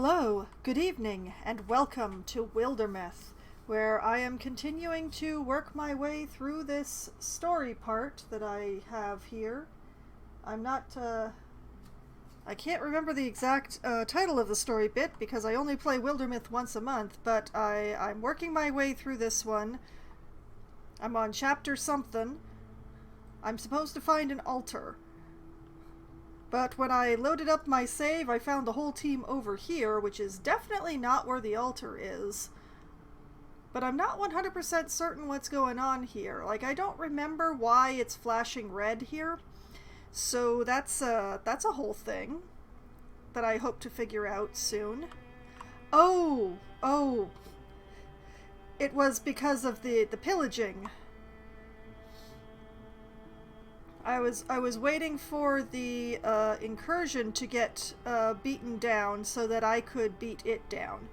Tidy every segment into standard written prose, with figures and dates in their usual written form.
Hello, good evening, and welcome to Wildermyth, where I am continuing to work my way through this story part that I have here. I can't remember the exact title of the story bit because I only play Wildermyth once a month, but I'm working my way through this one. I'm on chapter something. I'm supposed to find an altar. But when I loaded up my save, I found the whole team over here, which is definitely not where the altar is. But I'm not 100% certain what's going on here. Like, I don't remember why it's flashing red here. So that's a whole thing that I hope to figure out soon. Oh! It was because of the pillaging. I was waiting for the incursion to get beaten down so that I could beat it down.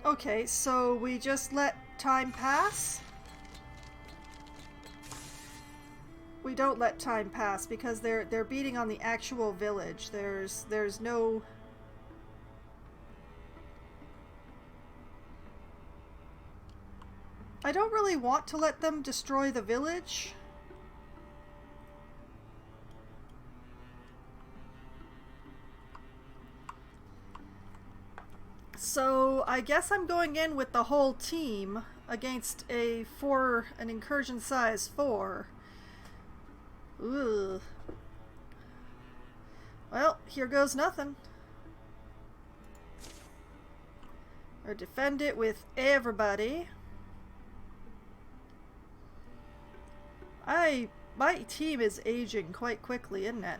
Okay, so we just let time pass? We don't let time pass because they're beating on the actual village. There's no... I don't really want to let them destroy the village. So I guess I'm going in with the whole team against an incursion size 4. Ugh. Well, here goes nothing. Or defend it with everybody. My team is aging quite quickly, isn't it?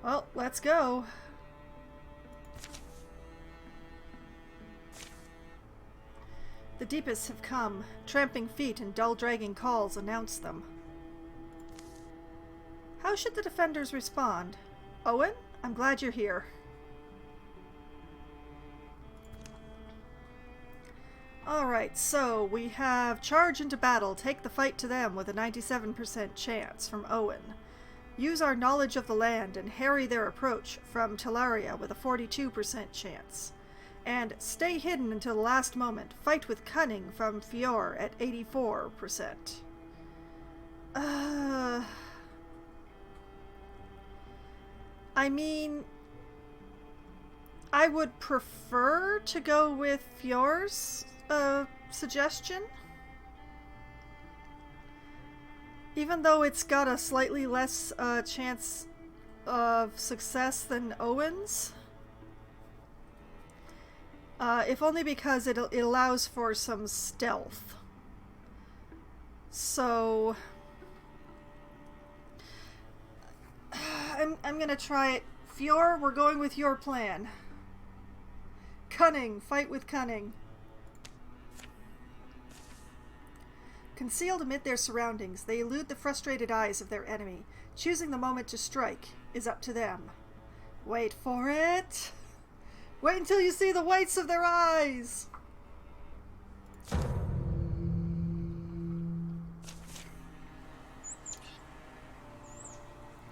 Well, let's go. The deepest have come. Tramping feet and dull dragging calls announce them. How should the defenders respond? Owen, I'm glad you're here. Alright, so we have charge into battle, take the fight to them with a 97% chance from Owen. Use our knowledge of the land and harry their approach from Talaria with a 42% chance. And stay hidden until the last moment, fight with cunning from Fior at 84%. I mean, I would prefer to go with Fior's suggestion, even though it's got a slightly less chance of success than Owen's, if only because it allows for some stealth. So I'm gonna try it. Fior, we're going with your plan. Cunning, fight with cunning. Concealed amid their surroundings, they elude the frustrated eyes of their enemy. Choosing the moment to strike is up to them. Wait for it! Wait until you see the whites of their eyes!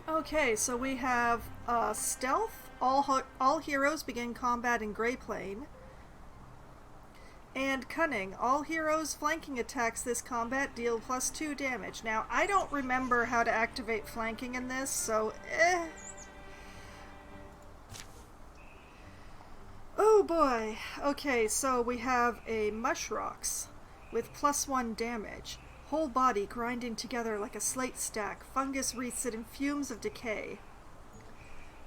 Okay, so we have stealth. All heroes begin combat in Grey Plane. And cunning. All heroes flanking attacks this combat deal +2 damage. Now, I don't remember how to activate flanking in this, so Oh boy. Okay, so we have a Mushrocks with +1 damage. Whole body grinding together like a slate stack. Fungus wreaths it in fumes of decay.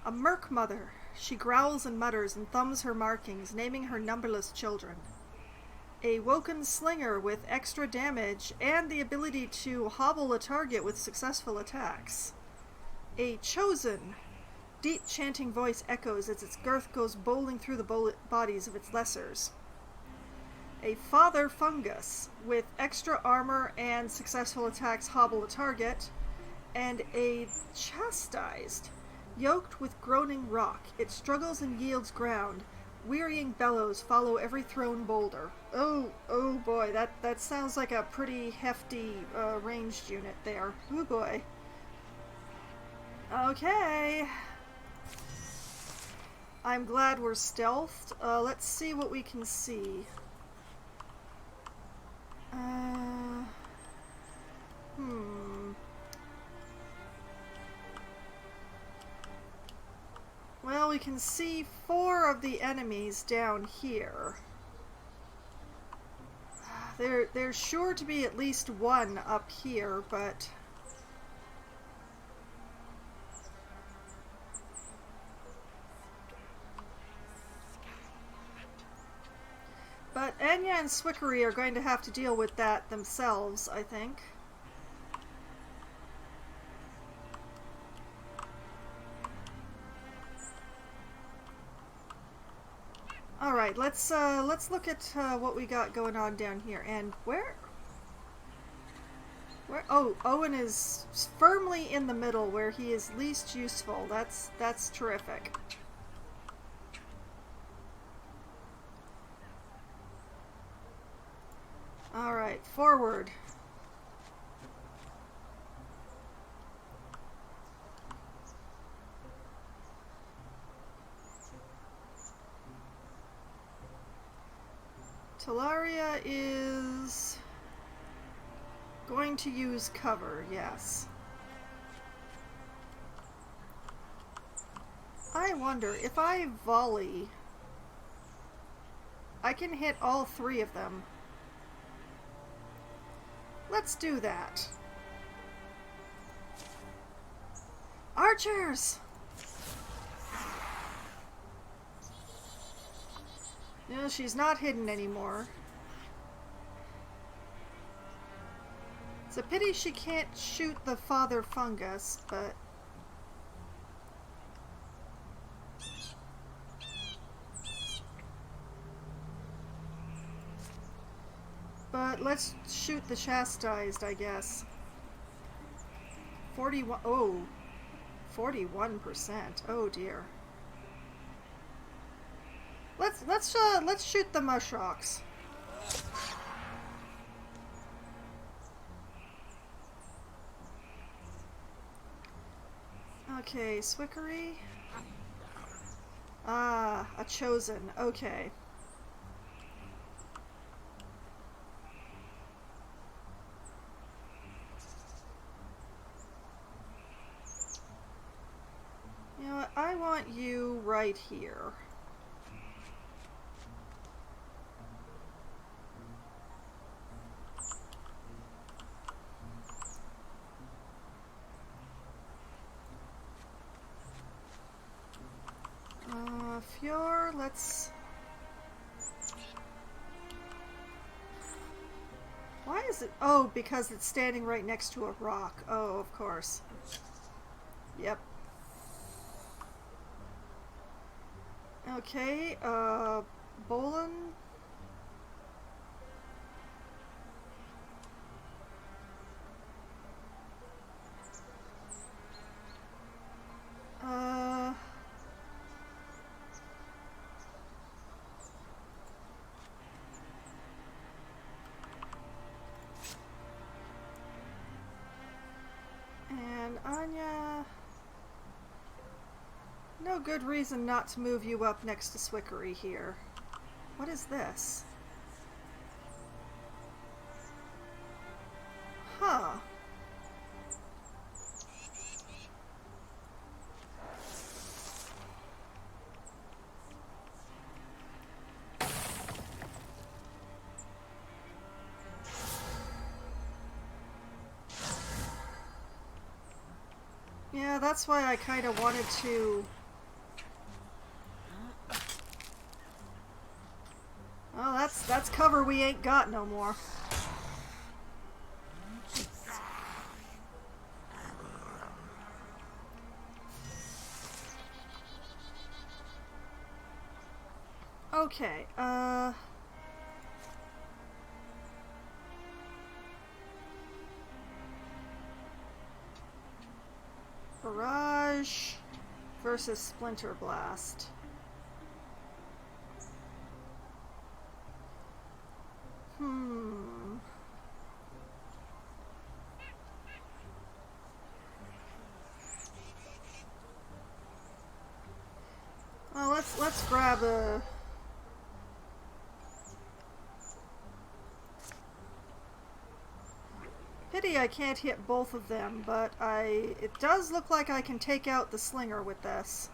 A Merc Mother. She growls and mutters and thumbs her markings, naming her numberless children. A Woken Slinger with extra damage and the ability to hobble a target with successful attacks. A Chosen. Deep chanting voice echoes as its girth goes bowling through the bodies of its lessers. A Father Fungus with extra armor and successful attacks hobble a target. And a Chastised. Yoked with groaning rock, it struggles and yields ground. Wearying bellows follow every thrown boulder. Oh boy, that sounds like a pretty hefty ranged unit there. Oh boy. Okay. I'm glad we're stealthed. Let's see what we can see. Well, we can see 4 of the enemies down here. There's sure to be at least 1 up here, but... But Anya and Swickery are going to have to deal with that themselves, I think. Alright, let's look at what we got going on down here. And where? Oh, Owen is firmly in the middle where he is least useful. That's terrific. Alright, forward. Talaria is going to use cover, yes. I wonder, if I volley, I can hit all 3 of them. Let's do that. Archers! No, she's not hidden anymore. It's a pity she can't shoot the father fungus, but... But let's shoot the chastised, I guess. 41... Oh. 41%. Oh dear. Let's shoot the mushrocks. Okay, Swickery. Ah, a chosen. Okay. You know what? I want you right here. Fjord, let's... Why is it... Oh, because it's standing right next to a rock. Oh, of course. Yep. Okay, Bolin. And Anya... No good reason not to move you up next to Swickery here. What is this? Huh. Yeah, that's why I kind of wanted to... Well, that's cover we ain't got no more. Okay, Barrage versus Splinter Blast. let's grab a... Pity I can't hit both of them, but it does look like I can take out the slinger with this.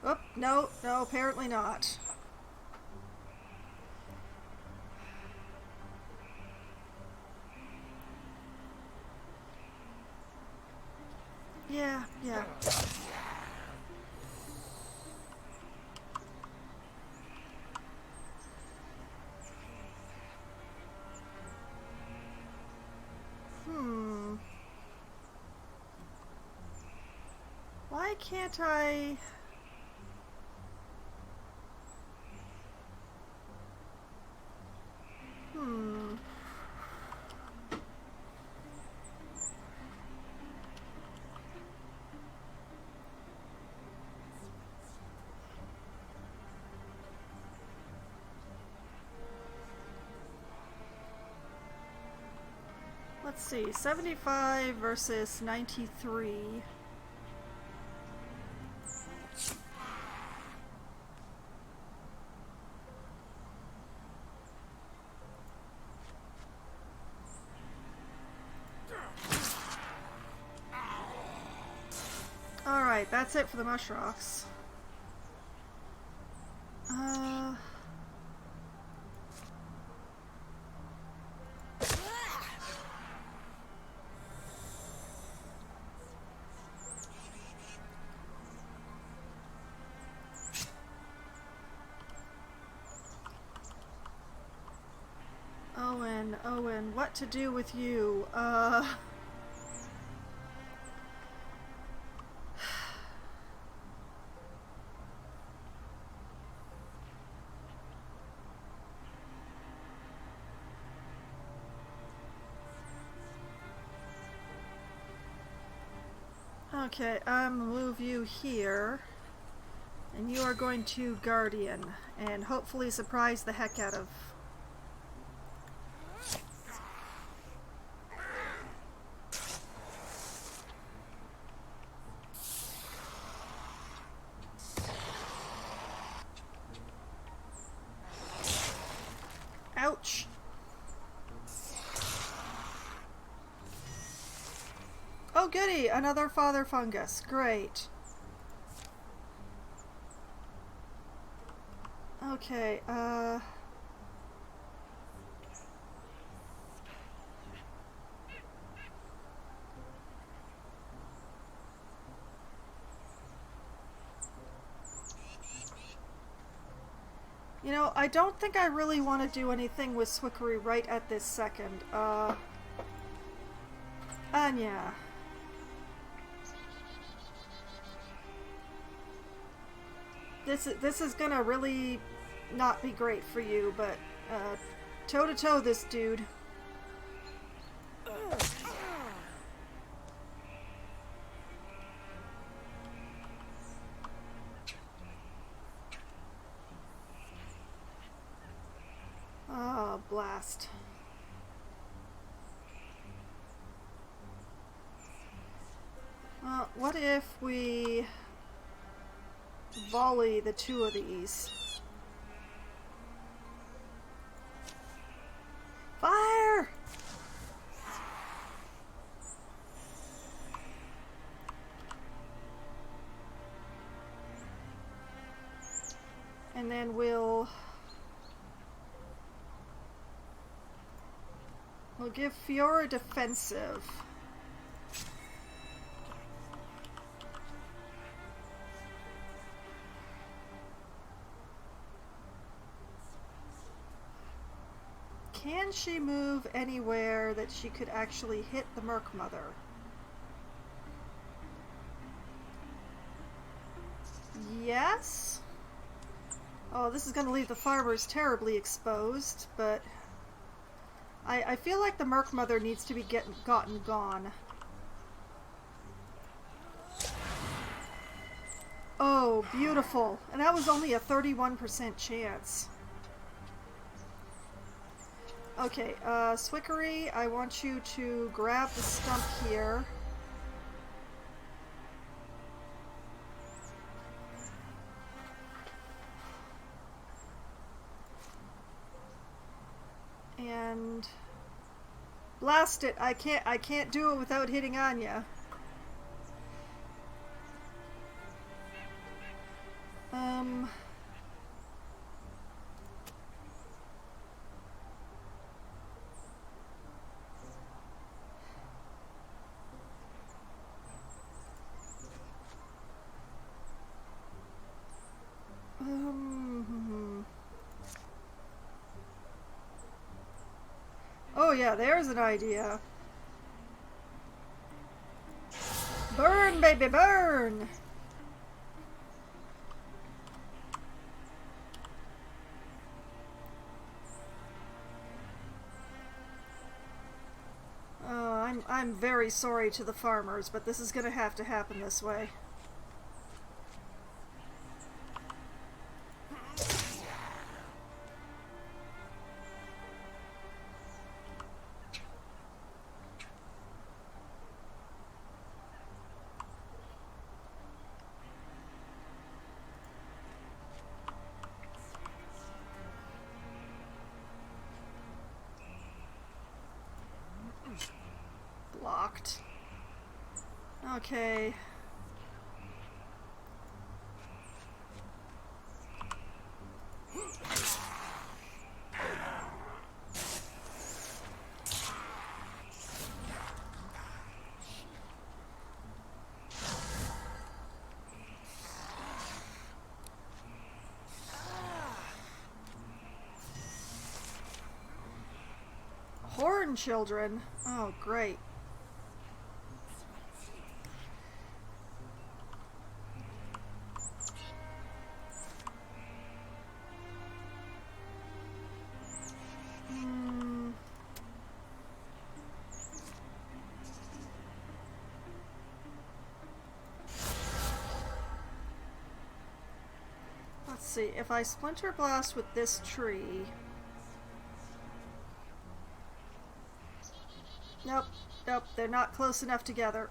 Oh, no, apparently not. Yeah. Why can't I... Let's see, 75 versus 93. Alright, that's it for the mush rocks. Owen, what to do with you? Okay, I'm gonna move you here, and you are going to Guardian, and hopefully surprise the heck out of... Ouch! Oh goody! Another father fungus. Great. Okay, you know, I don't think I really want to do anything with Swickery right at this second. Anya. This is gonna really not be great for you, but toe-to-toe this dude. Oh, blast. Well, what if we volley the two of these? Fire! And then we'll give Fiora defensive. Can she move anywhere that she could actually hit the Merc Mother? Yes? Oh, this is going to leave the farmers terribly exposed, but I feel like the Merc Mother needs to be gotten gone. Oh, beautiful. And that was only a 31% chance. Okay, Swickery, I want you to grab the stump here. And blast it. I can't do it without hitting Anya. Oh yeah, there's an idea. Burn, baby, burn! Oh, I'm very sorry to the farmers, but this is gonna have to happen this way. Blocked. Okay. Horn children? Oh, great. Let's see, if I splinter blast with this tree... Nope, nope, they're not close enough together.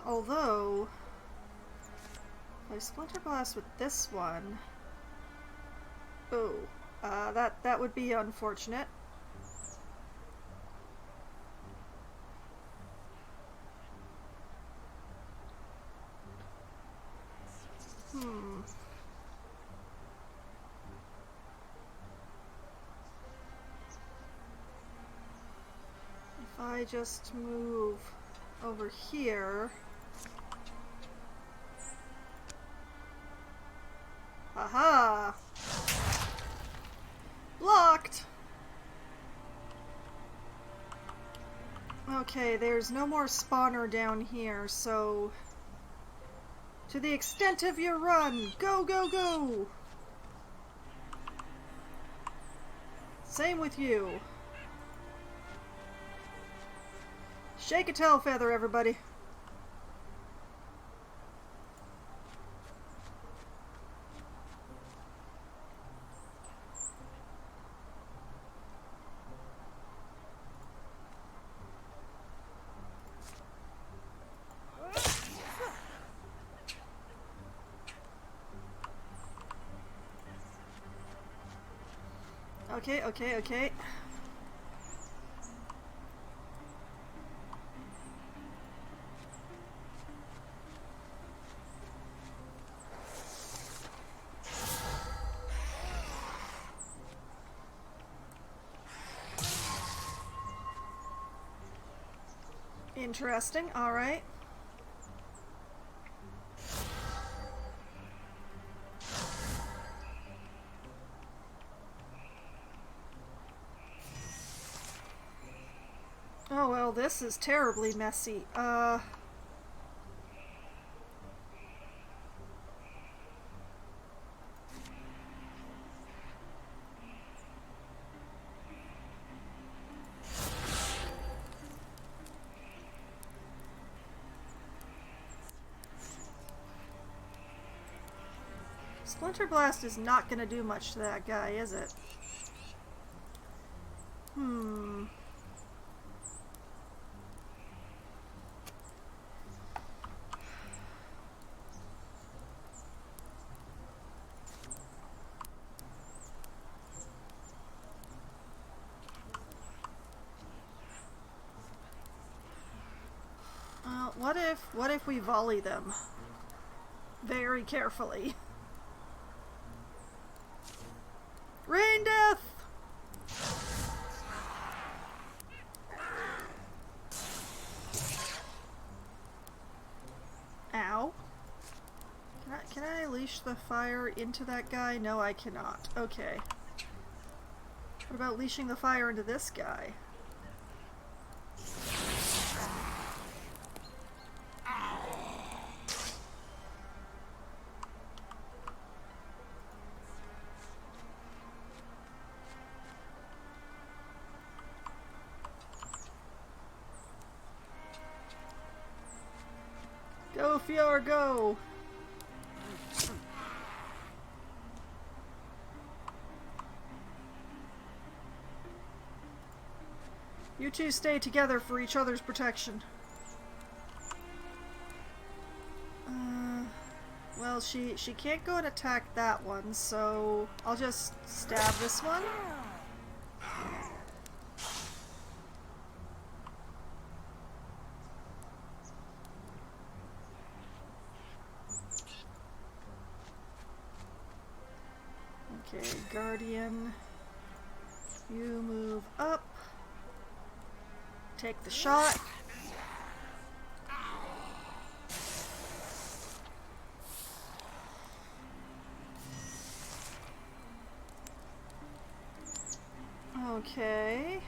Although, if I splinter blast with this one... Oh, that would be unfortunate. If I just move over here... Aha! Blocked! Okay, there's no more spawner down here, so... To the extent of your run, go, go, go! Same with you. Shake a tail feather, everybody. Okay, okay, okay. Interesting, alright. Oh well, this is terribly messy. Splinter Blast is not gonna do much to that guy, is it? What if we volley them? Very carefully. Rain death! Ow. Can I leash the fire into that guy? No, I cannot. Okay. What about leashing the fire into this guy? Go, Fior, go! You two stay together for each other's protection. Well, she can't go and attack that one, so I'll just stab this one. Okay, Guardian, you move up. Take the shot. Okay.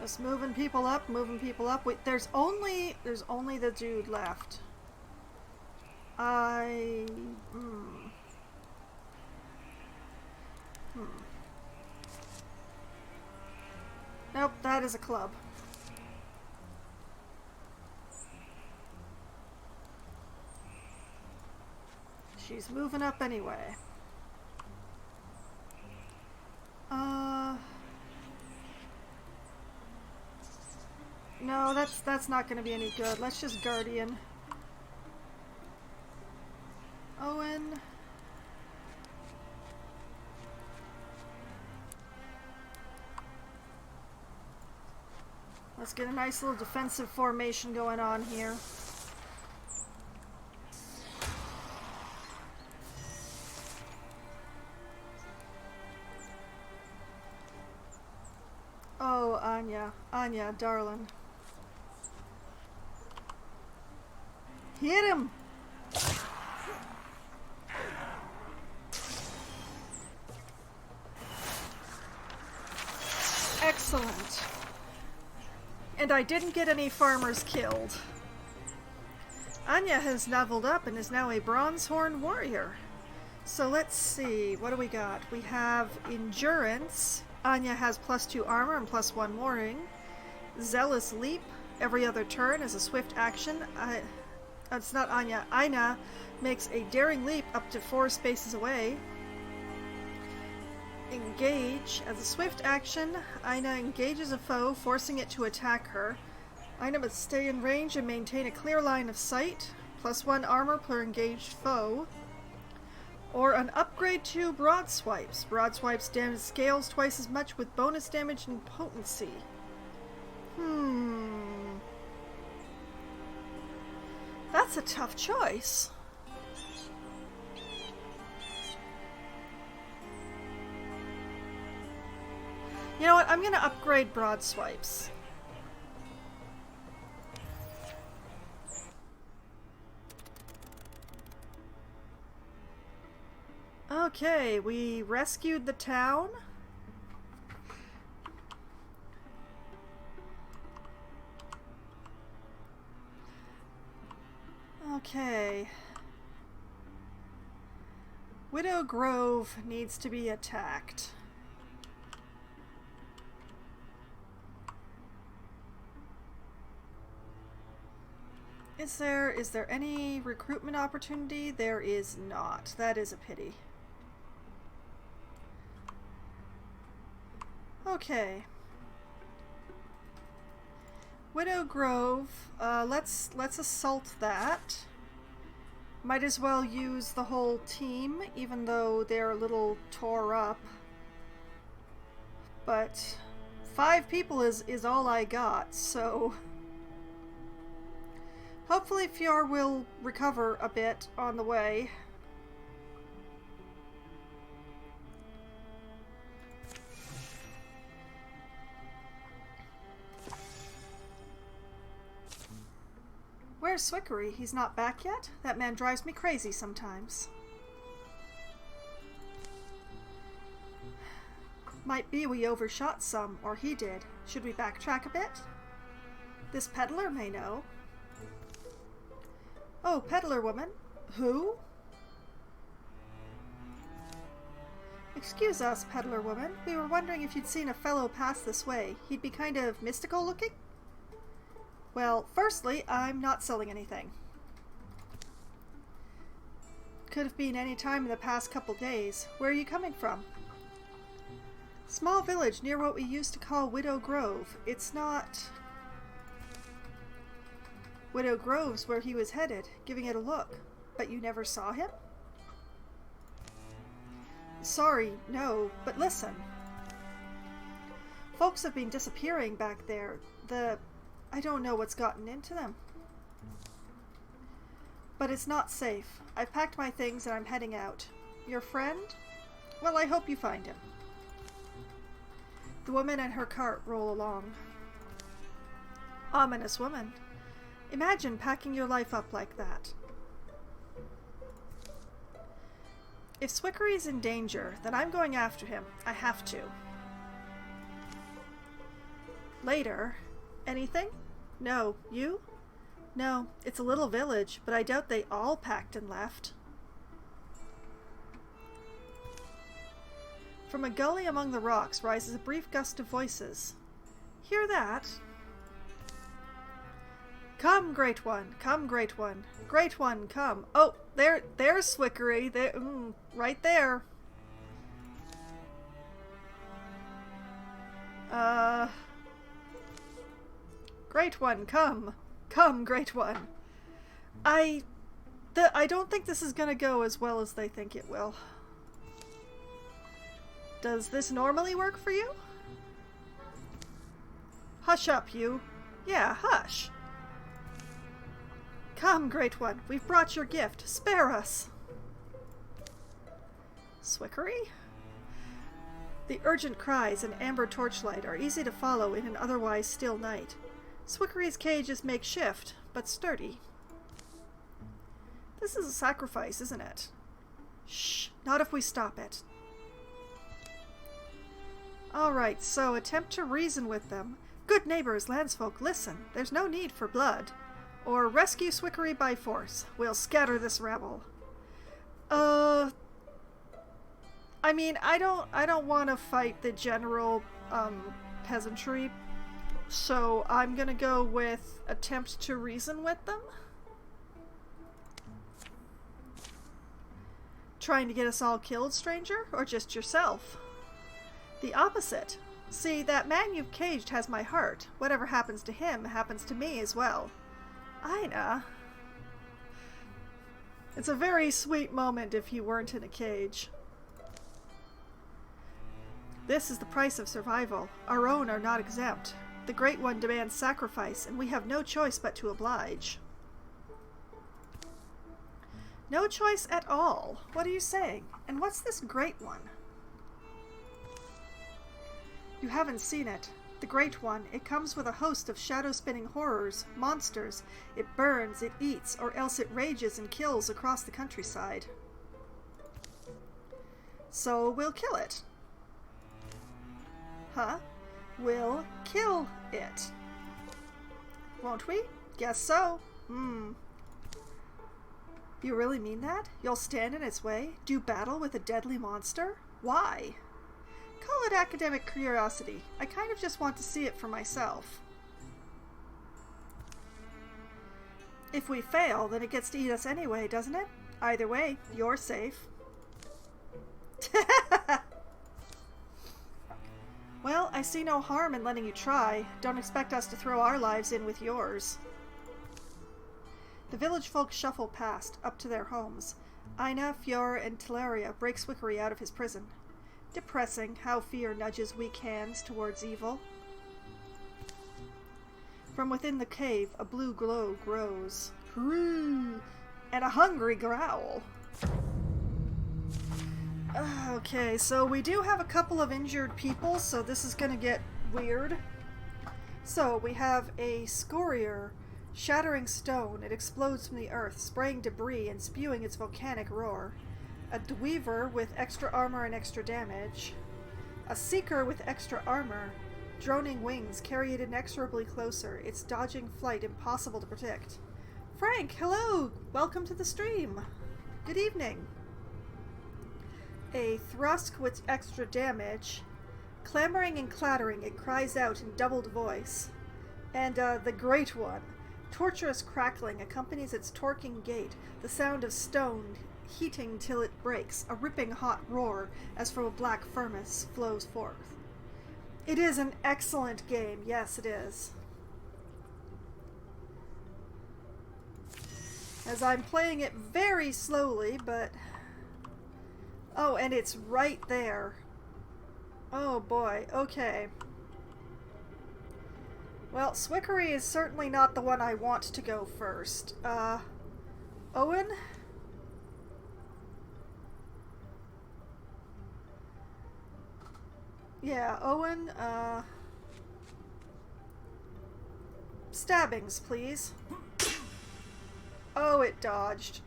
Just moving people up, moving people up. Wait, there's only the dude left. Nope, that is a club. She's moving up anyway. No, that's not gonna be any good. Let's just Guardian. Owen. Let's get a nice little defensive formation going on here. Oh, Anya. Anya, darling. Hit him! Excellent. And I didn't get any farmers killed. Anya has leveled up and is now a Bronzehorn warrior. So let's see, what do we got? We have Endurance. Anya has +2 armor and +1 warring. Zealous Leap. Every other turn is a swift action. It's not Anya. Aina makes a daring leap up to 4 spaces away. Engage. As a swift action, Aina engages a foe, forcing it to attack her. Aina must stay in range and maintain a clear line of sight. +1 armor per engaged foe. Or an upgrade to Broad Swipes. Broad Swipes damage scales twice as much with bonus damage and potency. That's a tough choice. You know what? I'm going to upgrade Broad Swipes. Okay, we rescued the town. Okay. Widow Grove needs to be attacked. Is there any recruitment opportunity? There is not. That is a pity. Okay. Widow Grove, let's assault that. Might as well use the whole team, even though they're a little tore up. But 5 people is all I got, so hopefully Fjord will recover a bit on the way. Where's Swickery? He's not back yet? That man drives me crazy sometimes. Might be we overshot some, or he did. Should we backtrack a bit? This peddler may know. Oh, peddler woman. Who? Excuse us, peddler woman. We were wondering if you'd seen a fellow pass this way. He'd be kind of mystical looking? Well, firstly, I'm not selling anything. Could have been any time in the past couple days. Where are you coming from? Small village near what we used to call Widow Grove. It's not... Widow Grove's where he was headed, giving it a look. But you never saw him? Sorry, no, but listen. Folks have been disappearing back there. I don't know what's gotten into them. But it's not safe. I've packed my things and I'm heading out. Your friend? Well, I hope you find him. The woman and her cart roll along. Ominous woman. Imagine packing your life up like that. If Swickery's in danger, then I'm going after him. I have to. Later. Anything? No. You? No. It's a little village, but I doubt they all packed and left. From a gully among the rocks rises a brief gust of voices. Hear that? Come, Great One. Come, Great One. Great One, come. Oh, there's Swickery. There, right there. Great One, come. Come, Great One. I don't think this is gonna go as well as they think it will. Does this normally work for you? Hush up, you. Yeah, hush. Come, Great One. We've brought your gift. Spare us. Swickery? The urgent cries and amber torchlight are easy to follow in an otherwise still night. Swickery's cage is makeshift, but sturdy. This is a sacrifice, isn't it? Shh, not if we stop it. Alright, so attempt to reason with them. Good neighbors, landsfolk, listen. There's no need for blood. Or rescue Swickery by force. We'll scatter this rabble. I mean, I don't want to fight the general, peasantry. So I'm gonna go with attempt to reason with them. Trying to get us all killed, stranger? Or just yourself? The opposite. See, that man you've caged has my heart. Whatever happens to him happens to me as well. Ina. It's a very sweet moment if he weren't in a cage. This is the price of survival. Our own are not exempt. The Great One demands sacrifice, and we have no choice but to oblige. No choice at all? What are you saying? And what's this Great One? You haven't seen it. The Great One, it comes with a host of shadow-spinning horrors, monsters. It burns, it eats, or else it rages and kills across the countryside. So we'll kill it. Huh? We'll kill it. Won't we? Guess so. You really mean that? You'll stand in its way? Do battle with a deadly monster? Why? Call it academic curiosity. I kind of just want to see it for myself. If we fail, then it gets to eat us anyway, doesn't it? Either way, you're safe. Well, I see no harm in letting you try. Don't expect us to throw our lives in with yours. The village folk shuffle past, up to their homes. Aina, Fiora, and Teleria break Swickery out of his prison. Depressing how fear nudges weak hands towards evil. From within the cave, a blue glow grows. Hurroo! And a hungry growl. Okay, so we do have a couple of injured people, so this is gonna get weird. So, we have a scorier shattering stone. It explodes from the earth, spraying debris and spewing its volcanic roar. A dweaver with extra armor and extra damage. A seeker with extra armor. Droning wings carry it inexorably closer, its dodging flight impossible to predict. Frank, hello! Welcome to the stream! Good evening! A thrusk with extra damage. Clamoring and clattering, it cries out in doubled voice. And the Great One. Torturous crackling accompanies its torquing gait, the sound of stone heating till it breaks, a ripping hot roar as from a black furnace flows forth. It is an excellent game, yes it is. As I'm playing it very slowly, but... Oh, and it's right there. Oh boy, okay. Well, Swickery is certainly not the one I want to go first. Owen? Yeah, Owen, stabbings, please. Oh, it dodged.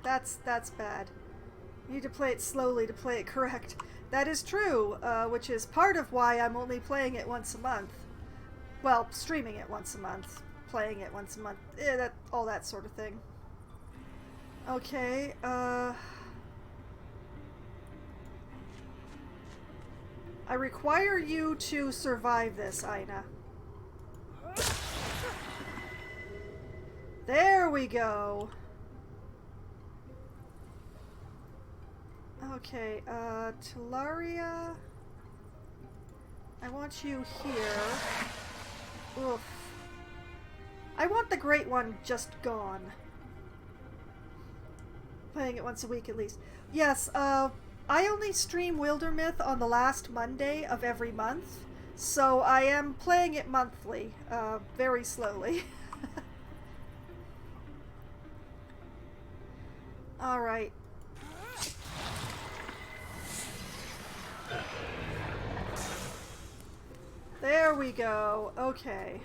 That's bad. You need to play it slowly to play it correct. That is true, which is part of why I'm only playing it once a month. Well, streaming it once a month, playing it once a month, all that sort of thing. Okay, I require you to survive this, Aina. There we go! Okay, Teleria, I want you here. Oof. I want the Great One just gone. Playing it once a week at least. Yes, I only stream Wildermyth on the last Monday of every month, so I am playing it monthly, very slowly. Alright. There we go. Okay.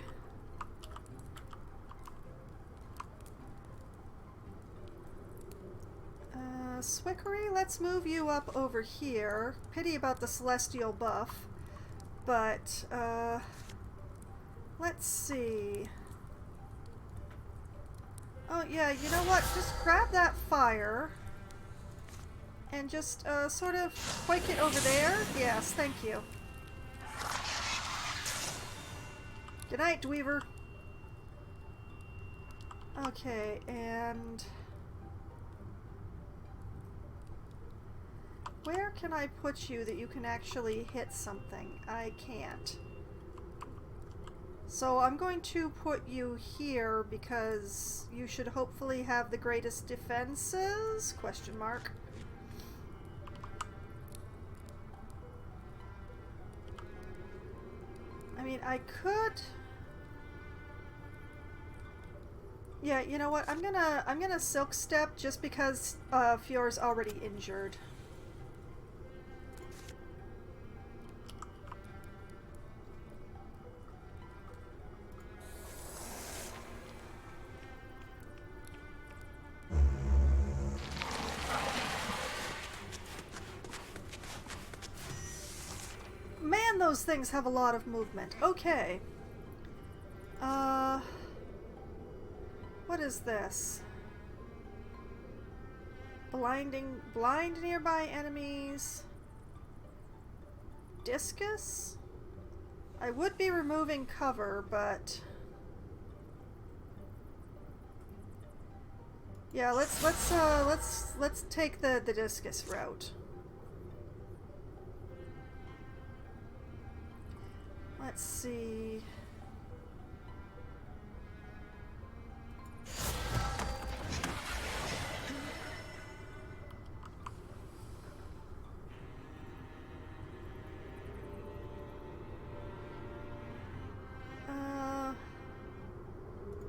Swickery, let's move you up over here. Pity about the celestial buff. But, let's see. Oh, yeah, you know what? Just grab that fire. And just, sort of quake it over there. Yes, thank you. Good night, Dweaver. Okay, and... where can I put you that you can actually hit something? I can't. So I'm going to put you here because you should hopefully have the greatest defenses? Question mark. I mean, I could... yeah, you know what? I'm gonna Silk Step just because Fiora's already injured. Man, those things have a lot of movement. Okay. What is this? blind nearby enemies. Discus? I would be removing cover, but yeah, let's take the discus route. Let's see.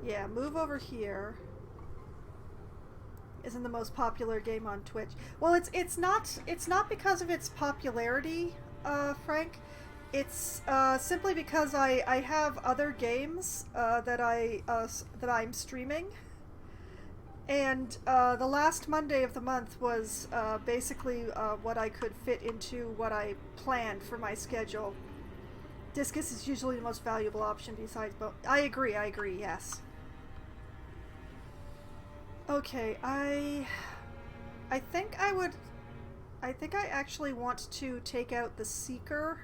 Yeah, move over here. Isn't the most popular game on Twitch. Well, it's not because of its popularity, Frank. It's simply because I have other games that I'm streaming, and the last Monday of the month was basically what I could fit into what I planned for my schedule. Discus is usually the most valuable option besides both. I agree, yes. Okay, I think I actually want to take out the Seeker.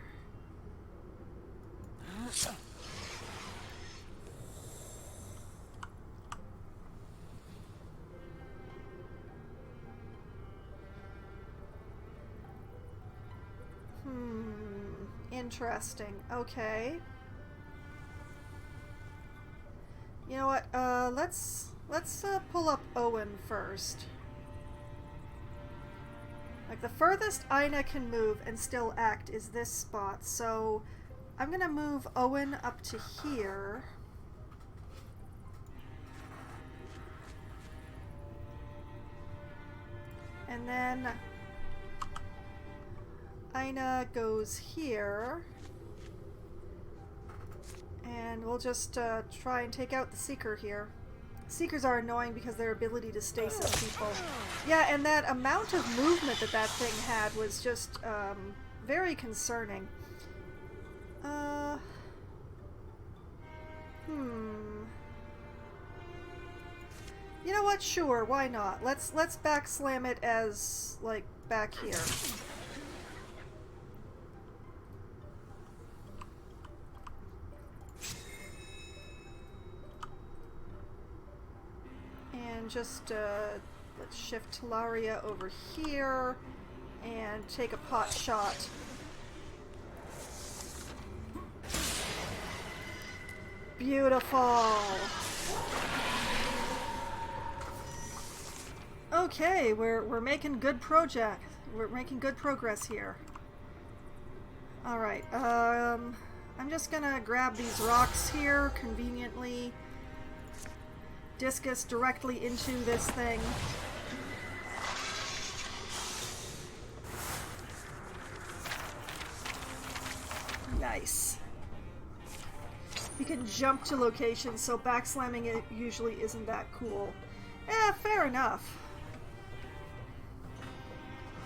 Interesting. Okay. You know what? Let's pull up Owen first. Like, the furthest Ina can move and still act is this spot, so I'm gonna move Owen up to here. And then Ina goes here. And we'll just try and take out the Seeker here. Seekers are annoying because their ability to stasis people. Yeah, and that amount of movement that thing had was just very concerning. You know what? Sure, why not? Let's backslam it as, like, back here. And just let's shift Talaria over here and take a pot shot. Beautiful. Okay, we're making good We're making good progress here. All right. I'm just gonna grab these rocks here conveniently. Discus directly into this thing. Nice. You can jump to locations, so backslamming it usually isn't that cool. Fair enough.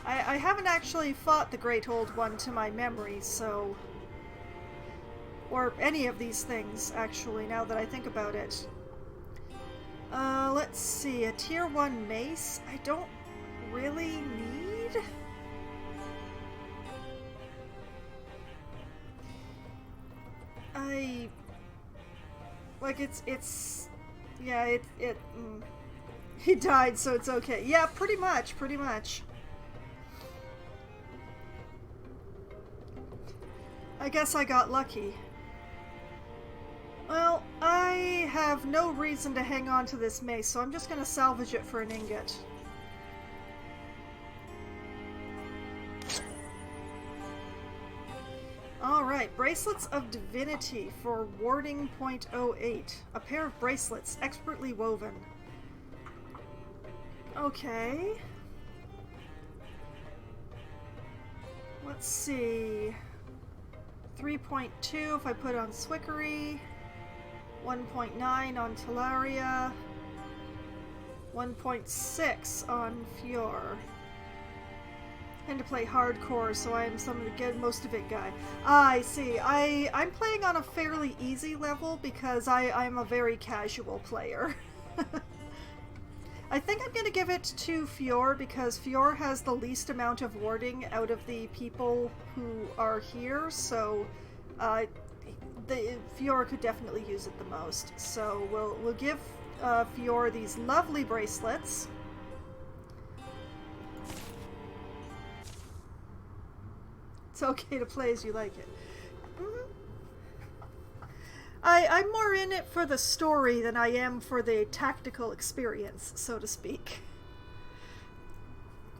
I haven't actually fought the Great Old One to my memory, so... Or any of these things, actually, now that I think about it. Let's see, a tier 1 mace I don't really need? Yeah, he died, so it's okay. Yeah, pretty much. I guess I got lucky. Well, I have no reason to hang on to this mace, so I'm just going to salvage it for an ingot. Alright, Bracelets of Divinity for Warding .08. A pair of bracelets, expertly woven. Okay. Let's see. 3.2 if I put on Swickery. 1.9 on Talaria. 1.6 on Fior. I tend to play hardcore, so I'm some of the get most of it guy. I see. I'm playing on a fairly easy level because I'm a very casual player. I think I'm going to give it to Fior because Fior has the least amount of warding out of the people who are here, so Fior could definitely use it the most. So we'll give Fior these lovely bracelets. It's okay to play as you like it. I'm more in it for the story than I am for the tactical experience, so to speak.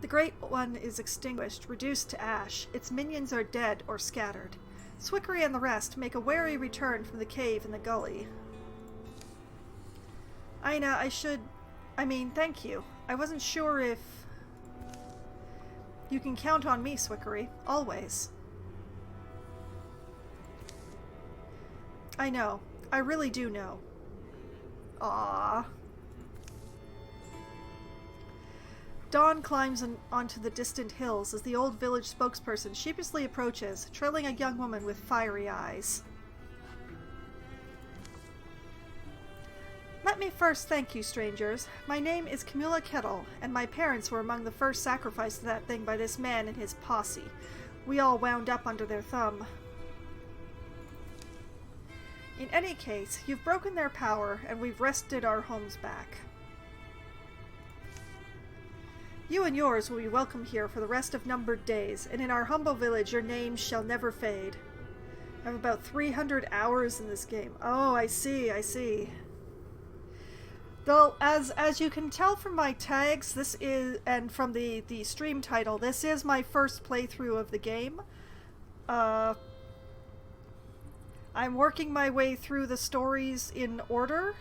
The Great One is extinguished, reduced to ash. Its minions are dead or scattered. Swickery and the rest make a wary return from the cave in the gully. Aina, thank you. I wasn't sure if... You can count on me, Swickery. Always. I know. I really do know. Aww. Dawn climbs onto the distant hills as the old village spokesperson sheepishly approaches, trailing a young woman with fiery eyes. Let me first thank you, strangers. My name is Camilla Kettle, and my parents were among the first sacrificed to that thing by this man and his posse. We all wound up under their thumb. In any case, you've broken their power, and we've wrested our homes back. You and yours will be welcome here for the rest of numbered days, and in our humble village your names shall never fade. I have about 300 hours in this game. Oh, I see, I see. Though, as you can tell from my tags, this is, and from the stream title, this is my first playthrough of the game. I'm working my way through the stories in order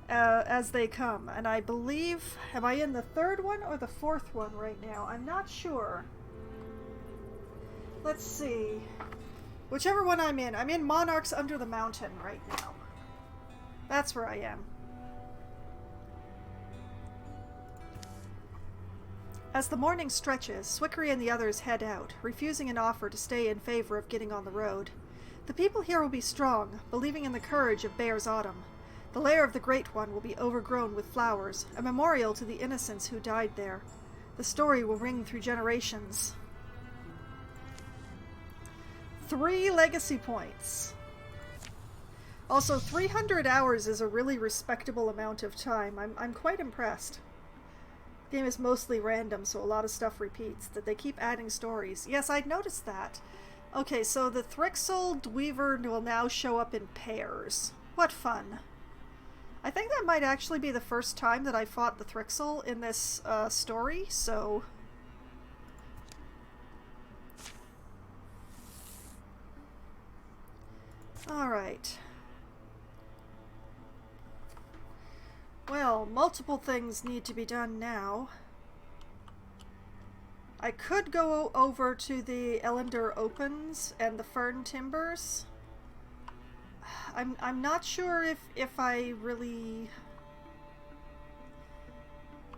as they come, and I believe, am I in the third one or the fourth one right now? I'm not sure. Let's see. Whichever one I'm in Monarchs Under the Mountain right now. That's where I am. As the morning stretches, Swickery and the others head out, refusing an offer to stay in favor of getting on the road. The people here will be strong, believing in the courage of Bear's Autumn. The lair of the Great One will be overgrown with flowers, a memorial to the innocents who died there. The story will ring through generations. 3 legacy points. Also, 300 hours is a really respectable amount of time. I'm quite impressed. The game is mostly random, so a lot of stuff repeats. That they keep adding stories. Yes, I'd noticed that. Okay, so the Thrixel Dweaver will now show up in pairs. What fun. I think that might actually be the first time that I fought the Thrixel in this story, so... Alright. Well, multiple things need to be done now. I could go over to the Ellender Opens and the Fern Timbers. I'm not sure if I really...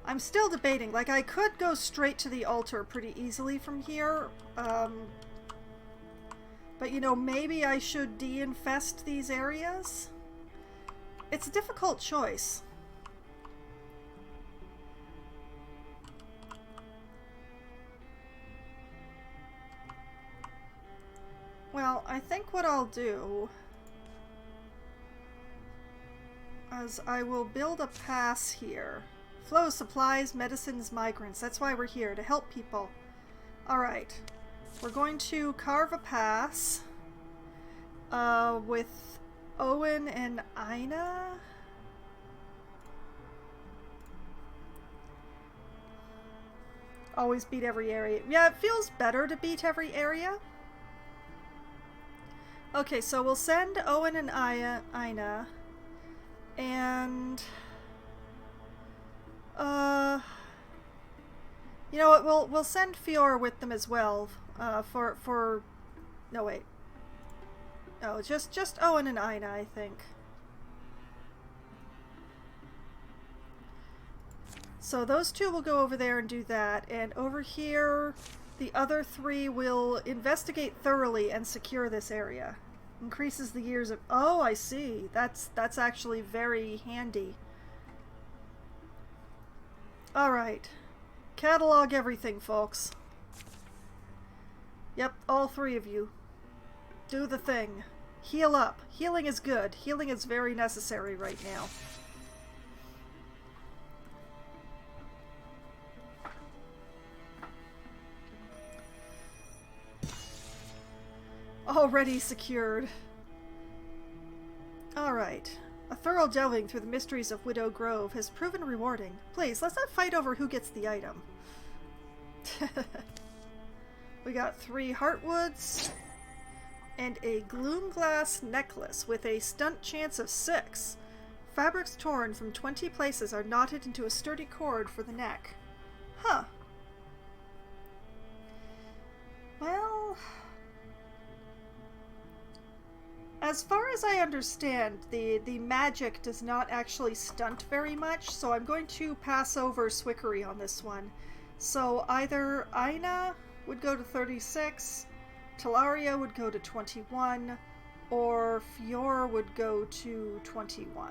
I'm still debating. Like, I could go straight to the altar pretty easily from here. But, you know, maybe I should de-infest these areas? It's a difficult choice. Well, I think what I'll do is I will build a pass here. Flow of supplies, medicines, migrants. That's why we're here, to help people. Alright. We're going to carve a pass with Owen and Ina. Always beat every area. Yeah, it feels better to beat every area. Okay, so we'll send Owen and Ina, and you know what? We'll send Fior with them as well. No, wait. No, just Owen and Ina, I think. So those two will go over there and do that, and over here, the other 3 will investigate thoroughly and secure this area. Increases the years of... Oh, I see. That's actually very handy. Alright. Catalog everything, folks. Yep, all three of you. Do the thing. Heal up. Healing is good. Healing is very necessary right now. Already secured. Alright. A thorough delving through the mysteries of Widow Grove has proven rewarding. Please, let's not fight over who gets the item. We got 3 heartwoods and a gloom glass necklace with a stunt chance of 6. Fabrics torn from 20 places are knotted into a sturdy cord for the neck. Huh. Well, as far as I understand, the magic does not actually stunt very much, so I'm going to pass over Swickery on this one. So either Aina would go to 36, Talaria would go to 21, or Fior would go to 21.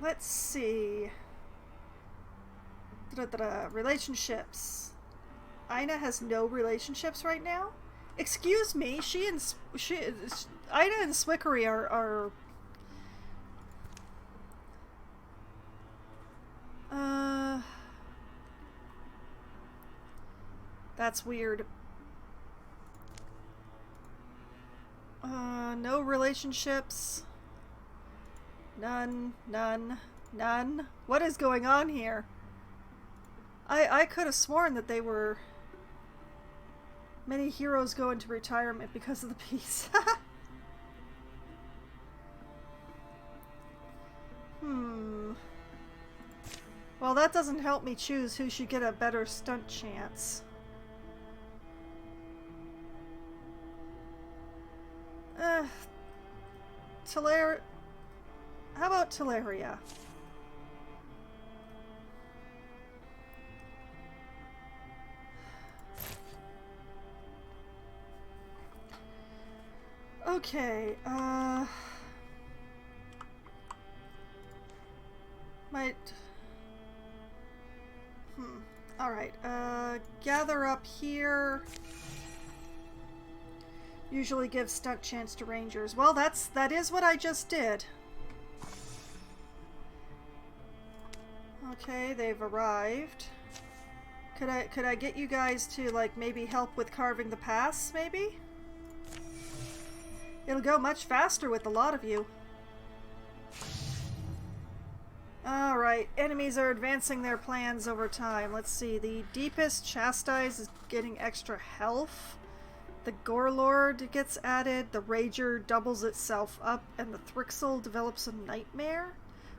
Let's see. Relationships. Aina has no relationships right now? Excuse me, Aina and Swickery are that's weird. No relationships. None. What is going on here? I could have sworn that they were... Many heroes go into retirement because of the peace. Well, that doesn't help me choose who should get a better stunt chance. How about Talaria? Okay, alright, gather up here. Usually gives stunt chance to rangers. Well, that is what I just did. Okay, they've arrived. Could I get you guys to, like, maybe help with carving the pass, maybe? It'll go much faster with a lot of you. Alright, enemies are advancing their plans over time. Let's see, the Deepest Chastise is getting extra health. The Gorelord gets added, the Rager doubles itself up, and the Thrixel develops a Nightmare.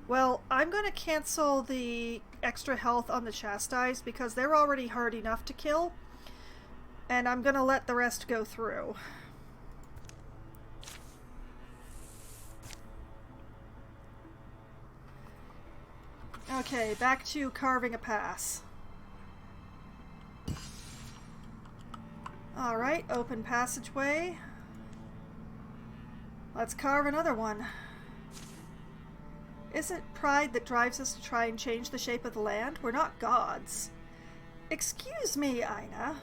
Well, I'm going to cancel the extra health on the Chastise because they're already hard enough to kill. And I'm going to let the rest go through. Okay, back to carving a pass. Alright, open passageway. Let's carve another one. Is it pride that drives us to try and change the shape of the land? We're not gods. Excuse me, Aina.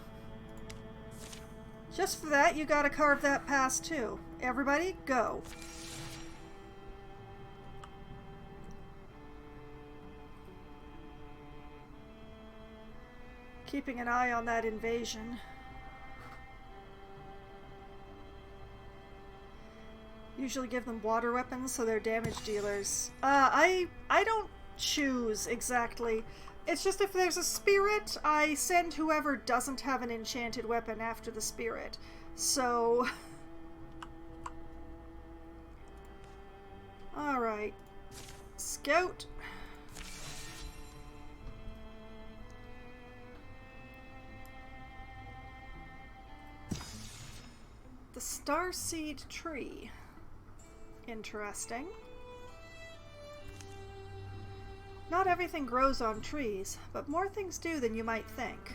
Just for that, you gotta carve that pass too. Everybody, go. Keeping an eye on that invasion. Usually give them water weapons so they're damage dealers. I don't choose exactly. It's just if there's a spirit, I send whoever doesn't have an enchanted weapon after the spirit. So... Alright. Scout. The Starseed Tree. Interesting. Not everything grows on trees, but more things do than you might think.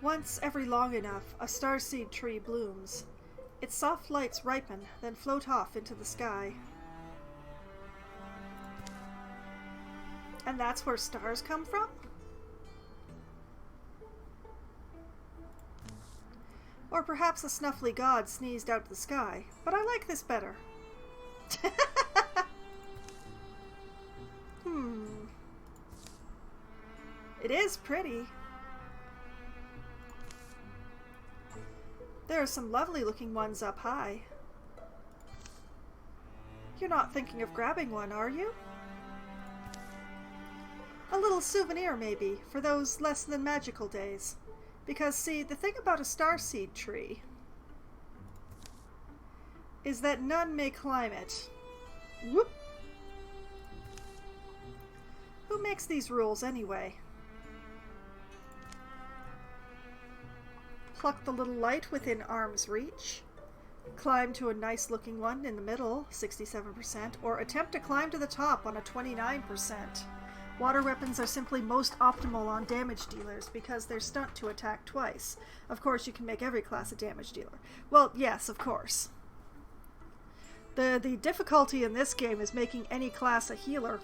Once every long enough, a starseed tree blooms. Its soft lights ripen, then float off into the sky. And that's where stars come from? Or perhaps a snuffly god sneezed out of the sky, but I like this better. It is pretty. There are some lovely looking ones up high. You're not thinking of grabbing one, are you? A little souvenir, maybe, for those less than magical days. Because, see, the thing about a starseed tree is that none may climb it. Whoop! Who makes these rules, anyway? Pluck the little light within arm's reach. Climb to a nice-looking one in the middle, 67%, or attempt to climb to the top on a 29%. Water weapons are simply most optimal on damage dealers because they're stunt to attack twice. Of course, you can make every class a damage dealer. Well, yes, of course. The difficulty in this game is making any class a healer.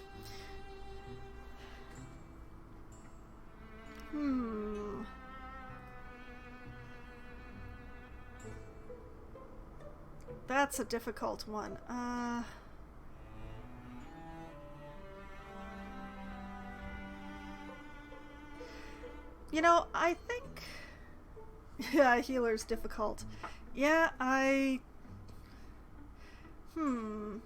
That's a difficult one. You know, I think... Yeah, healer's difficult. Yeah, I think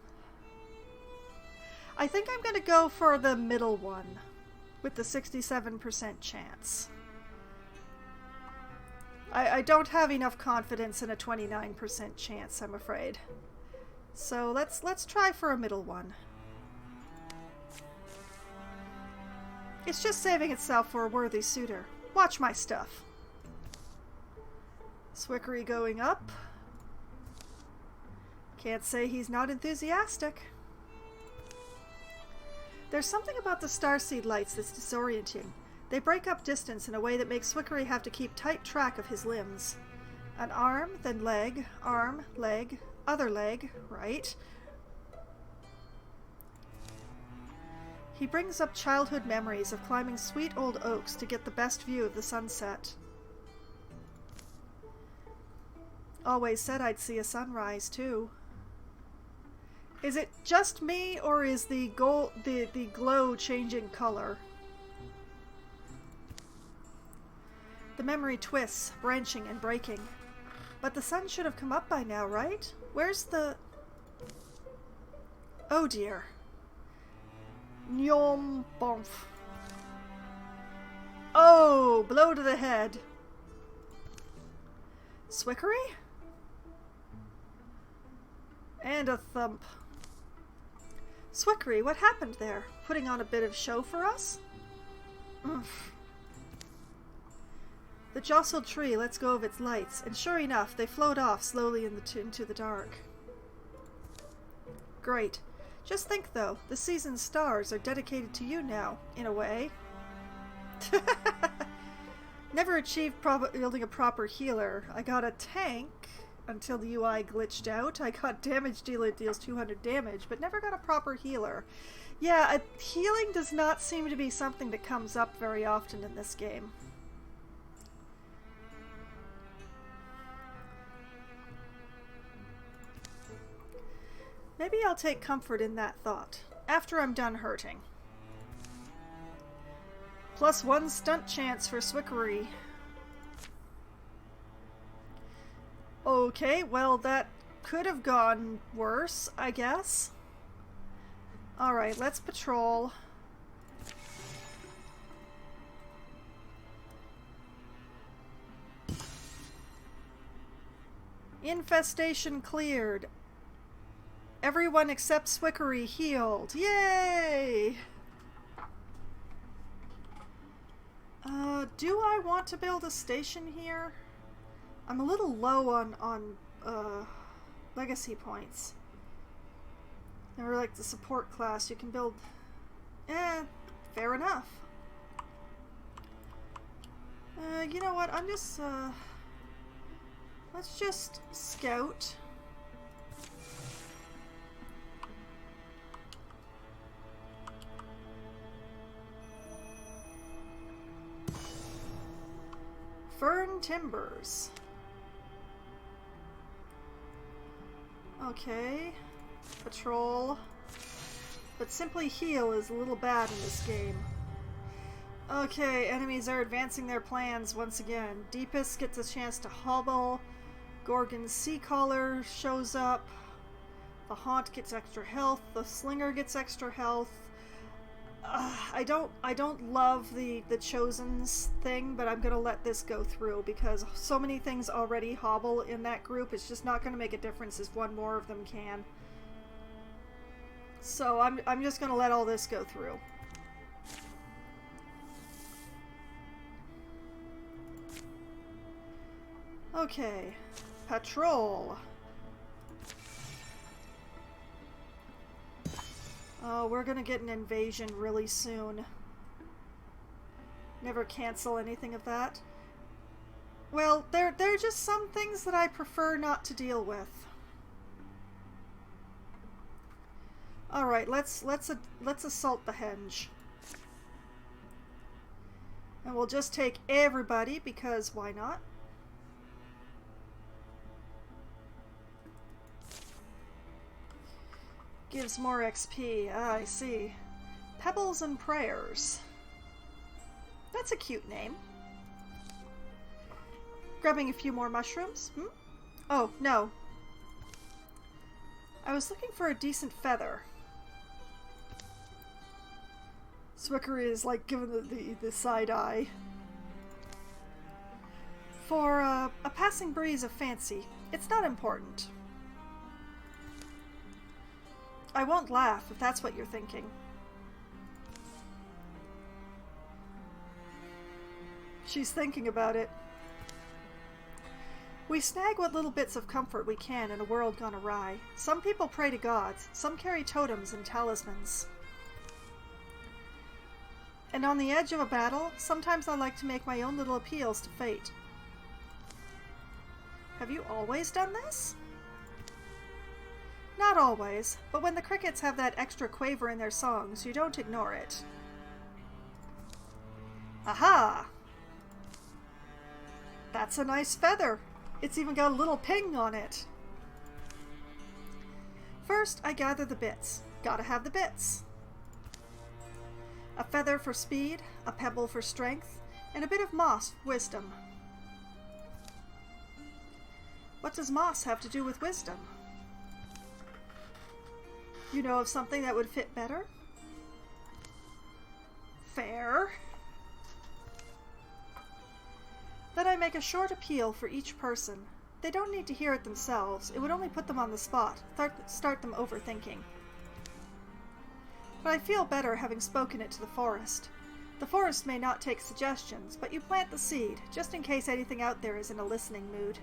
I'm gonna go for the middle one with the 67% chance. I don't have enough confidence in a 29% chance, I'm afraid. So let's try for a middle one. It's just saving itself for a worthy suitor. Watch my stuff. Swickery going up. Can't say he's not enthusiastic. There's something about the starseed lights that's disorienting. They break up distance in a way that makes Swickery have to keep tight track of his limbs. An arm, then leg, arm, leg, other leg, right? He brings up childhood memories of climbing sweet old oaks to get the best view of the sunset. Always said I'd see a sunrise, too. Is it just me, or is the glow changing color? The memory twists, branching and breaking. But the sun should have come up by now, right? Where's the... Oh dear. Nyom bomf. Oh, blow to the head. Swickery? And a thump. Swickery, what happened there? Putting on a bit of show for us? Oof. The jostled tree lets go of its lights, and sure enough, they float off slowly into the dark. Great. Just think, though, the season's stars are dedicated to you now, in a way. Never achieved building a proper healer. I got a tank until the UI glitched out. I got damage dealer that deals 200 damage, but never got a proper healer. Yeah, healing does not seem to be something that comes up very often in this game. Maybe I'll take comfort in that thought, after I'm done hurting. +1 stunt chance for Swickery. Okay, well that could have gone worse, I guess. Alright, let's patrol. Infestation cleared. Everyone except Swickery healed. Yay! Do I want to build a station here? I'm a little low on legacy points. Never like the support class. You can build... fair enough. You know what? I'm just... Let's just scout. Fern timbers. Okay. Patrol. But simply heal is a little bad in this game. Okay, enemies are advancing their plans once again. Deepest gets a chance to hobble. Gorgon's Sea Caller shows up. The Haunt gets extra health. The Slinger gets extra health. I don't love the Chosen's thing, but I'm gonna let this go through because so many things already hobble in that group. It's just not gonna make a difference if one more of them can. So I'm just gonna let all this go through. Okay, patrol. Oh, we're gonna get an invasion really soon. Never cancel anything of that. Well, there are just some things that I prefer not to deal with. All right, let's assault the henge. And we'll just take everybody because why not? Gives more XP. Ah, I see. Pebbles and Prayers. That's a cute name. Grabbing a few more mushrooms. Oh, no. I was looking for a decent feather. Swickery is like giving the side eye. For a passing breeze of fancy, it's not important. I won't laugh if that's what you're thinking. She's thinking about it. We snag what little bits of comfort we can in a world gone awry. Some people pray to gods, some carry totems and talismans. And on the edge of a battle, sometimes I like to make my own little appeals to fate. Have you always done this? Not always, but when the crickets have that extra quaver in their songs, you don't ignore it. Aha! That's a nice feather. It's even got a little ping on it. First, I gather the bits. Gotta have the bits. A feather for speed, a pebble for strength, and a bit of moss for wisdom. What does moss have to do with wisdom? You know of something that would fit better? Fair. Then I make a short appeal for each person. They don't need to hear it themselves. It would only put them on the spot, start them overthinking. But I feel better having spoken it to the forest. The forest may not take suggestions, but you plant the seed, just in case anything out there is in a listening mood.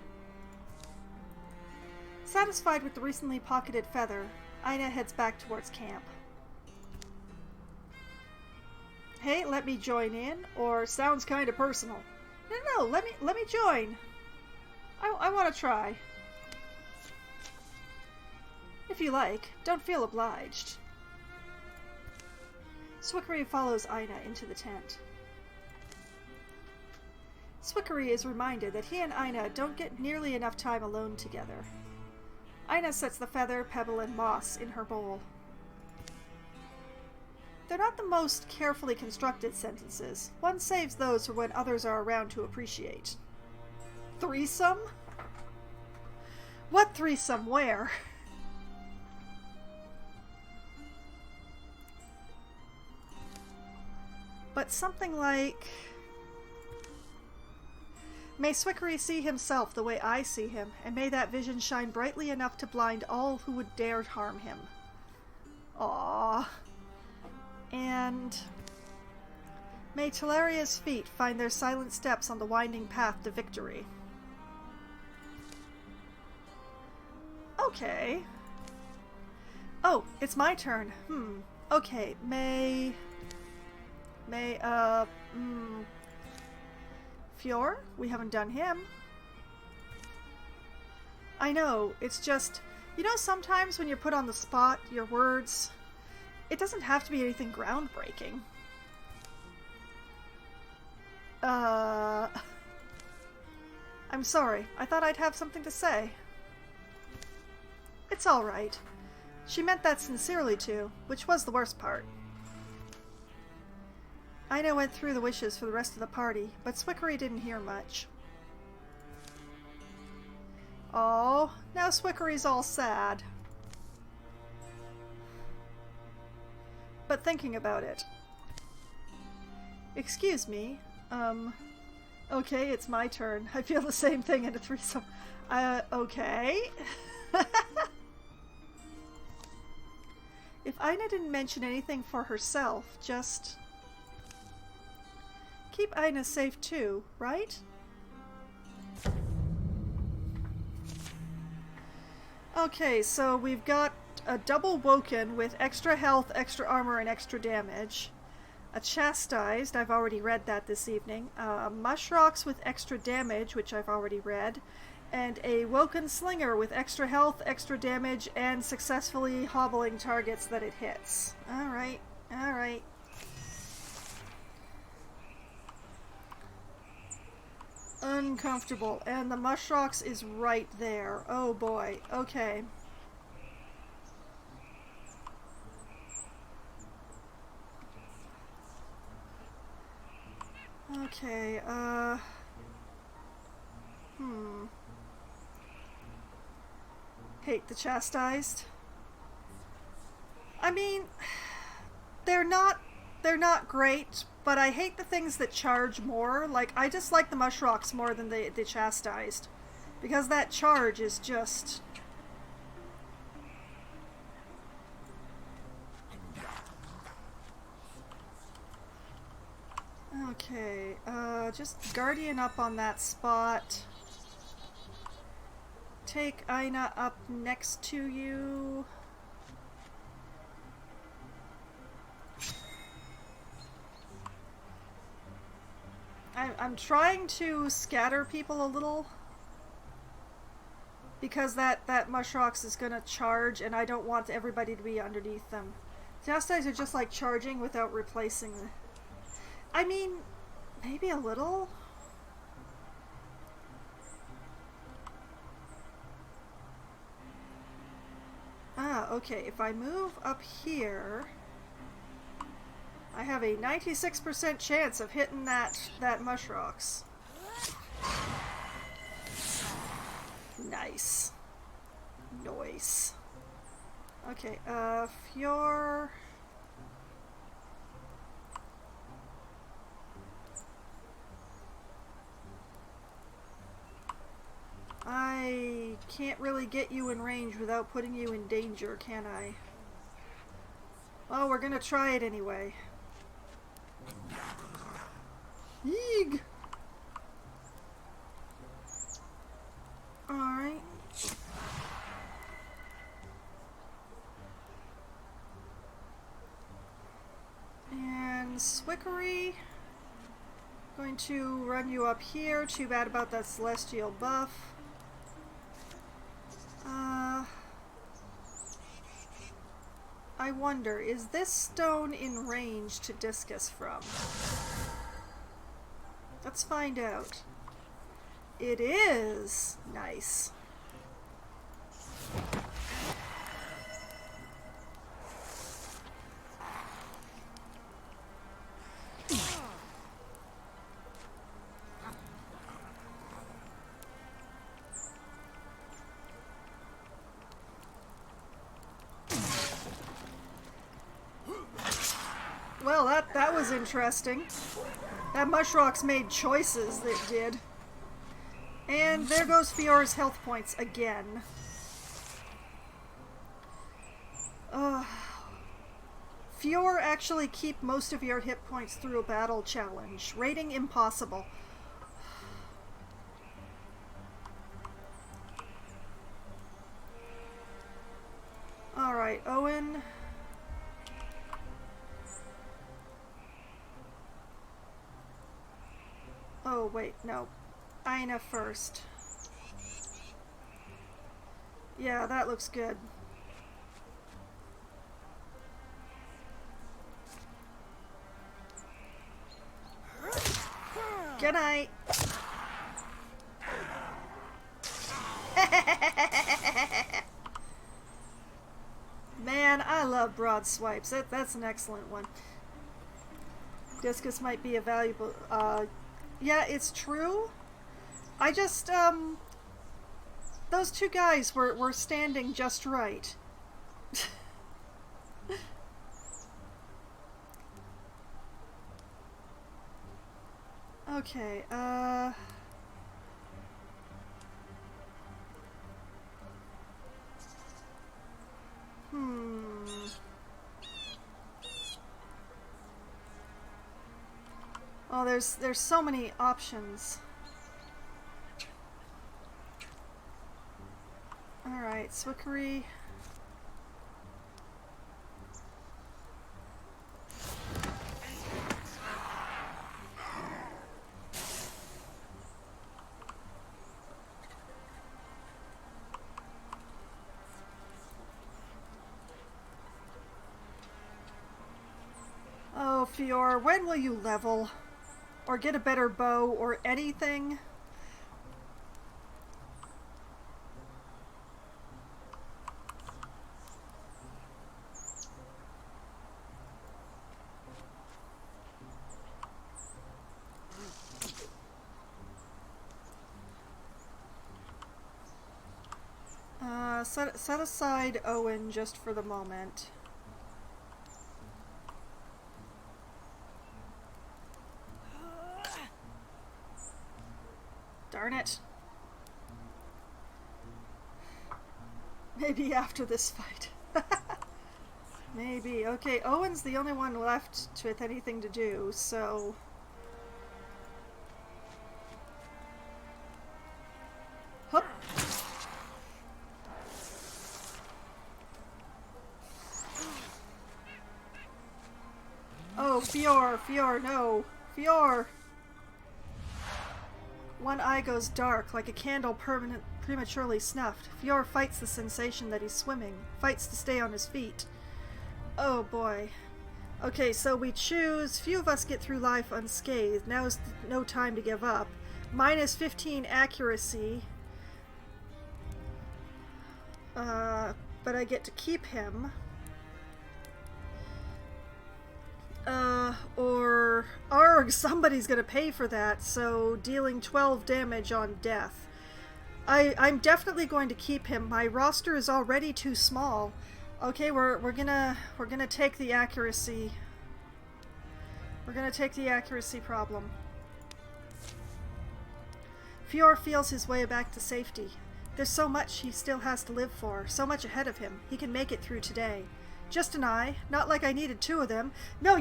Satisfied with the recently pocketed feather, Aina heads back towards camp. Hey, let me join in, or sounds kind of personal. No, let me join. I want to try. If you like, don't feel obliged. Swickery follows Aina into the tent. Swickery is reminded that he and Aina don't get nearly enough time alone together. Aina sets the feather, pebble, and moss in her bowl. They're not the most carefully constructed sentences. One saves those for when others are around to appreciate. Threesome? What threesome? Where? But something like... May Swickery see himself the way I see him, and may that vision shine brightly enough to blind all who would dare harm him. Aww. And may Teleria's feet find their silent steps on the winding path to victory. Okay. Oh, it's my turn. Okay, Fior? We haven't done him. I know, it's just, you know, sometimes when you're put on the spot, your words, it doesn't have to be anything groundbreaking. I'm sorry. I thought I'd have something to say. It's alright. She meant that sincerely too, which was the worst part. Ina went through the wishes for the rest of the party, but Swickery didn't hear much. Oh, now Swickery's all sad. But thinking about it. Excuse me, okay, it's my turn. I feel the same thing in a threesome. Okay. If Ina didn't mention anything for herself, just keep Ina safe too, right? Okay, so we've got a double woken with extra health, extra armor, and extra damage. A chastised, I've already read that this evening. Mushrocks with extra damage, which I've already read. And a woken slinger with extra health, extra damage, and successfully hobbling targets that it hits. Alright, alright. Uncomfortable. And the Mushrocks is right there. Oh boy. Okay. Okay, hate the chastised. I mean, they're not great, but I hate the things that charge more. Like, I just like the Mushrocks more than the chastised. Because that charge is just... Okay, just Guardian up on that spot. Take Ina up next to you. I'm trying to scatter people a little. Because that Mushrocks is gonna charge and I don't want everybody to be underneath them. Chastise are just like charging without replacing the... I mean, maybe a little? Ah, okay, if I move up here, I have a 96% chance of hitting that Mushrocks. Nice. Nice. Okay, Fior... I can't really get you in range without putting you in danger, can I? Well, we're gonna try it anyway. Yeeg! Alright. And Swickery. Going to run you up here. Too bad about that celestial buff. I wonder, is this stone in range to discus from? Let's find out. It is! Nice. Well, that was interesting. That Mushrocks made choices that did. And there goes Fior's health points again. Fior actually keep most of your hit points through a battle challenge. Rating impossible. Alright, Owen. Oh, wait, no. Ina first. Yeah, that looks good. Good night. Man, I love broad swipes. That's an excellent one. Discus might be a valuable... yeah, it's true. I just, those two guys were standing just right. Okay, Oh, there's so many options. Alright, Swickery. Oh, Fior, when will you level? Or get a better bow or anything? Set aside Owen just for the moment. Darn it. Maybe after this fight. Maybe. Okay, Owen's the only one left with anything to do, so... Hup! Oh, Fior, no! Fior! One eye goes dark, like a candle prematurely snuffed. Fior fights the sensation that he's swimming, fights to stay on his feet. Oh boy. Okay, so we choose, few of us get through life unscathed. Now's no time to give up. Minus 15 accuracy. But I get to keep him. Or arg, somebody's gonna pay for that, so dealing 12 damage on death. I'm definitely going to keep him. My roster is already too small. Okay, we're gonna take the accuracy. We're gonna take the accuracy problem. Fior feels his way back to safety. There's so much he still has to live for, so much ahead of him. He can make it through today. Just an eye. Not like I needed two of them. No,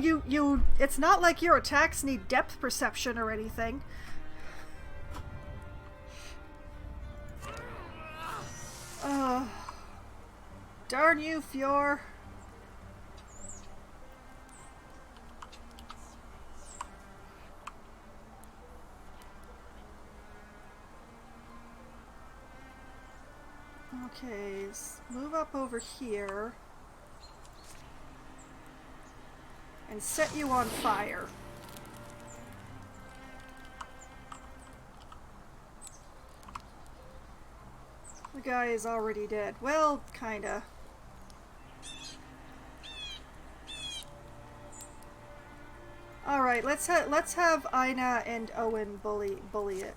it's not like your attacks need depth perception or anything. Darn you, Fior. Okay, move up over here. And set you on fire. The guy is already dead. Well, kinda. Alright, let's have Ina and Owen bully it.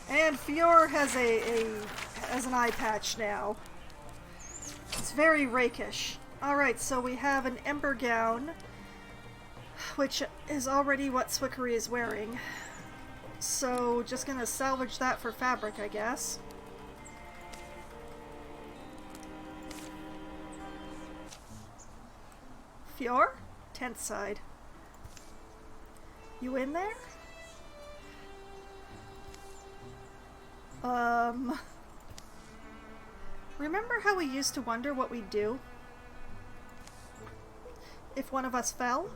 And Fior has an eye patch now. It's very rakish. Alright, so we have an Ember Gown, which is already what Swickery is wearing. So just gonna salvage that for fabric, I guess. Fior? Tent side. You in there? Remember how we used to wonder what we'd do if one of us fell?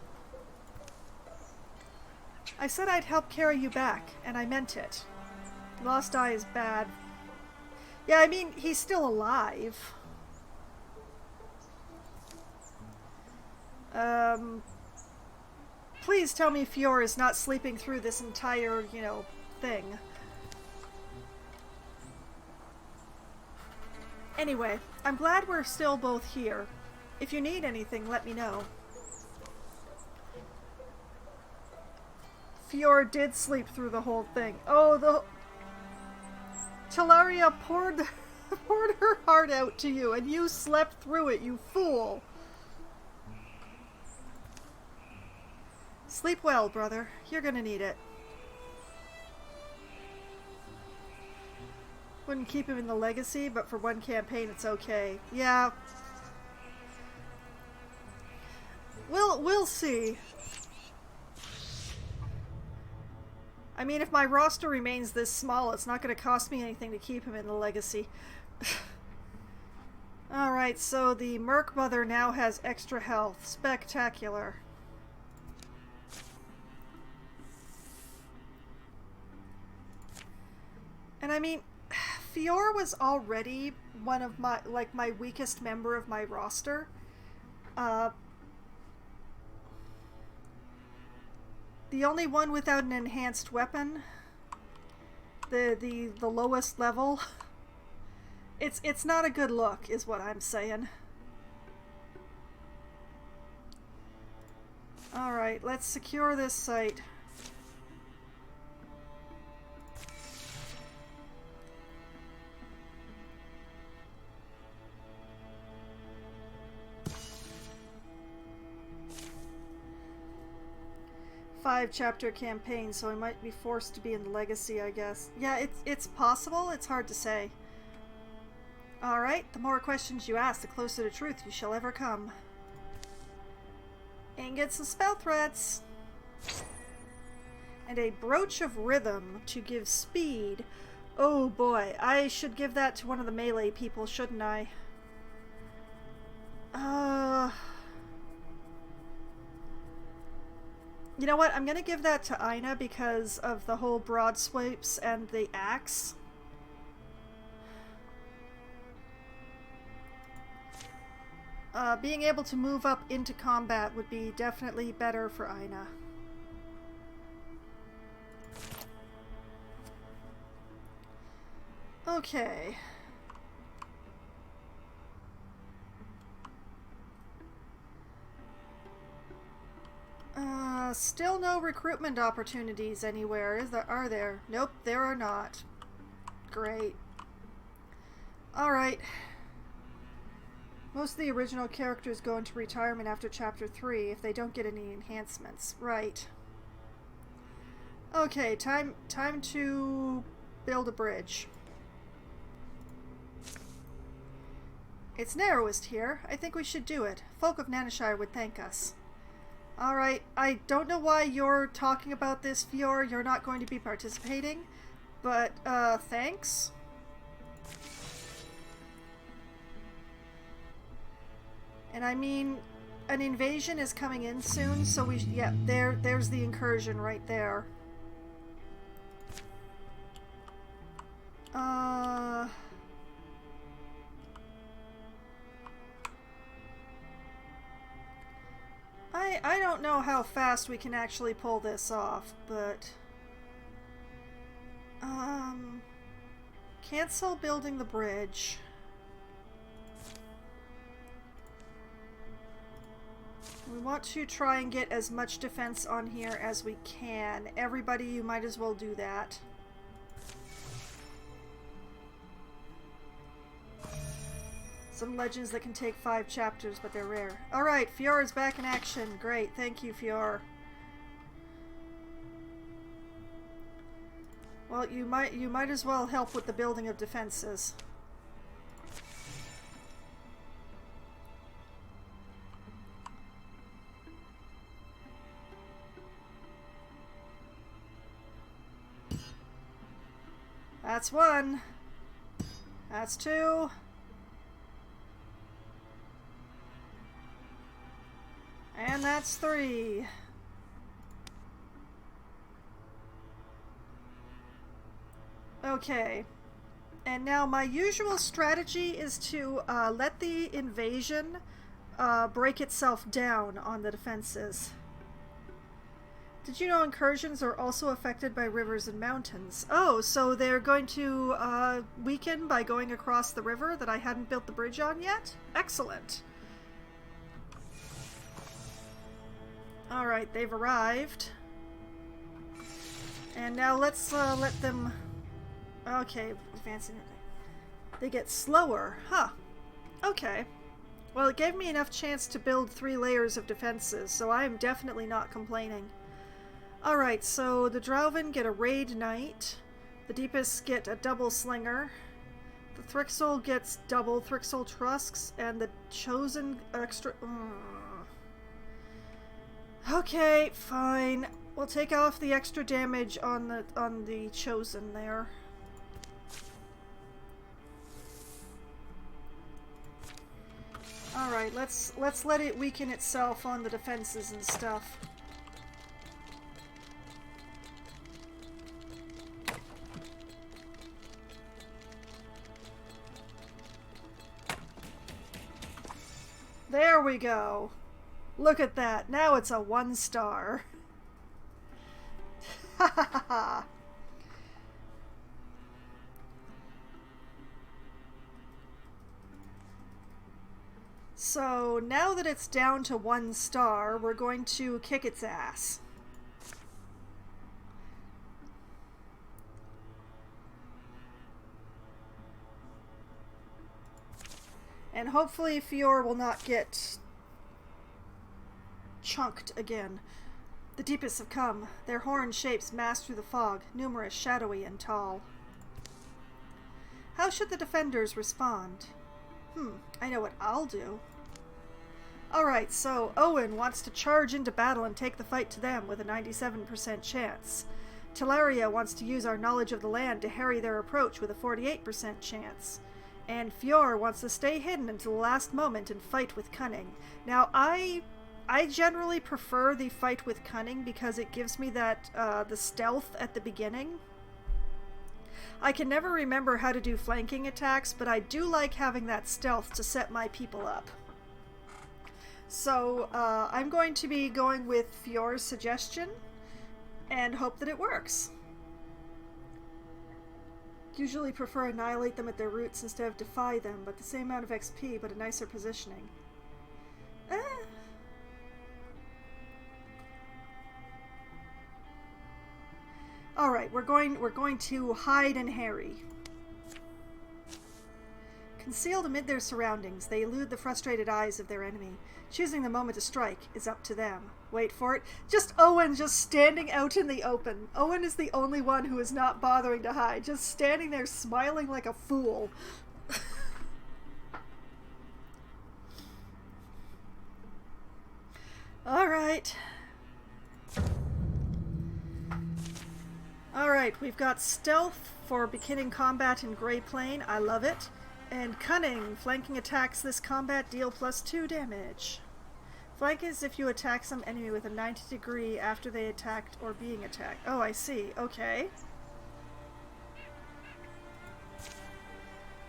I said I'd help carry you back, and I meant it. Lost Eye is bad. Yeah, I mean, he's still alive. Please tell me Fior is not sleeping through this entire, you know, thing. Anyway, I'm glad we're still both here. If you need anything, let me know. Fior did sleep through the whole thing. Oh, the... Talaria poured her heart out to you, and you slept through it, you fool. Sleep well, brother. You're gonna need it. Wouldn't keep him in the legacy, but for one campaign it's okay. Yeah. We'll see. I mean, if my roster remains this small, it's not going to cost me anything to keep him in the legacy. Alright, so the Merc Mother now has extra health. Spectacular. And I mean, Fior was already one of my, like, my weakest member of my roster. The only one without an enhanced weapon, the lowest level, it's not a good look, is what I'm saying. Alright, let's secure this site. Five-chapter campaign, so I might be forced to be in the legacy, I guess. Yeah, it's possible. It's hard to say. Alright, the more questions you ask, the closer to truth you shall ever come. Ingots and spell threats. And a brooch of rhythm to give speed. Oh boy, I should give that to one of the melee people, shouldn't I? You know what? I'm gonna give that to Aina because of the whole broad swipes and the axe. Being able to move up into combat would be definitely better for Aina. Okay. Still no recruitment opportunities anywhere, are there? Nope, there are not. Great. Alright. Most of the original characters go into retirement after Chapter 3 if they don't get any enhancements. Right. Okay, time to build a bridge. It's narrowest here. I think we should do it. Folk of Nanashire would thank us. Alright, I don't know why you're talking about this, Fior. You're not going to be participating, but, thanks. And I mean, an invasion is coming in soon, so we yeah, there's the incursion right there. I don't know how fast we can actually pull this off, but cancel building the bridge. We want to try and get as much defense on here as we can. Everybody, you might as well do that. Some legends that can take 5 chapters, but they're rare. Alright, Fior is back in action. Great, thank you, Fior. Well, you might as well help with the building of defenses. That's 1. That's 2. And that's 3. Okay. And now my usual strategy is to let the invasion break itself down on the defenses. Did you know incursions are also affected by rivers and mountains? Oh, so they're going to weaken by going across the river that I hadn't built the bridge on yet? Excellent. Alright, they've arrived. And now let's let them... Okay, advancing. They get slower. Huh. Okay. Well, it gave me enough chance to build 3 layers of defenses, so I am definitely not complaining. Alright, so the Drauven get a Raid Knight, the Deepists get a double Slinger, the Thrixol gets double Thrixol Trusks, and the Chosen extra... Okay, fine. We'll take off the extra damage on the Chosen there. Alright, let's let it weaken itself on the defenses and stuff. There we go. Look at that. Now it's a 1-star. Ha ha ha ha. So now that it's down to 1 star, we're going to kick its ass. And hopefully Fior will not get chunked again. The Deepists have come, their horn shapes massed through the fog, numerous, shadowy, and tall. How should the defenders respond? I know what I'll do. Alright, so Owen wants to charge into battle and take the fight to them with a 97% chance. Talaria wants to use our knowledge of the land to harry their approach with a 48% chance. And Fior wants to stay hidden until the last moment and fight with cunning. Now, I generally prefer the fight with cunning because it gives me that, the stealth at the beginning. I can never remember how to do flanking attacks, but I do like having that stealth to set my people up. So, I'm going to be going with Fior's suggestion and hope that it works. Usually prefer annihilate them at their roots instead of defy them, but the same amount of XP, but a nicer positioning. Alright, we're going to hide and harry. Concealed amid their surroundings, they elude the frustrated eyes of their enemy. Choosing the moment to strike is up to them. Wait for it. Just Owen just standing out in the open. Owen is the only one who is not bothering to hide, just standing there smiling like a fool. Alright. Alright, we've got stealth for beginning combat in Grey Plain. I love it. And cunning. Flanking attacks this combat deal +2 damage. Flank is if you attack some enemy with a 90 degree after they attacked or being attacked. Oh, I see. Okay.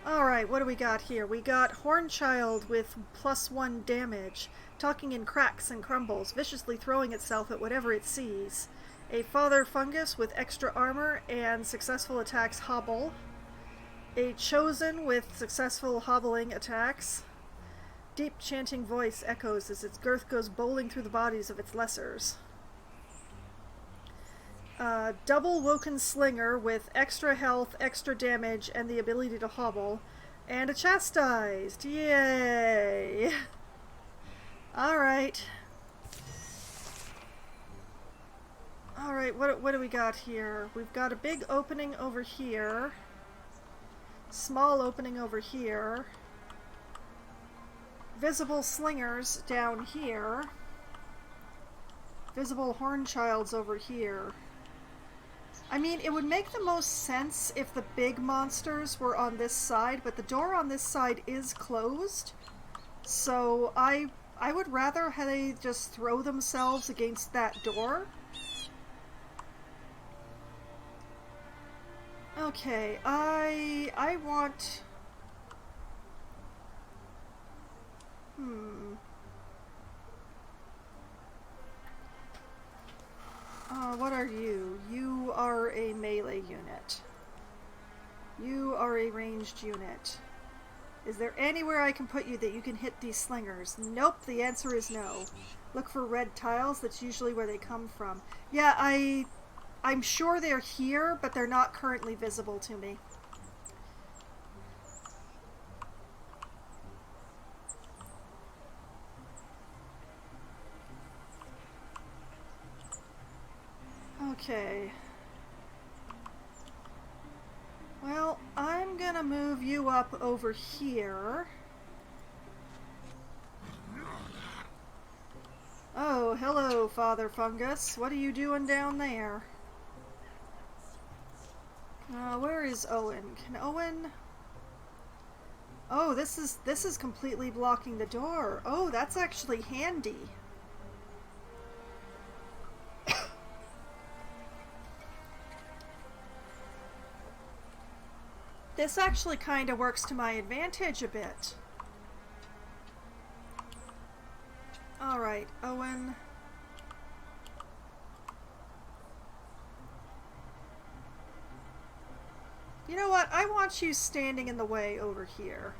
Alright, what do we got here? We got Hornchild with +1 damage, talking in cracks and crumbles, viciously throwing itself at whatever it sees. A Father Fungus with extra armor and successful attacks hobble. A Chosen with successful hobbling attacks. Deep chanting voice echoes as its girth goes bowling through the bodies of its lessers. Double Woken Slinger with extra health, extra damage, and the ability to hobble. And a Chastised! Yay! Alright. Alright, what do we got here? We've got a big opening over here. Small opening over here. Visible slingers down here. Visible Hornchilds over here. I mean, it would make the most sense if the big monsters were on this side, but the door on this side is closed. So I would rather have they just throw themselves against that door. Okay, I want... What are you? You are a melee unit. You are a ranged unit. Is there anywhere I can put you that you can hit these slingers? Nope, the answer is no. Look for red tiles, that's usually where they come from. Yeah, I'm sure they're here, but they're not currently visible to me. Okay. Well, I'm gonna move you up over here. Oh, hello, Father Fungus. What are you doing down there? Where is Owen? Can Owen... Oh, this is completely blocking the door. Oh, that's actually handy. This actually kind of works to my advantage a bit. Alright, Owen. You know what? I want you standing in the way over here.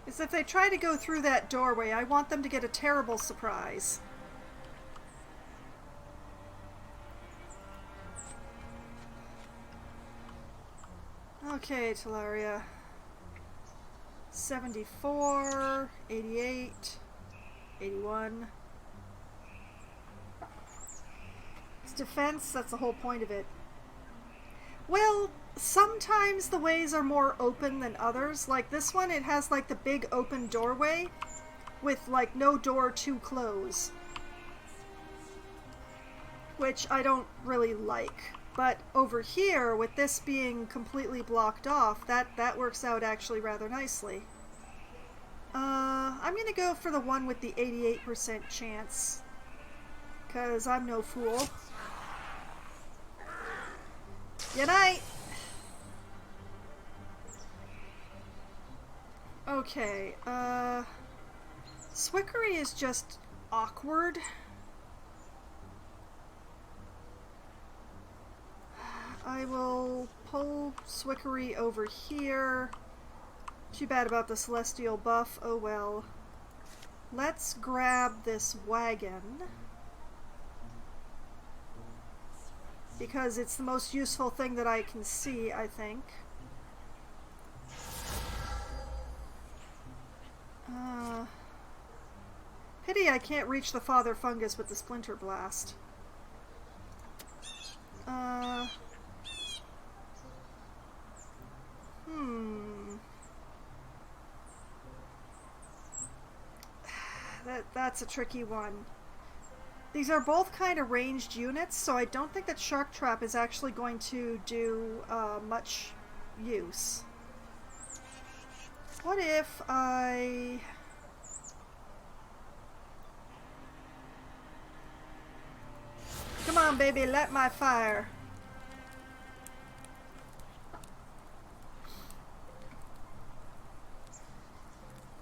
Because if they try to go through that doorway, I want them to get a terrible surprise. Okay, Talaria. 74, 88, 81. It's defense, that's the whole point of it. Well, sometimes the ways are more open than others. Like this one, it has like the big open doorway with like no door to close. Which I don't really like. But over here, with this being completely blocked off, that works out actually rather nicely. I'm gonna go for the one with the 88% chance. Because I'm no fool. Good night! Okay, Swickery is just awkward. I will pull Swickery over here. Too bad about the celestial buff, oh well. Let's grab this wagon. Because it's the most useful thing that I can see, I think. Pity I can't reach the Father Fungus with the Splinter Blast. That's a tricky one. These are both kind of ranged units, so I don't think that Shark Trap is actually going to do much use. What if I... Come on, baby, light my fire.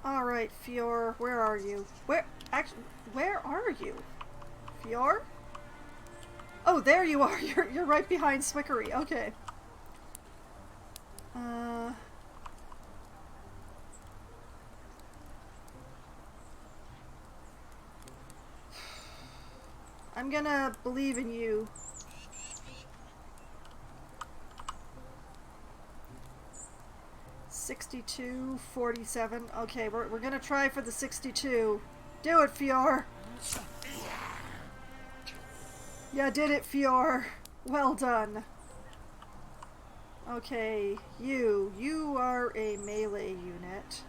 Alright, Fior, where are you? Where are you? Fior? Oh, there you are. You're right behind Swickery. Okay. I'm gonna believe in you. $62, $47. Okay, we're gonna try for the 62. Do it, Fior. Yeah, did it, Fior. Well done. Okay, you are a melee unit.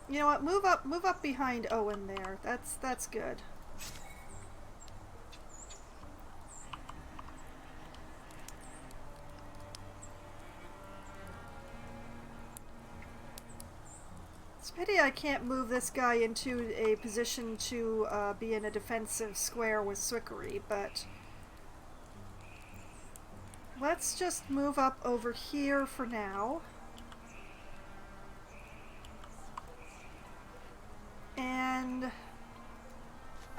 You know what? Move up behind Owen there. That's good. It's a pity I can't move this guy into a position to be in a defensive square with Swickery, but let's just move up over here for now. And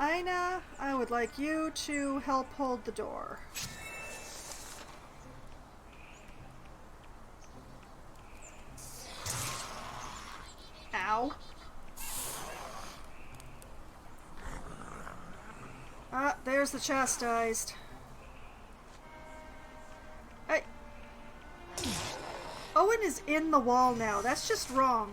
Aina, I would like you to help hold the door. Ow. Ah, there's the chastised. Hey. Owen is in the wall now. That's just wrong.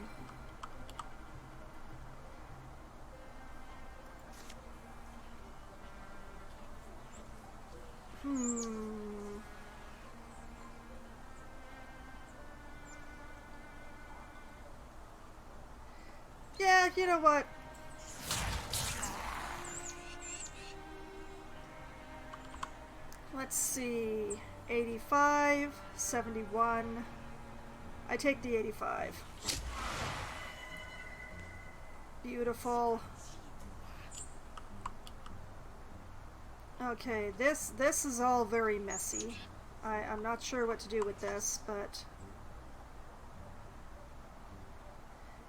Yeah, you know what? Let's see. 85, 71. I take the 85. Beautiful. Okay, this is all very messy. I'm not sure what to do with this, but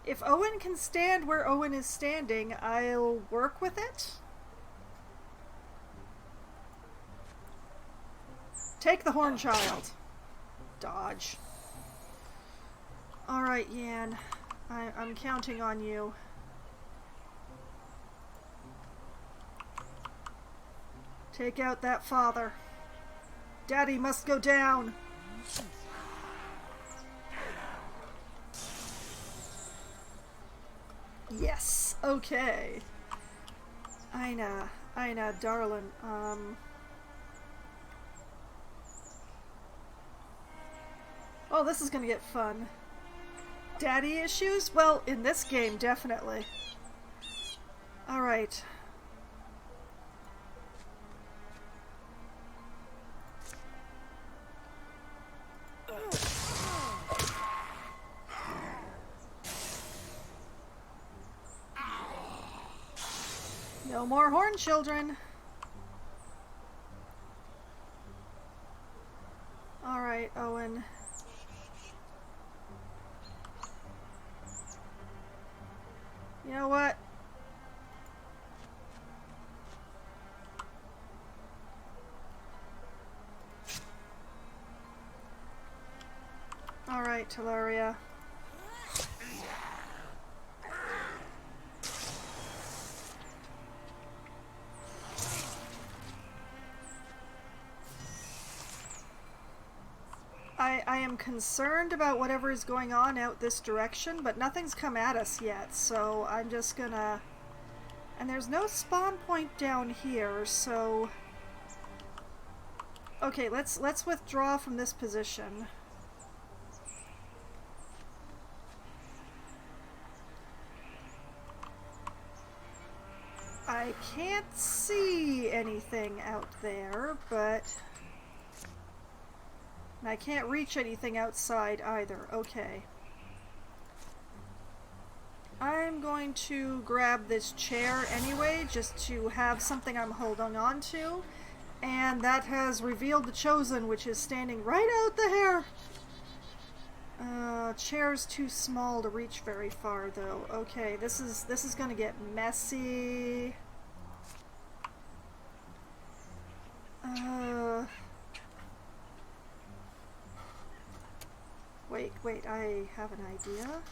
if Owen can stand where Owen is standing, I'll work with it. Take the horn child. Dodge. Alright, Yan. I'm counting on you. Take out that father. Daddy must go down. Yes. Okay. Aina, darling. Oh, this is gonna get fun. Daddy issues? Well, in this game, definitely. Alright. No more horn children. Alright, Owen. You know what? Alright, Teleria. I am concerned about whatever is going on out this direction, but nothing's come at us yet, so I'm just gonna... And there's no spawn point down here, so... Okay, let's withdraw from this position. I can't see anything out there, but... And I can't reach anything outside either. Okay. I'm going to grab this chair anyway, just to have something I'm holding on to. And that has revealed the Chosen, which is standing right out there. Chair's too small to reach very far, though. Okay, this is gonna get messy. Wait, I have an idea.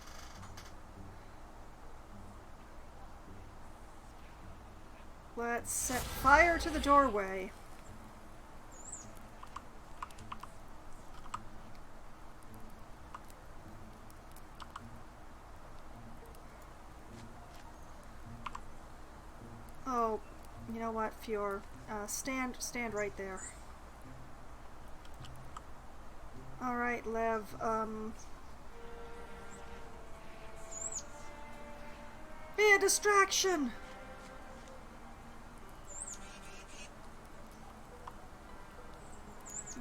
Let's set fire to the doorway. Oh, you know what, Fior? Stand right there. Alright, Lev, be a distraction!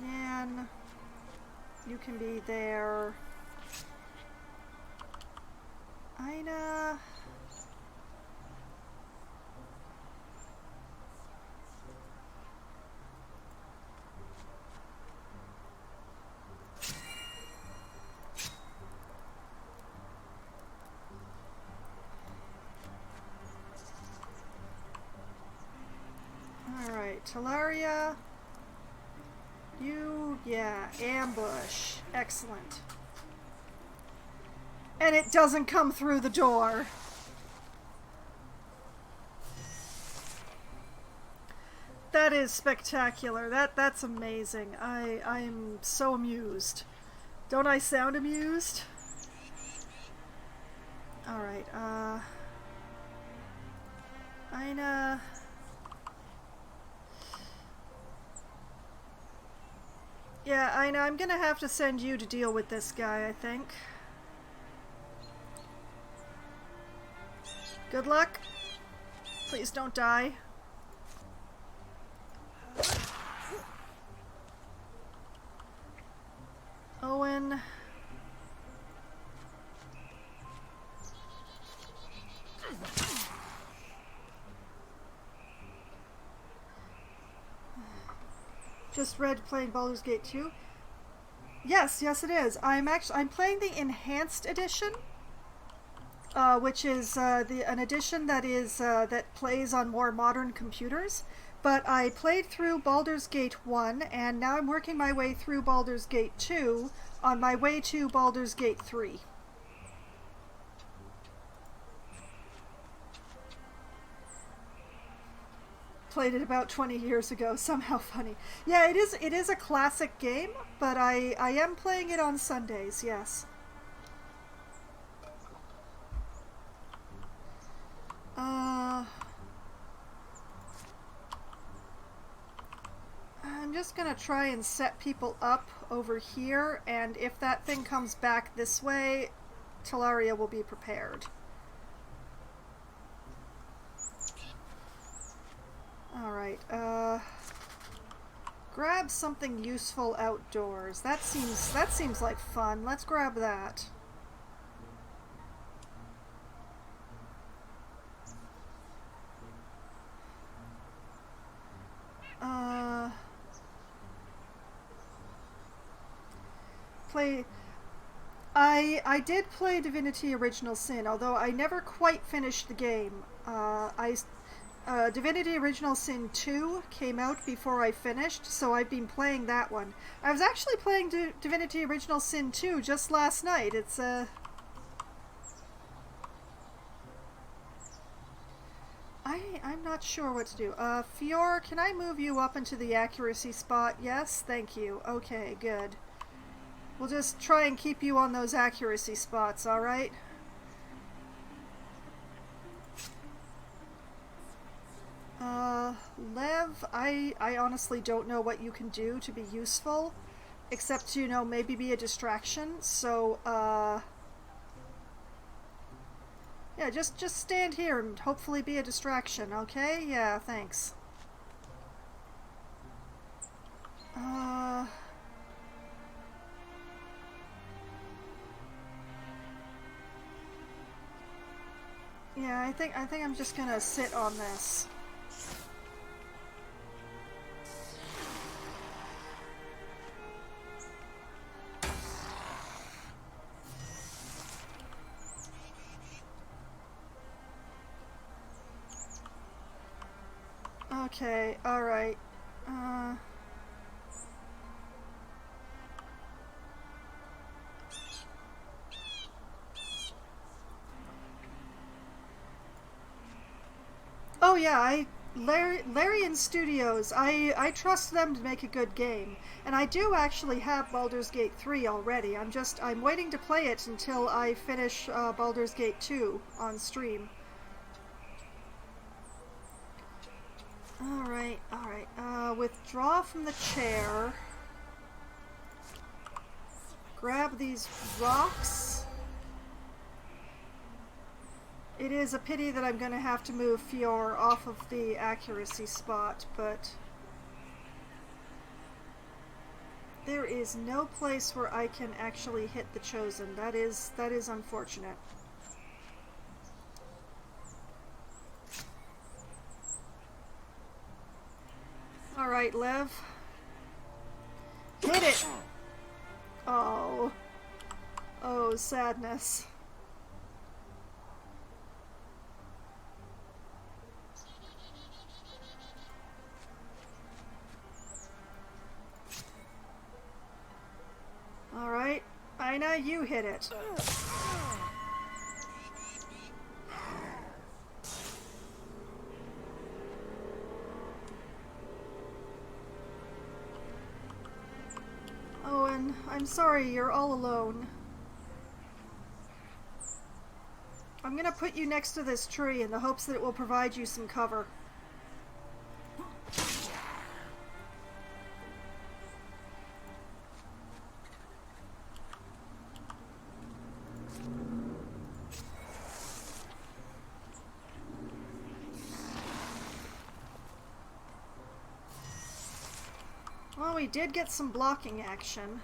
Yan, you can be there. Ina. Alright, Talaria. You, yeah, ambush. Excellent. And it doesn't come through the door. That is spectacular. That's amazing. I'm so amused. Don't I sound amused? Alright, Ina. Yeah, Ina, I'm gonna have to send you to deal with this guy, I think. Good luck. Please don't die. Owen. Just read playing Baldur's Gate 2. Yes, yes it is. I'm playing the enhanced edition, which is an edition that is that plays on more modern computers. But I played through Baldur's Gate 1, and now I'm working my way through Baldur's Gate 2 on my way to Baldur's Gate 3. Played it about 20 years ago, somehow funny. Yeah, it is a classic game, but I am playing it on Sundays, yes. I'm just gonna try and set people up over here, and if that thing comes back this way, Talaria will be prepared. Alright, grab something useful outdoors. That seems like fun. Let's grab that. I did play Divinity Original Sin, although I never quite finished the game. Divinity Original Sin 2 came out before I finished, so I've been playing that one. I was actually playing Divinity Original Sin 2 just last night. It's I'm not sure what to do. Fior, can I move you up into the accuracy spot? Yes? Thank you. Okay, good. We'll just try and keep you on those accuracy spots, alright? Lev, I honestly don't know what you can do to be useful, except, you know, maybe be a distraction, so, yeah, just stand here and hopefully be a distraction, okay? Yeah, thanks. Yeah, I think I'm just gonna sit on this. Okay, alright. Oh yeah, Larian Studios, I trust them to make a good game. And I do actually have Baldur's Gate 3 already. I'm waiting to play it until I finish Baldur's Gate 2 on stream. Alright, alright. Withdraw from the chair. Grab these rocks. It is a pity that I'm going to have to move Fior off of the accuracy spot, but there is no place where I can actually hit the Chosen. That is unfortunate. Alright, Lev. Hit it! Oh. Oh, sadness. Alright, Ina, you hit it. Owen, I'm sorry, you're all alone. I'm gonna put you next to this tree in the hopes that it will provide you some cover. Well, we did get some blocking action.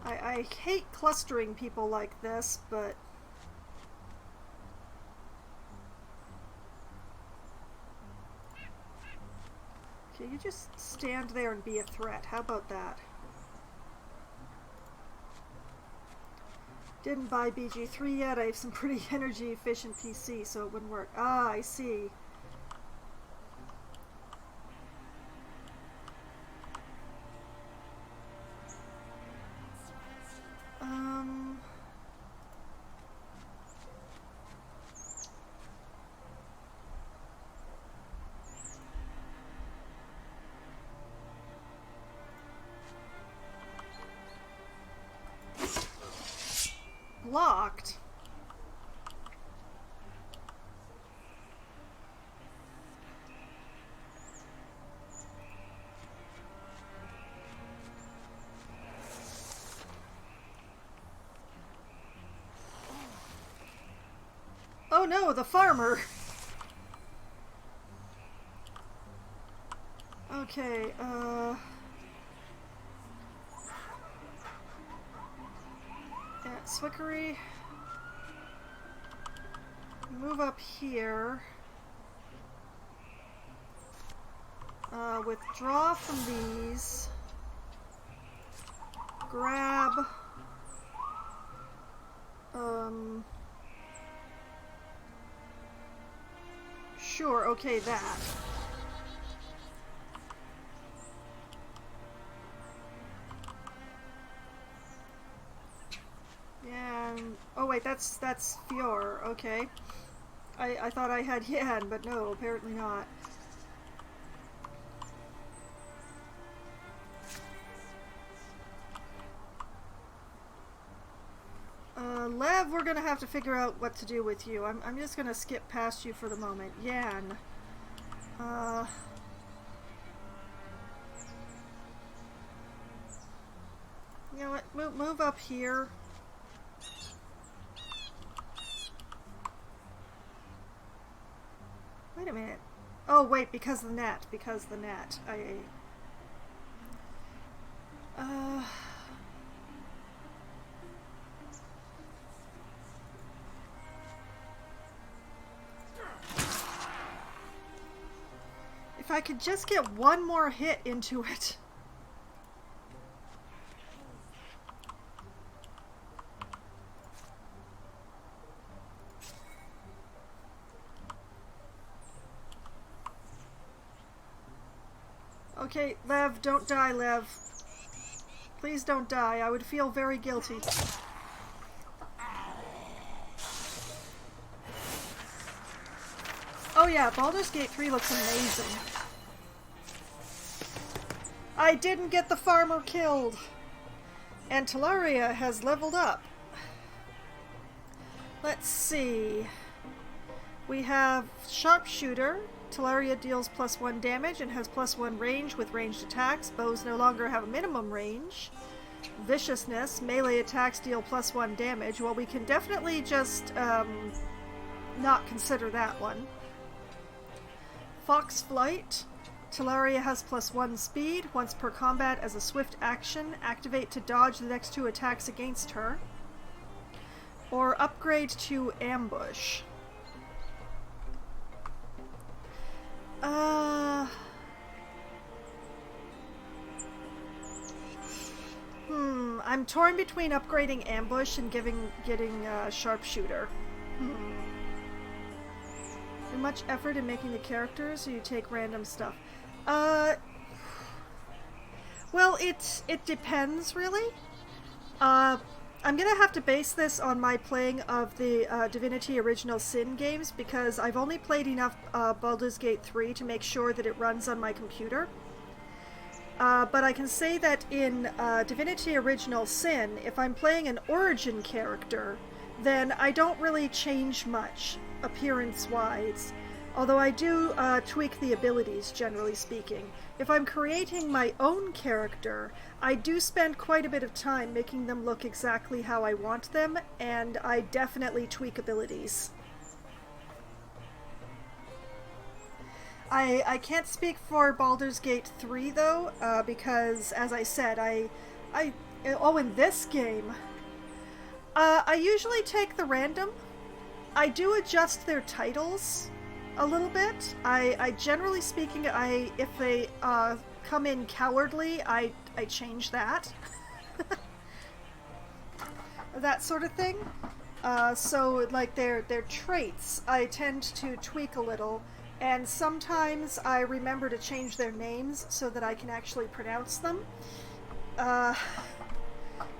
I hate clustering people like this, but okay, you just stand there and be a threat. How about that? Didn't buy BG3 yet. I have some pretty energy efficient PC, so it wouldn't work. Ah, I see. Blocked. Oh no, the farmer! Okay, at Swickery. Move up here. Withdraw from these. Grab. Sure, okay, that. And oh wait, that's Fior, okay. I thought I had Yan, but no, apparently not. Lev, we're gonna have to figure out what to do with you. I'm just gonna skip past you for the moment. Yan. You know what? Move up here. Wait a minute. Oh wait, because the net. Because the net. If I could just get one more hit into it. Okay, Lev, don't die, Lev. Please don't die. I would feel very guilty. Oh yeah, Baldur's Gate 3 looks amazing. I didn't get the farmer killed! And Talaria has leveled up. Let's see. We have Sharpshooter. Talaria deals +1 damage and has +1 range with ranged attacks. Bows no longer have a minimum range. Viciousness. Melee attacks deal +1 damage. Well, we can definitely just not consider that one. Fox Flight. Talaria has +1 speed. Once per combat as a swift action, activate to dodge the next 2 attacks against her. Or upgrade to Ambush. I'm torn between upgrading Ambush and getting Sharpshooter. Too much effort in making the characters, or you take random stuff? Well, it depends, really. I'm gonna have to base this on my playing of the Divinity Original Sin games, because I've only played enough Baldur's Gate 3 to make sure that it runs on my computer. But I can say that in Divinity Original Sin, if I'm playing an origin character, then I don't really change much, appearance-wise. Although I do tweak the abilities, generally speaking. If I'm creating my own character, I do spend quite a bit of time making them look exactly how I want them, and I definitely tweak abilities. I can't speak for Baldur's Gate 3, though, because, as I said, in this game, I usually take the random. I do adjust their titles a little bit. I generally speaking, if they come in cowardly, I change that. That sort of thing. So, like, their traits, I tend to tweak a little. And sometimes I remember to change their names so that I can actually pronounce them.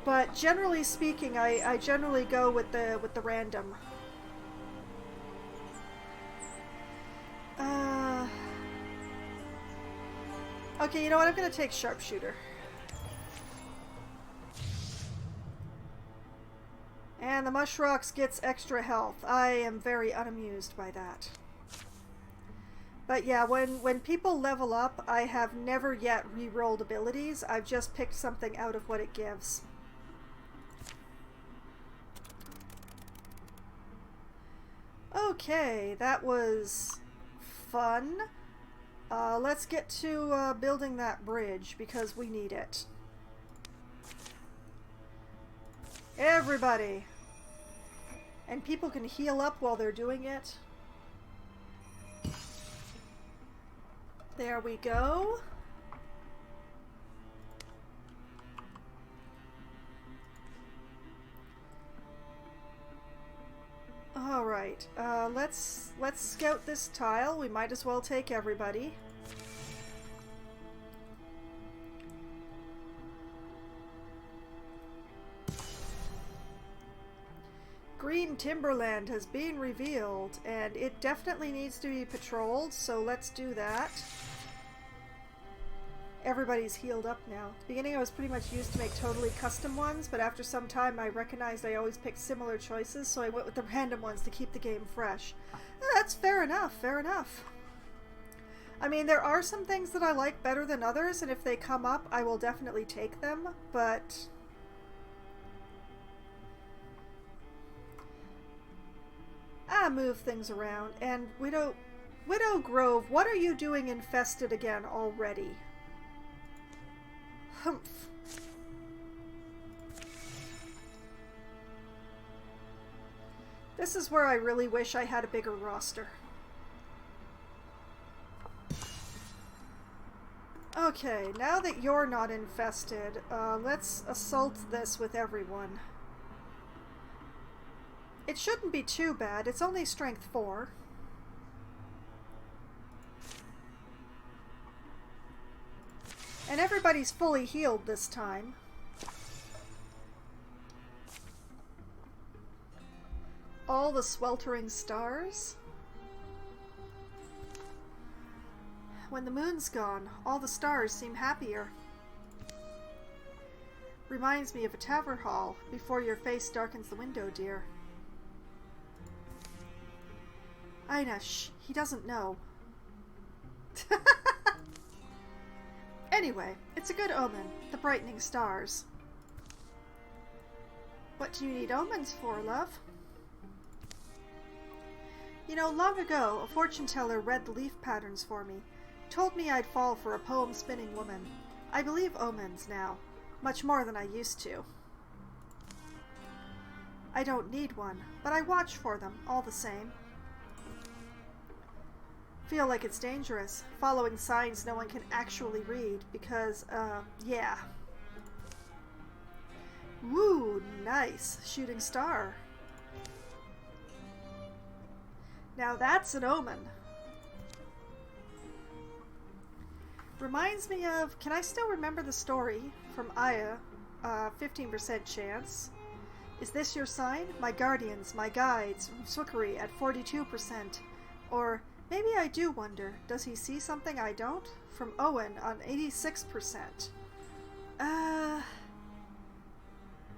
But generally speaking, I generally go with the random. Okay, you know what? I'm gonna take Sharpshooter. And the Mushrox gets extra health. I am very unamused by that. But yeah, when people level up, I have never yet re-rolled abilities. I've just picked something out of what it gives. Okay, that was fun. Let's get to building that bridge, because we need it. Everybody! And people can heal up while they're doing it. There we go. All right, let's scout this tile. We might as well take everybody. Green Timberland has been revealed, and it definitely needs to be patrolled, so let's do that. Everybody's healed up now. At the beginning I was pretty much used to make totally custom ones, but after some time I recognized I always picked similar choices, so I went with the random ones to keep the game fresh. That's fair enough, fair enough. I mean, there are some things that I like better than others, and if they come up, I will definitely take them, but... move things around. And Widow Grove, what are you doing infested again already? Humph. This is where I really wish I had a bigger roster. Okay, now that you're not infested, let's assault this with everyone. It shouldn't be too bad. It's only strength 4. And everybody's fully healed this time. All the sweltering stars. When the moon's gone, all the stars seem happier. Reminds me of a tavern hall before your face darkens the window, dear. Aina, shh, he doesn't know. Anyway, it's a good omen, the brightening stars. What do you need omens for, love? You know, long ago, a fortune teller read the leaf patterns for me, told me I'd fall for a poem-spinning woman. I believe omens now, much more than I used to. I don't need one, but I watch for them, all the same. Feel like it's dangerous, following signs no one can actually read, because, yeah. Woo, nice. Shooting star. Now that's an omen. Reminds me of, can I still remember the story from Aya? 15% chance. Is this your sign? My guardians, my guides, Swickery at 42%. Or, maybe I do wonder, does he see something I don't? From Owen on 86%.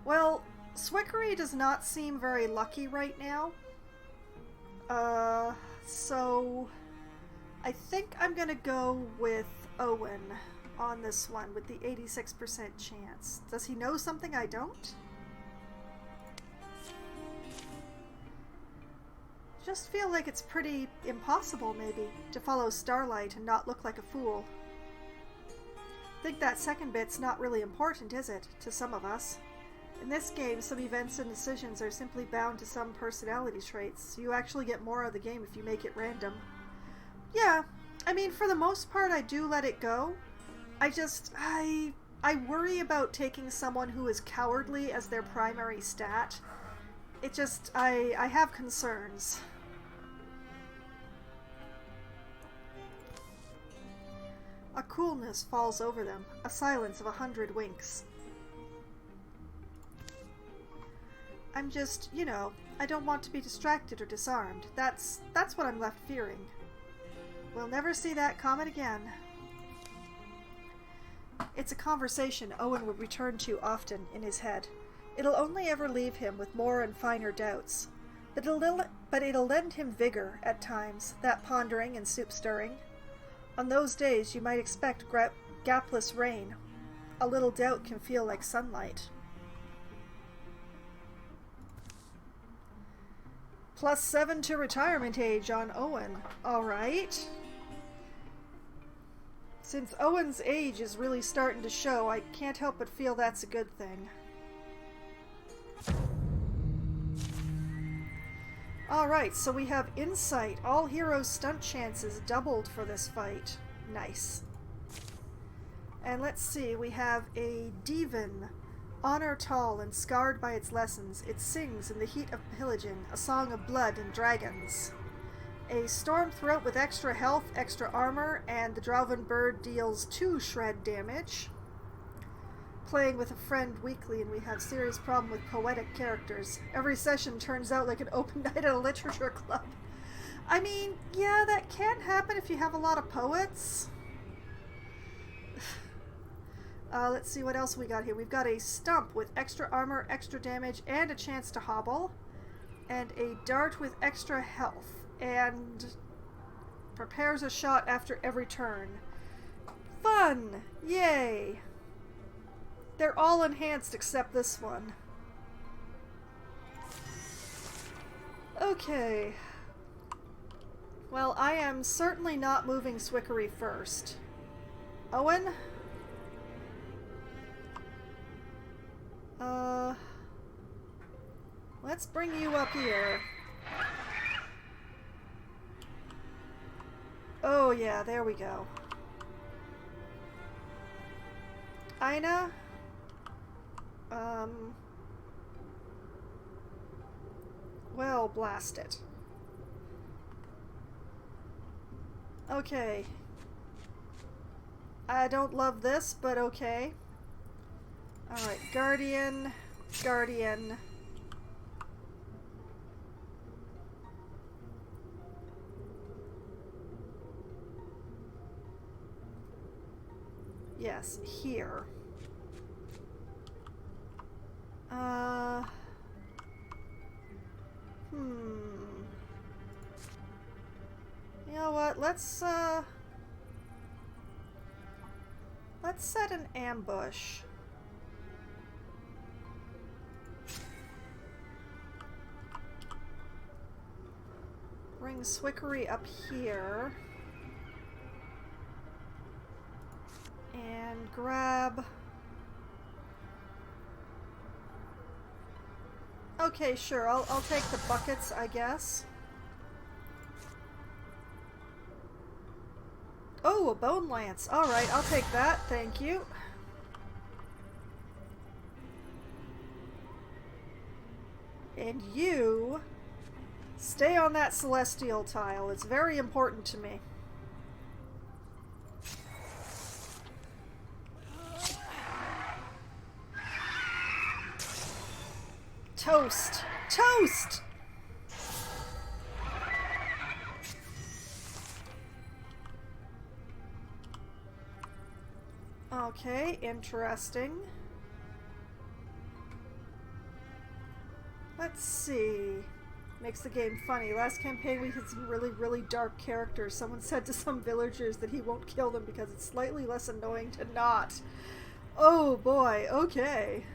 Well, Swickery does not seem very lucky right now. So I think I'm gonna go with Owen on this one with the 86% chance. Does he know something I don't? Just feel like it's pretty impossible, maybe, to follow Starlight and not look like a fool. Think that second bit's not really important, is it, to some of us? In this game, some events and decisions are simply bound to some personality traits. You actually get more of the game if you make it random. Yeah, I mean, for the most part, I do let it go. I worry about taking someone who is cowardly as their primary stat. I have concerns. A coolness falls over them, a silence of 100 winks. I'm just, you know, I don't want to be distracted or disarmed. That's what I'm left fearing. We'll never see that comet again. It's a conversation Owen would return to often in his head. It'll only ever leave him with more and finer doubts. But it'll lend him vigor at times, that pondering and soup stirring. On those days you might expect gapless rain. A little doubt can feel like sunlight. +7 to retirement age on Owen. Alright. Since Owen's age is really starting to show, I can't help but feel that's a good thing. Alright, so we have Insight. All heroes' stunt chances doubled for this fight. Nice. And let's see, we have a Devon. Honor tall and scarred by its lessons, it sings in the heat of pillaging, a song of blood and dragons. A storm throat with extra health, extra armor, and the Drauven bird deals 2 shred damage. Playing with a friend weekly, and we have serious problem with poetic characters. Every session turns out like an open night at a literature club. I mean, yeah, that can happen if you have a lot of poets. Let's see what else we got here. We've got a stump with extra armor, extra damage, and a chance to hobble. And a dart with extra health. And prepares a shot after every turn. Fun! Yay! They're all enhanced except this one. Okay. Well, I am certainly not moving Swickery first. Owen? Let's bring you up here. Oh yeah, there we go. Ina? Well, blast it. Okay. I don't love this, but okay. Alright, Guardian, Guardian. Yes, here. You know what? Let's set an ambush. Bring Swickery up here. And grab... Okay, sure, I'll take the buckets, I guess. Oh, a bone lance. Alright, I'll take that, thank you. And you stay on that celestial tile. It's very important to me. Toast! Toast! Okay, interesting. Let's see. Makes the game funny. Last campaign we had some really dark characters. Someone said to some villagers that he won't kill them because it's slightly less annoying to not. Oh boy, okay.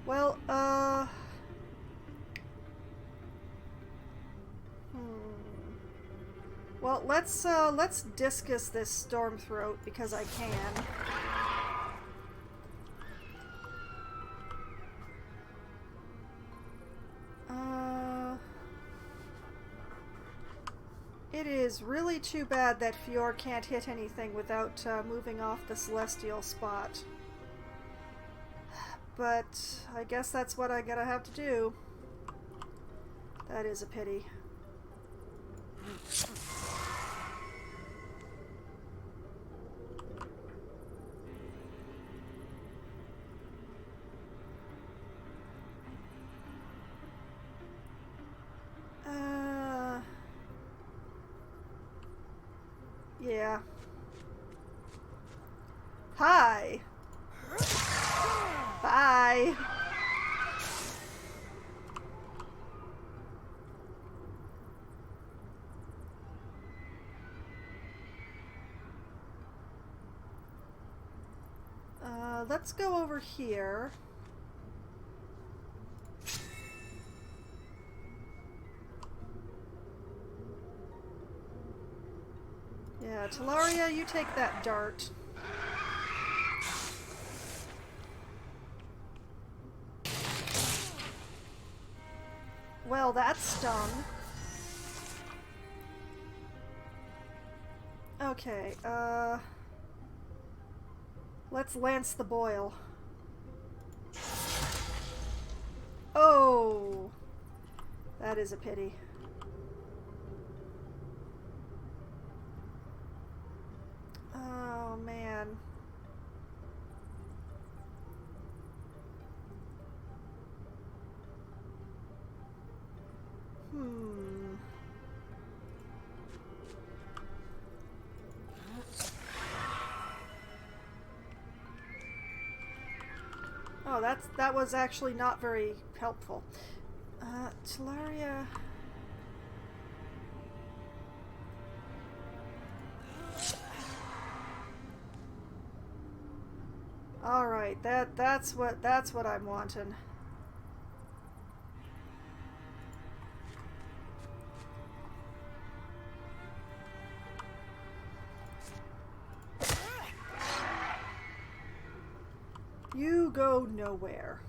Well, Well, let's discus this Stormthroat because I can. It is really too bad that Fior can't hit anything without moving off the celestial spot. But I guess that's what I gotta have to do. That is a pity. Yeah. Hi. Bye. Let's go over here. Yeah, Talaria, you take that dart. Well, that stung. Okay, let's lance the boil. Oh! That is a pity. Oh, man. Oh, that was actually not very helpful. Talaria... Alright, that's what I'm wanting. You go nowhere.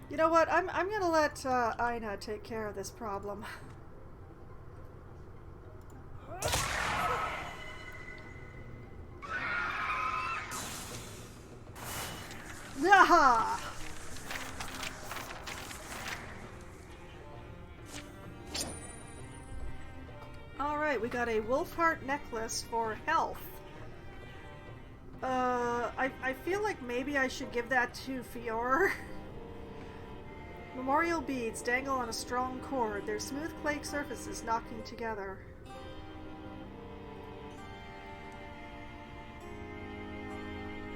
You know what? I'm gonna let Aina take care of this problem. Yaha! Alright, we got a wolf heart necklace for health. I feel like maybe I should give that to Fior. Memorial beads dangle on a strong cord, their smooth clay surfaces knocking together.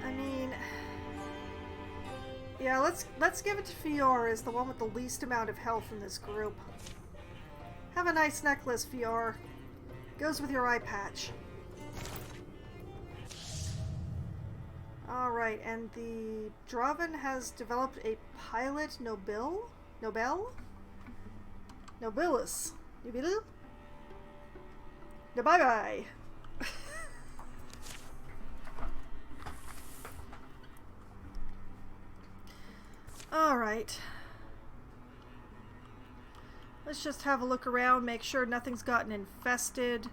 I mean... Yeah, let's give it to Fior as the one with the least amount of health in this group. Have a nice necklace, Fior. Goes with your eye patch. Alright, and the Draven has developed a pilot Nobel? Nobilis. Nobilu? No, bye-bye. Alright. Let's just have a look around, make sure nothing's gotten infested.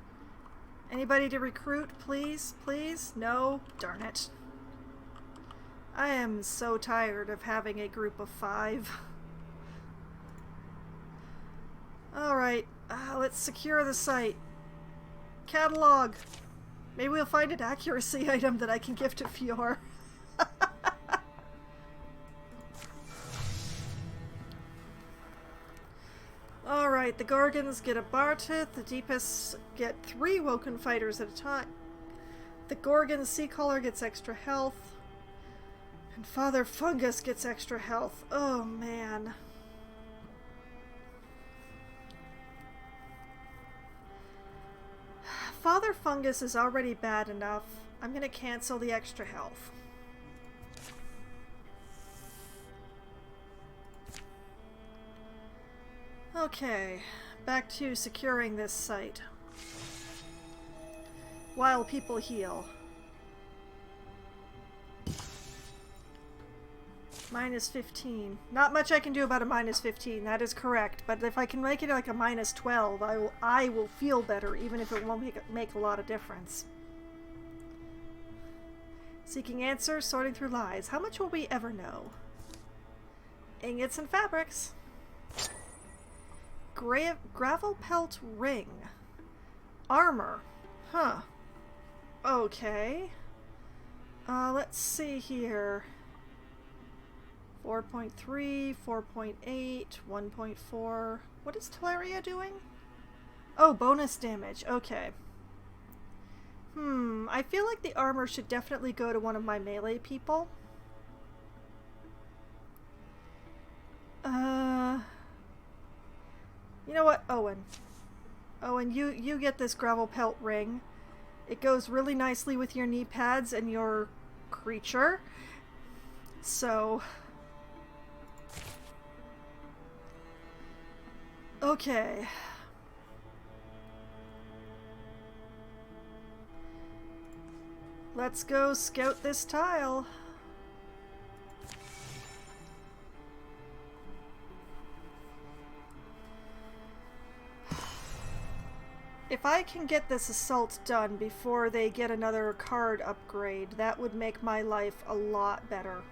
Anybody to recruit, please? Please? No? Darn it. I am so tired of having a group of 5. Alright, let's secure the site. Catalog. Maybe we'll find an accuracy item that I can give to Fior. Alright, the Gorgons get a Bartith, the Deepists get 3 Woken Fighters at a time. The Gorgon Seacaller gets extra health. And Father Fungus gets extra health. Oh, man. Father Fungus is already bad enough. I'm going to cancel the extra health. Okay, back to securing this site. While people heal. Minus 15. Not much I can do about a minus 15, that is correct. But if I can make it like a minus 12, I will feel better, even if it won't make a lot of difference. Seeking answers, sorting through lies. How much will we ever know? Ingots and fabrics. Gravel pelt ring. Armor. Huh. Okay. Let's see here. 4.3, 4.8, 1.4. What is Teleria doing? Oh, bonus damage. Okay. I feel like the armor should definitely go to one of my melee people. You know what? Owen. Owen, you get this gravel pelt ring. It goes really nicely with your knee pads and your creature. So... okay. Let's go scout this tile. If I can get this assault done before they get another card upgrade, that would make my life a lot better.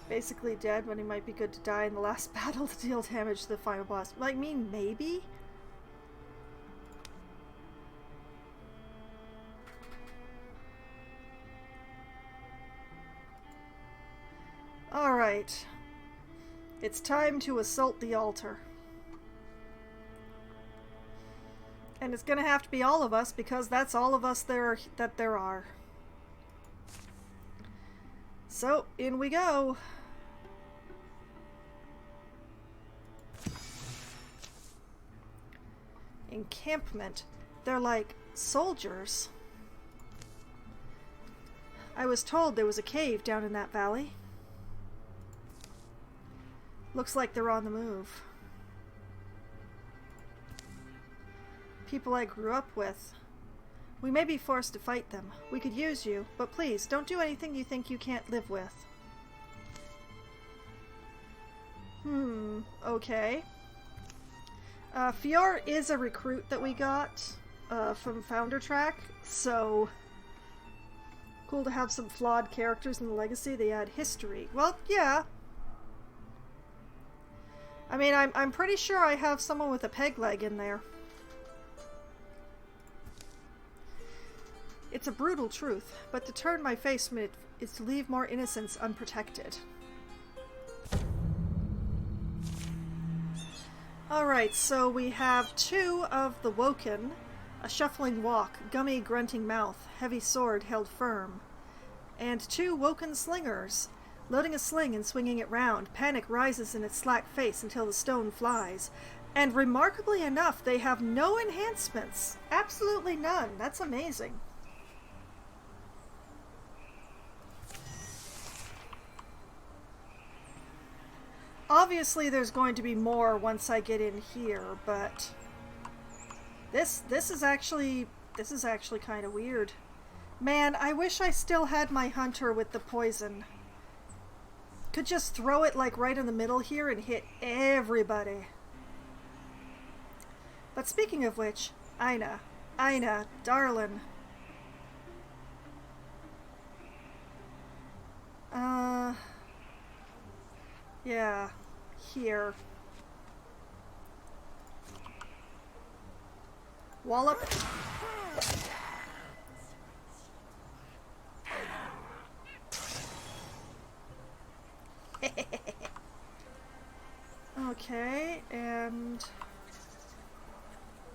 Basically dead when he might be good to die in the last battle to deal damage to the final boss. I mean, maybe? Alright. It's time to assault the altar. And it's gonna have to be all of us, because that's all of us that there are. So, in we go. Encampment. They're like soldiers. I was told there was a cave down in that valley. Looks like they're on the move. People I grew up with. We may be forced to fight them. We could use you, but please, don't do anything you think you can't live with. Okay. Fior is a recruit that we got from Founder Track, so cool to have some flawed characters in the Legacy. They add history. Well, yeah. I mean, I'm pretty sure I have someone with a peg leg in there. It's a brutal truth, but to turn my face from it is to leave more innocents unprotected. Alright, so we have 2 of the Woken. A shuffling walk, gummy grunting mouth, heavy sword held firm. And 2 Woken slingers. Loading a sling and swinging it round, panic rises in its slack face until the stone flies. And remarkably enough, they have no enhancements. Absolutely none. That's amazing. Obviously there's going to be more once I get in here, but this is actually kind of weird. Man, I wish I still had my hunter with the poison. Could just throw it like right in the middle here and hit everybody. But speaking of which, Ina, darling. Yeah, here. Wallop. Okay, and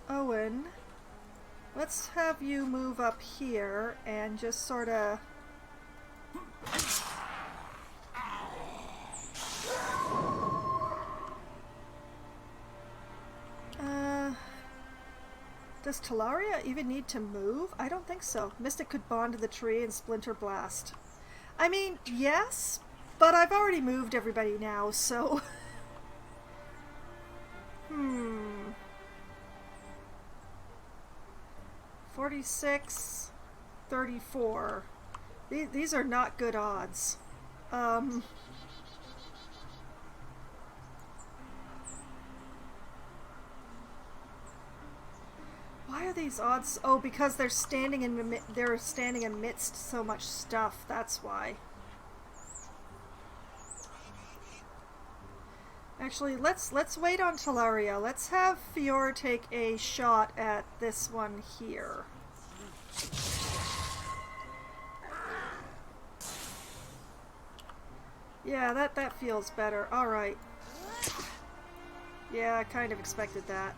Owen, let's have you move up here and just sort of does Talaria even need to move? I don't think so. Mystic could bond to the tree and splinter blast. I mean, yes, but I've already moved everybody now, so 46, 34. These are not good odds. Why are these odds? Oh, because they're standing amidst so much stuff. That's why. Actually, let's wait on Talaria. Let's have Fiora take a shot at this one here. Yeah, that feels better. All right. Yeah, I kind of expected that.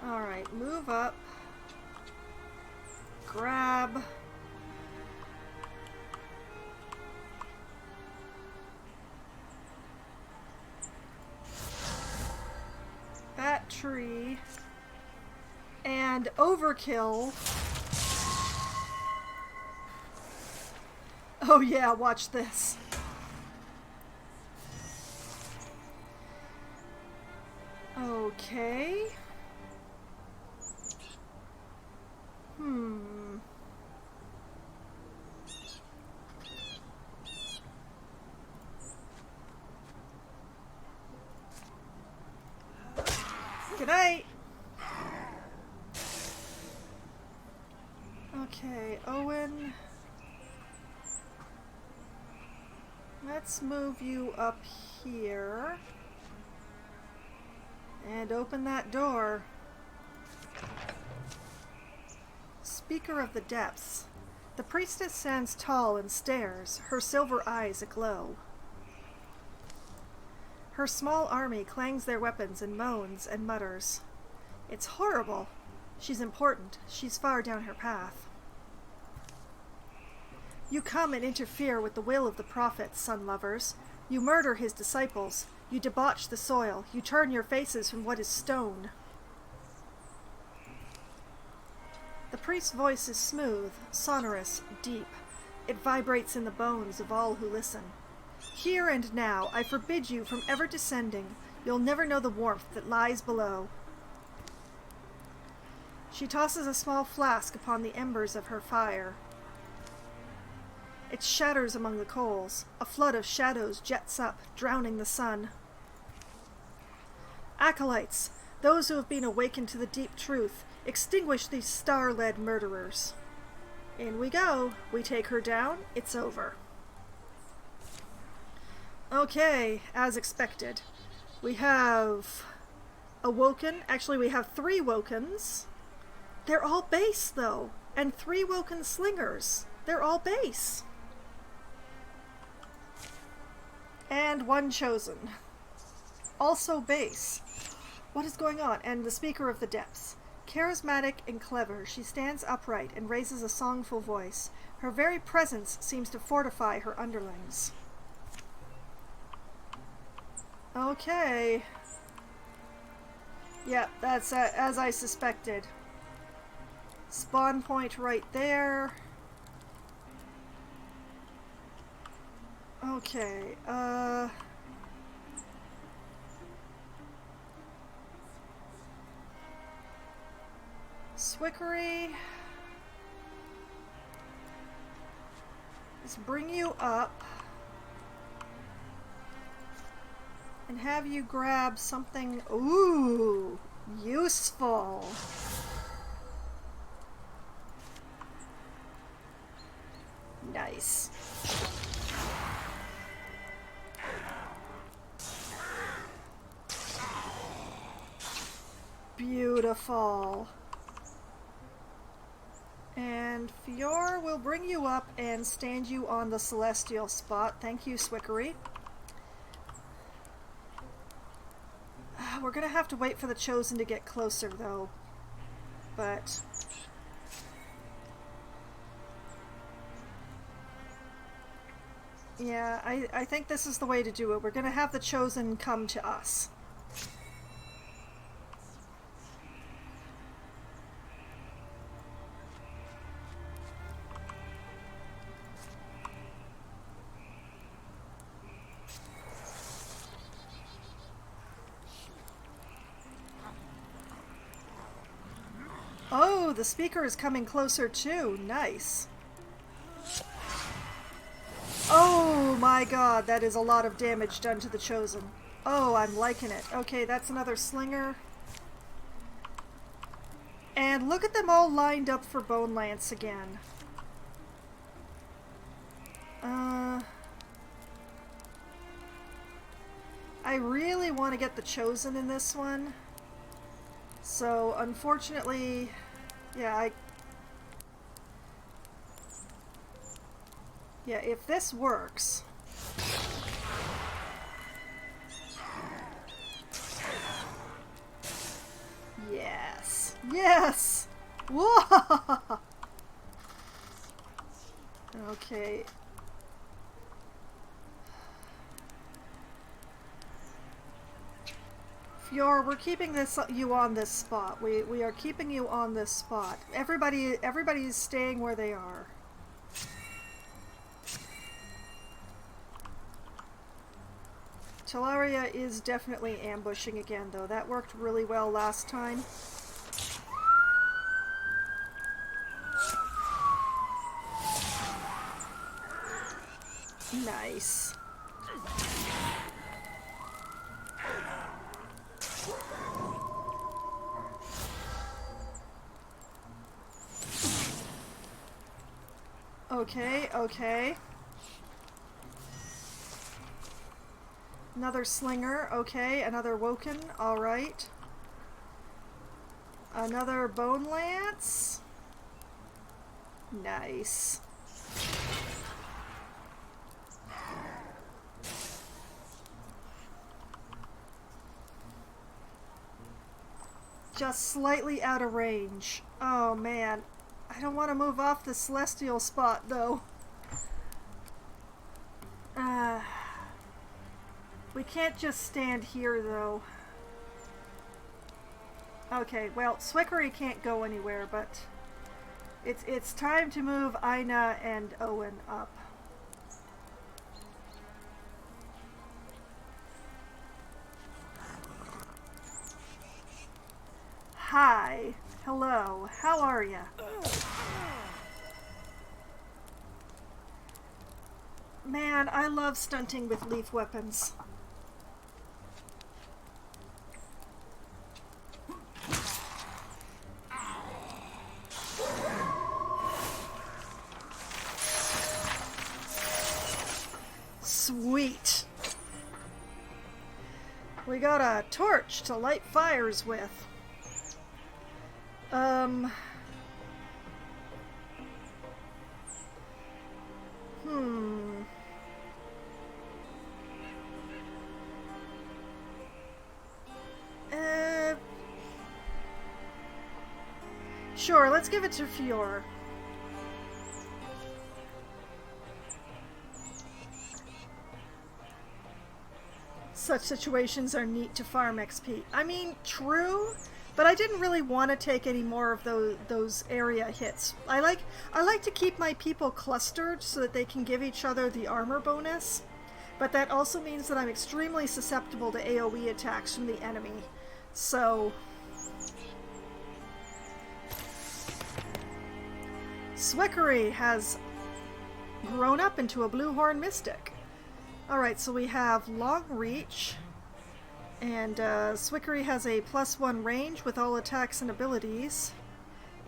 All right, move up. Grab. That tree. And overkill. Oh yeah, watch this. Okay. Good night. Okay, Owen. Let's move you up here. And open that door. Speaker of the Depths. The priestess stands tall and stares, her silver eyes aglow. Her small army clangs their weapons and moans and mutters. It's horrible. She's important. She's far down her path. You come and interfere with the will of the prophet, sun lovers. You murder his disciples. You debauch the soil. You turn your faces from what is stone. The priest's voice is smooth, sonorous, deep. It vibrates in the bones of all who listen. Here and now, I forbid you from ever descending. You'll never know the warmth that lies below. She tosses a small flask upon the embers of her fire. It shatters among the coals. A flood of shadows jets up, drowning the sun. Acolytes, those who have been awakened to the deep truth, extinguish these star-led murderers. In we go. We take her down. It's over. Okay, as expected. We have a Woken. Actually, we have 3 Wokens. They're all base, though. And 3 Woken slingers. They're all base. And one chosen. Also base. What is going on? And the speaker of the depths. Charismatic and clever, she stands upright and raises a songful voice. Her very presence seems to fortify her underlings. Okay. Yep, that's as I suspected. Spawn point right there. Okay, Swickery. Let's bring you up and have you grab something, ooh, useful. Nice. Beautiful. And Fior will bring you up and stand you on the celestial spot. Thank you, Swickery. We're gonna have to wait for the chosen to get closer, though. But yeah, I think this is the way to do it. We're gonna have the chosen come to us. Oh, the speaker is coming closer too. Nice. Oh my god, that is a lot of damage done to the chosen. Oh, I'm liking it. Okay, that's another slinger. And look at them all lined up for Bone Lance again. I really want to get the chosen in this one. So, unfortunately, yeah, if this works. Yes. Yes! Whoa! Okay. Fior, we're keeping you on this spot. We are keeping you on this spot. Everybody's staying where they are. Talaria is definitely ambushing again, though. That worked really well last time. Nice. Okay, okay. Another slinger, okay. Another woken, alright. Another bone lance. Nice. Just slightly out of range. Oh man. I don't want to move off the celestial spot though. We can't just stand here though. Okay, well, Swickery can't go anywhere, but it's time to move Ina and Owen up. Hi. Hello. How are ya? Man, I love stunting with leaf weapons. Sweet. We got a torch to light fires with. Sure, let's give it to Fior. Such situations are neat to farm XP. I mean, true, but I didn't really want to take any more of those area hits. I like to keep my people clustered so that they can give each other the armor bonus, but that also means that I'm extremely susceptible to AoE attacks from the enemy. So Swickery has grown up into a Bluehorn Mystic. Alright, so we have Long Reach, and Swickery has a +1 range with all attacks and abilities.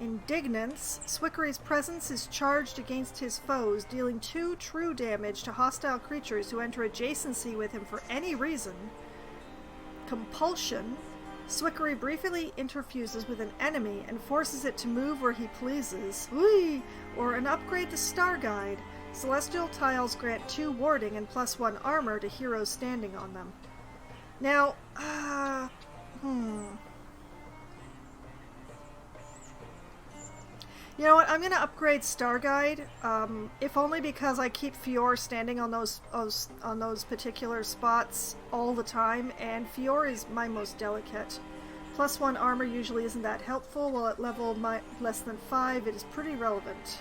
Indignance. Swickery's presence is charged against his foes, dealing 2 true damage to hostile creatures who enter adjacency with him for any reason. Compulsion. Swickery briefly interfuses with an enemy and forces it to move where he pleases. Whee! Or an upgrade to Star Guide. Celestial tiles grant 2 warding and +1 armor to heroes standing on them. Now, You know what? I'm gonna upgrade Star Guide, if only because I keep Fior standing on those particular spots all the time, and Fior is my most delicate. +1 armor usually isn't that helpful, while at level less than 5 it is pretty relevant.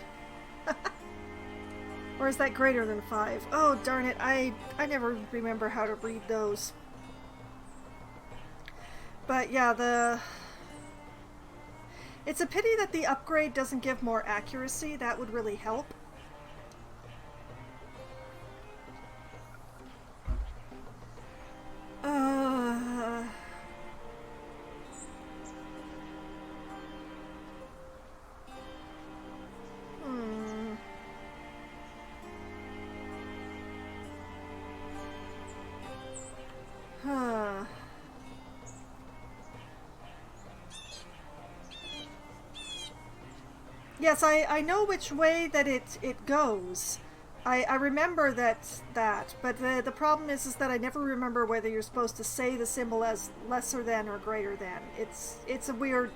Or is that greater than 5? Oh, darn it, I never remember how to read those. But yeah, it's a pity that the upgrade doesn't give more accuracy. That would really help. Yes, I know which way that it goes. I remember that, but the problem is that I never remember whether you're supposed to say the symbol as lesser than or greater than. It's a weird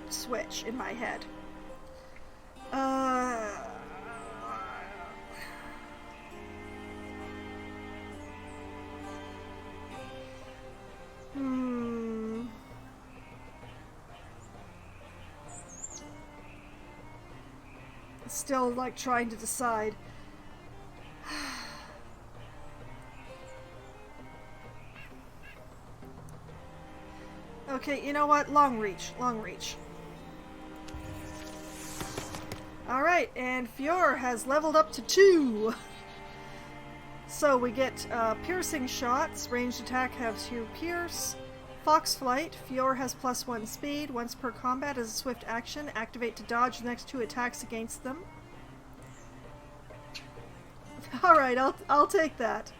switch in my head. Still, like, trying to decide. Okay, you know what? Long reach. Long reach. Alright, and Fior has leveled up to 2! So we get piercing shots. Ranged attack has 2 pierce. Fox Flight. Fior has +1 speed. Once per combat as a swift action, activate to dodge the next 2 attacks against them. Alright, I'll take that.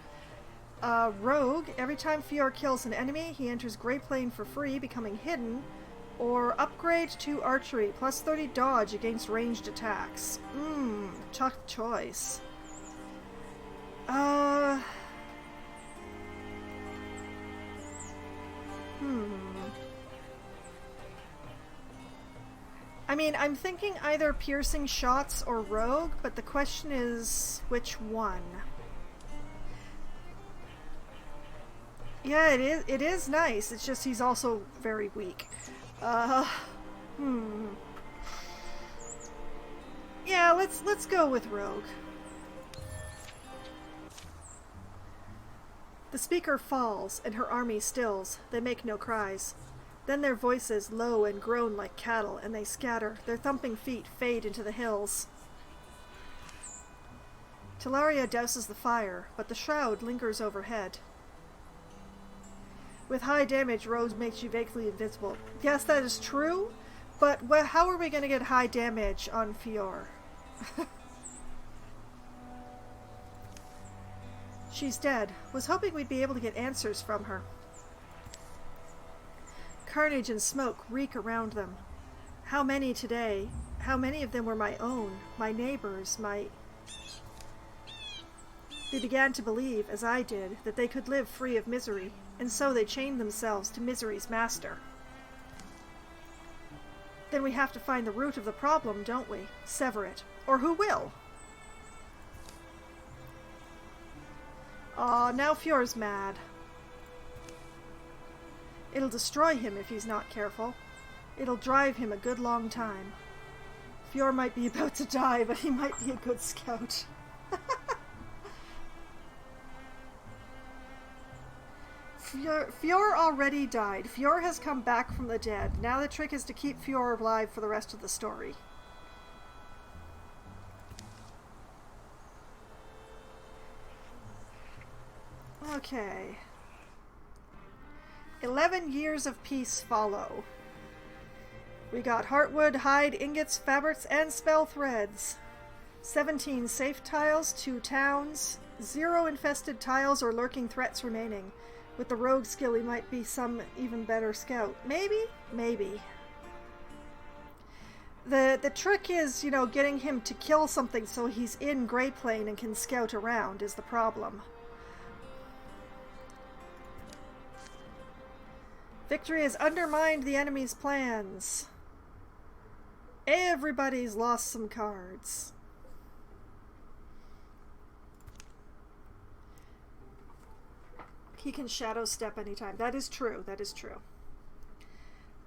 Rogue. Every time Fior kills an enemy, he enters Great Plane for free, becoming hidden. Or upgrade to archery. +30 dodge against ranged attacks. Tough choice. I mean, I'm thinking either piercing shots or rogue, but the question is, which one? Yeah, it is nice. It's just he's also very weak. Yeah, let's go with rogue. The speaker falls, and her army stills. They make no cries. Then their voices low and groan like cattle, and they scatter. Their thumping feet fade into the hills. Talaria douses the fire, but the shroud lingers overhead. With high damage, Rose makes you vaguely invisible. Yes, that is true, but how are we going to get high damage on Fior? She's dead. Was hoping we'd be able to get answers from her. Carnage and smoke reek around them. How many today? How many of them were my own, my neighbors, my... They began to believe, as I did, that they could live free of misery, and so they chained themselves to misery's master. Then we have to find the root of the problem, don't we? Sever it. Or who will? Aw, now Fjord's mad. It'll destroy him if he's not careful. It'll drive him a good long time. Fjord might be about to die, but he might be a good scout. Fjord already died. Fjord has come back from the dead. Now the trick is to keep Fjord alive for the rest of the story. Okay. 11 years of peace follow. We got heartwood, hide, ingots, fabrics, and spell threads. 17 safe tiles, 2 towns, 0 infested tiles or lurking threats remaining. With the rogue skill, he might be some even better scout. Maybe? Maybe. The trick is, you know, getting him to kill something so he's in Grey Plain and can scout around is the problem. Victory has undermined the enemy's plans. Everybody's lost some cards. He can shadow step anytime. That is true. That is true.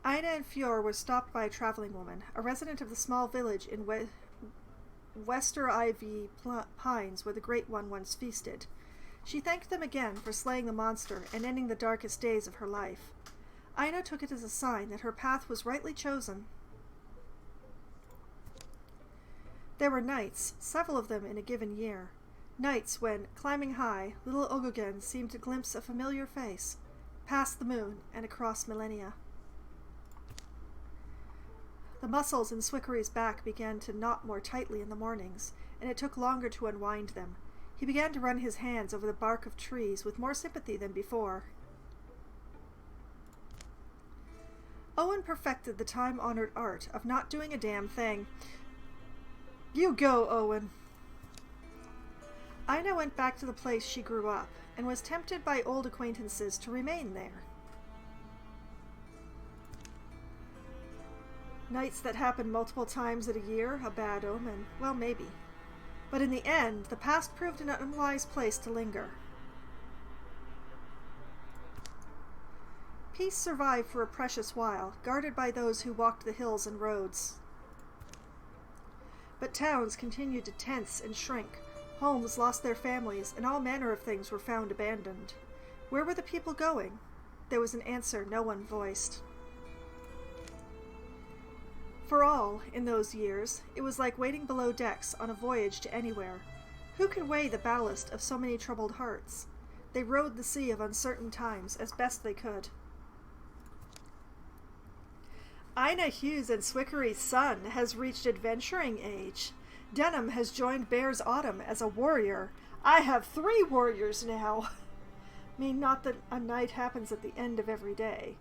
Ina and Fjord were stopped by a traveling woman, a resident of the small village in Wester Ivy Pines where the Great One once feasted. She thanked them again for slaying the monster and ending the darkest days of her life. Ina took it as a sign that her path was rightly chosen. There were nights, several of them in a given year. Nights when, climbing high, little Ogogen seemed to glimpse a familiar face, past the moon and across millennia. The muscles in Swickery's back began to knot more tightly in the mornings, and it took longer to unwind them. He began to run his hands over the bark of trees with more sympathy than before. Owen perfected the time-honored art of not doing a damn thing. You go, Owen. Ina went back to the place she grew up, and was tempted by old acquaintances to remain there. Nights that happened multiple times at a year, a bad omen. Well, maybe. But in the end, the past proved an unwise place to linger. Peace survived for a precious while, guarded by those who walked the hills and roads. But towns continued to tense and shrink. Homes lost their families, and all manner of things were found abandoned. Where were the people going? There was an answer no one voiced. For all, in those years, it was like waiting below decks on a voyage to anywhere. Who could weigh the ballast of so many troubled hearts? They rode the sea of uncertain times as best they could. Ina Hughes and Swickery's son has reached adventuring age. Denham has joined Bear's Autumn as a warrior. I have 3 warriors now. I mean, not that a night happens at the end of every day.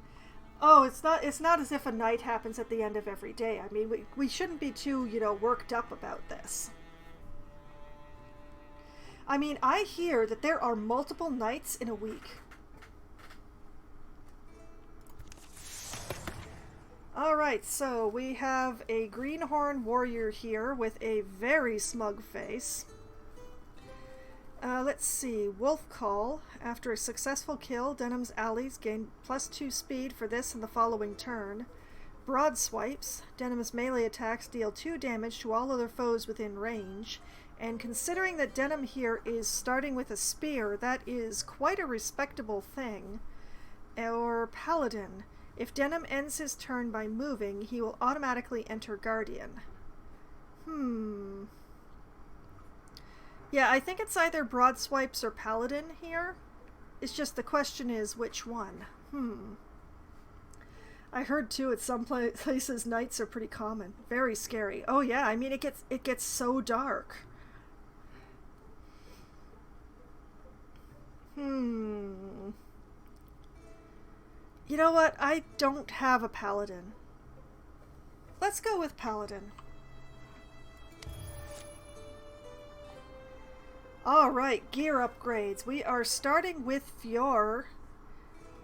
Oh, it's not as if a night happens at the end of every day. I mean, we shouldn't be too, worked up about this. I mean, I hear that there are multiple nights in a week. Alright, so we have a greenhorn warrior here with a very smug face. Let's see, Wolf Call. After a successful kill, Denham's allies gain +2 speed for this and the following turn. Broad Swipes. Denham's melee attacks deal 2 damage to all other foes within range. And considering that Denham here is starting with a spear, that is quite a respectable thing. Or Paladin. If Denham ends his turn by moving, he will automatically enter Guardian. Yeah, I think it's either Broad Swipes or Paladin here. It's just the question is which one. I heard too at some places nights are pretty common. Very scary. Oh yeah, I mean it gets so dark. You know what? I don't have a Paladin. Let's go with Paladin. Alright, gear upgrades. We are starting with Fjord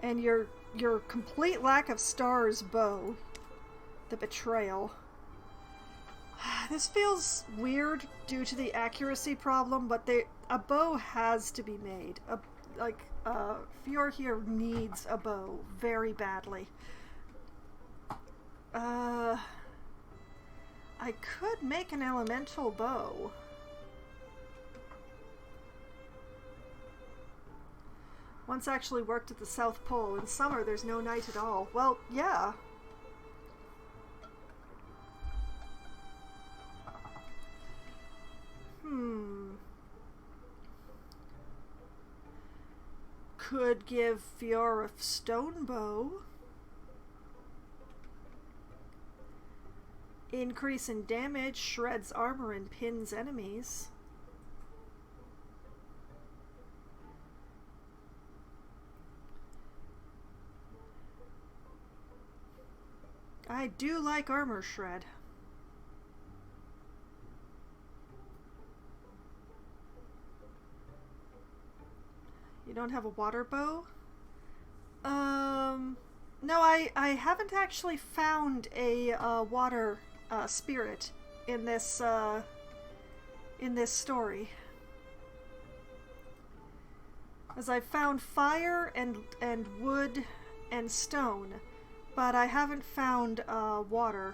and your complete lack of stars bow. the betrayal. This feels weird due to the accuracy problem, but a bow has to be made. Fior here needs a bow very badly. I could make an elemental bow. Once actually worked at the South Pole. In summer, there's no night at all. Well, yeah. Could give Fior a stone bow. Increase in damage, shreds armor, and pins enemies. I do like armor shred. You don't have a water bow? No, I haven't actually found a water spirit in this story. As I've found fire and wood and stone, but I haven't found water.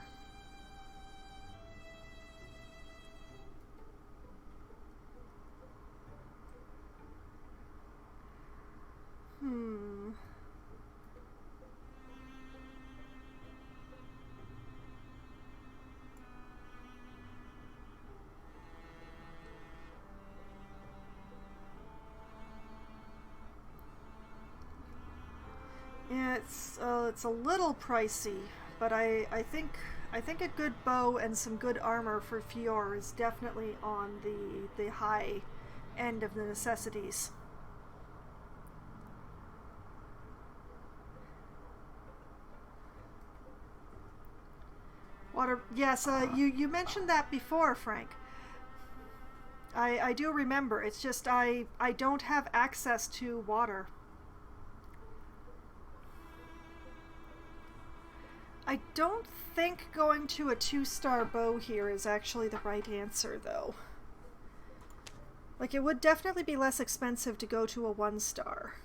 Yeah, it's a little pricey, but I think a good bow and some good armor for Fior is definitely on the high end of the necessities. Water, yes, you mentioned that before, Frank. I do remember. It's just I don't have access to water. I don't think going to a 2-star bow here is actually the right answer, though. Like, it would definitely be less expensive to go to a 1-star.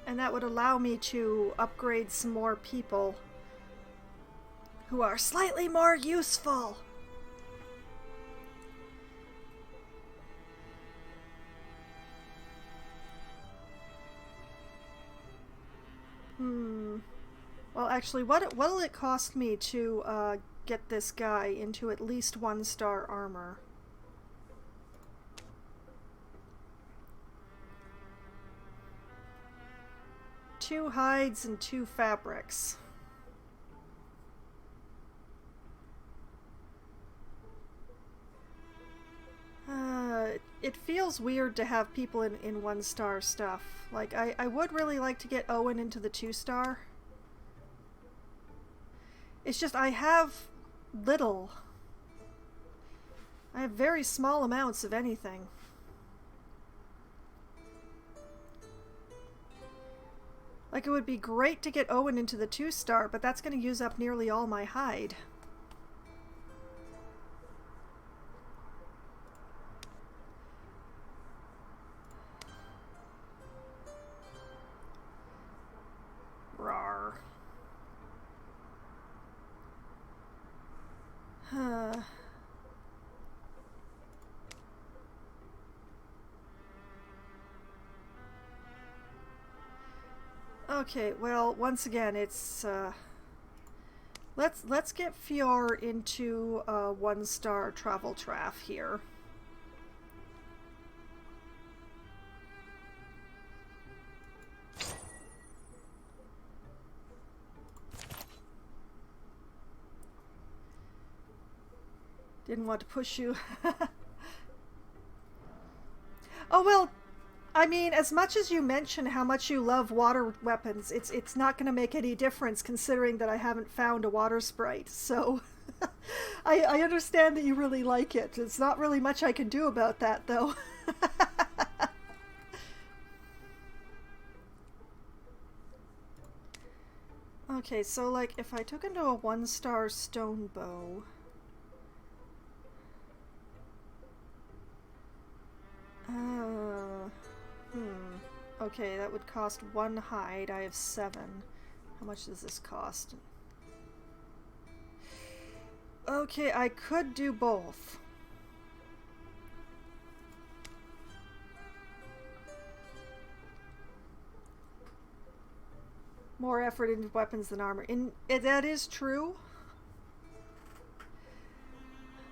And that would allow me to upgrade some more people who are slightly more useful. Well, actually, what'll it cost me to get this guy into at least 1-star armor? Two hides and 2 fabrics. It feels weird to have people in 1-star stuff. Like, I would really like to get Owen into the 2-star. It's just I have little. I have very small amounts of anything. Like, it would be great to get Owen into the 2-star, but that's going to use up nearly all my hide. Rawr. Okay, well, once again, it's let's get Fior into 1-star travel traff here. Didn't want to push you. Oh, well, I mean, as much as you mention how much you love water weapons, it's not going to make any difference considering that I haven't found a water sprite. So I understand that you really like it. It's not really much I can do about that, though. Okay, so like if I took into a 1-star stone bow, okay, that would cost 1 hide. I have 7. How much does this cost? Okay, I could do both. More effort into weapons than armor. That is true.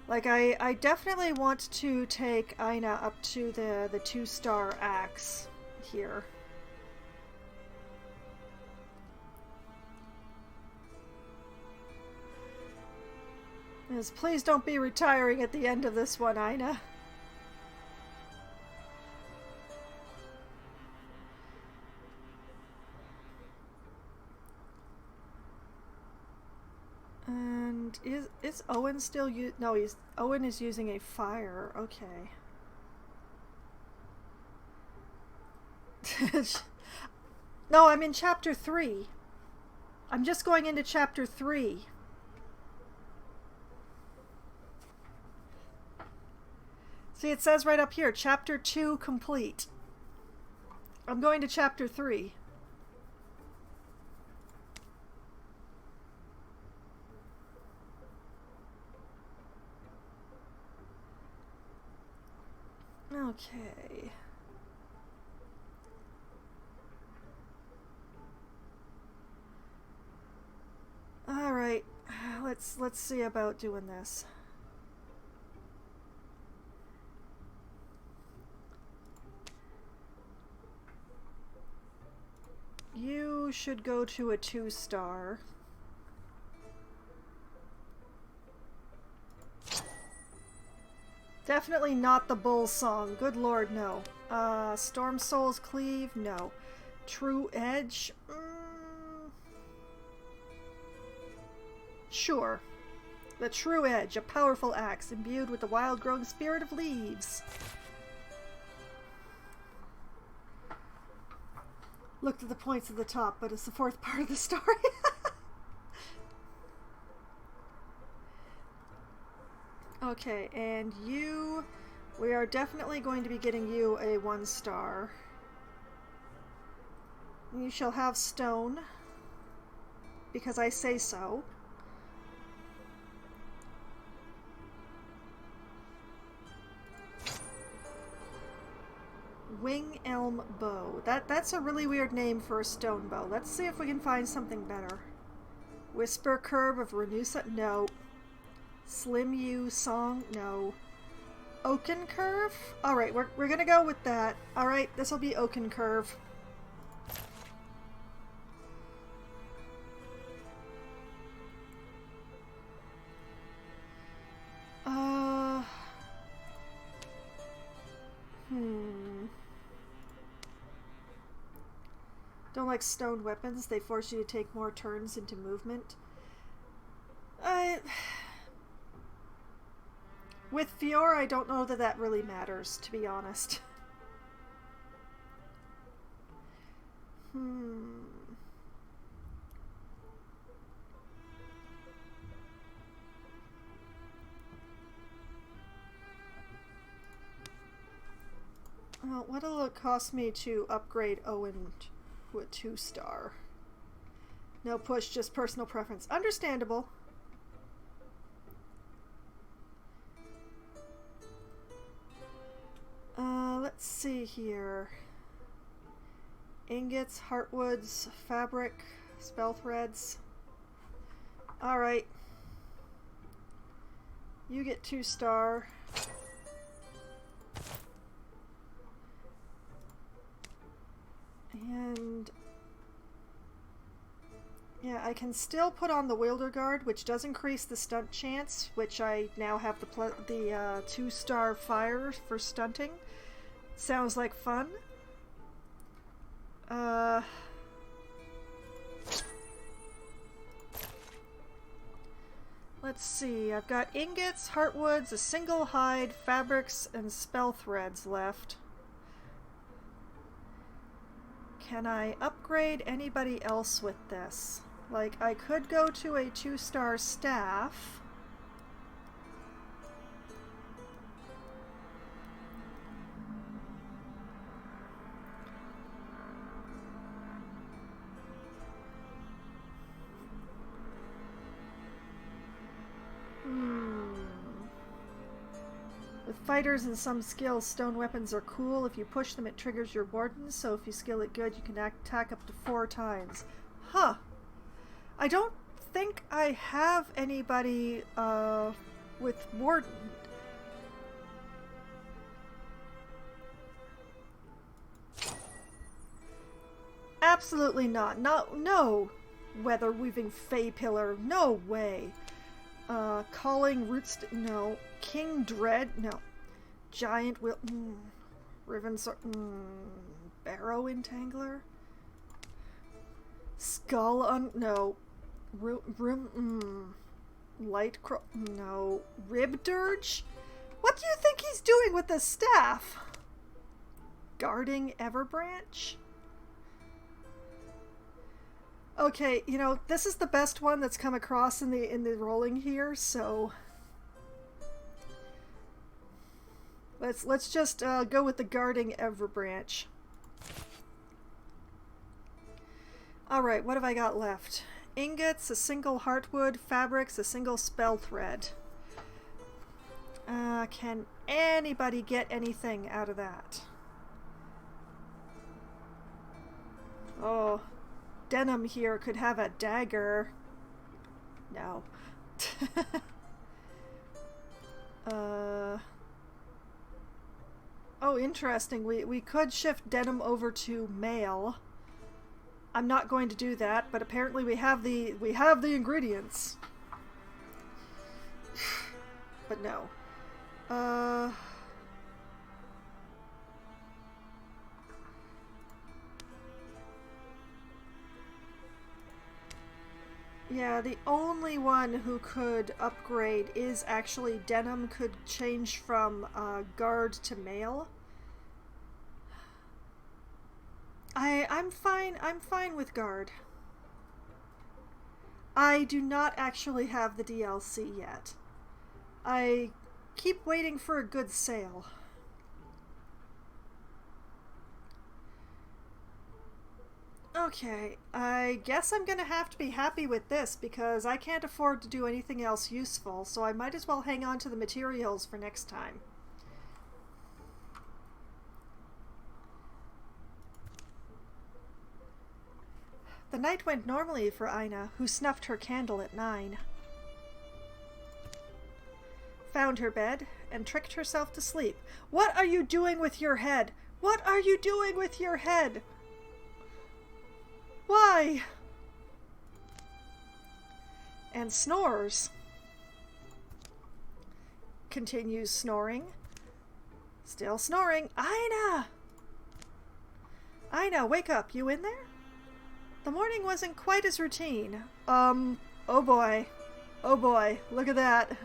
Like, I definitely want to take Aina up to the 2-star axe here. Yes, please don't be retiring at the end of this one, Aina. And is Owen still no, Owen is using a fire. Okay. No, I'm in chapter 3. I'm just going into chapter 3. See, it says right up here, chapter 2 complete. I'm going to chapter 3. Okay. All right. Let's see about doing this. You should go to a 2-star. Definitely not the bull song. Good lord, no. Storm Soul's Cleave? No. True Edge? Sure. The True Edge, a powerful axe imbued with the wild-growing spirit of leaves. Looked at the points at the top, but it's the 4th part of the story. Okay, and you... We are definitely going to be getting you a 1-star. You shall have stone, because I say so. Wing Elm Bow. That's a really weird name for a stone bow. Let's see if we can find something better. Whisper Curve of Renusa? No. Slim U Song? No. Oaken Curve? Alright, we're gonna go with that. Alright, this'll be Oaken Curve. Don't like stone weapons. They force you to take more turns into movement. With Fiora, I don't know that that really matters, to be honest. What'll it cost me to upgrade Owen to a 2-star? No push, just personal preference. Understandable. Let's see here. Ingots, heartwoods, fabric, spell threads. Alright. You get 2-star. And yeah, I can still put on the Wielder Guard, which does increase the stunt chance, which I now have the 2-star fire for stunting. Sounds like fun. Let's see, I've got ingots, heartwoods, a single hide, fabrics, and spell threads left. Can I upgrade anybody else with this? Like, I could go to a 2-star staff. With fighters and some skills, stone weapons are cool. If you push them, it triggers your wardens, so if you skill it good, you can attack up to 4 times. Huh. I don't think I have anybody with warden. Absolutely not. No. Weather weaving Fey Pillar. No way. Calling Roots. No. King Dread. No. Giant Will. Riven Sword. Barrow Entangler. Skull on. No. Light Crow. No. Rib Dirge? What do you think he's doing with the staff? Guarding Everbranch? Okay, you know, this is the best one that's come across in the rolling here, so let's just go with the Guarding Everbranch. Alright, what have I got left? Ingots, a single heartwood, fabrics, a single spell thread. Can anybody get anything out of that? Oh, Denim here could have a dagger. No. Oh, interesting. We could shift Denim over to mail. I'm not going to do that, but apparently we have the ingredients. But no. Yeah, the only one who could upgrade is actually Denim could change from guard to mail. I'm fine with guard. I do not actually have the DLC yet. I keep waiting for a good sale. Okay, I guess I'm gonna have to be happy with this because I can't afford to do anything else useful, so I might as well hang on to the materials for next time. The night went normally for Ina, who snuffed her candle at 9. Found her bed and tricked herself to sleep. What are you doing with your head? What are you doing with your head? Why? And snores. Continues snoring. Still snoring. Ina! Ina, wake up. You in there? The morning wasn't quite as routine. Oh boy. Oh boy. Look at that.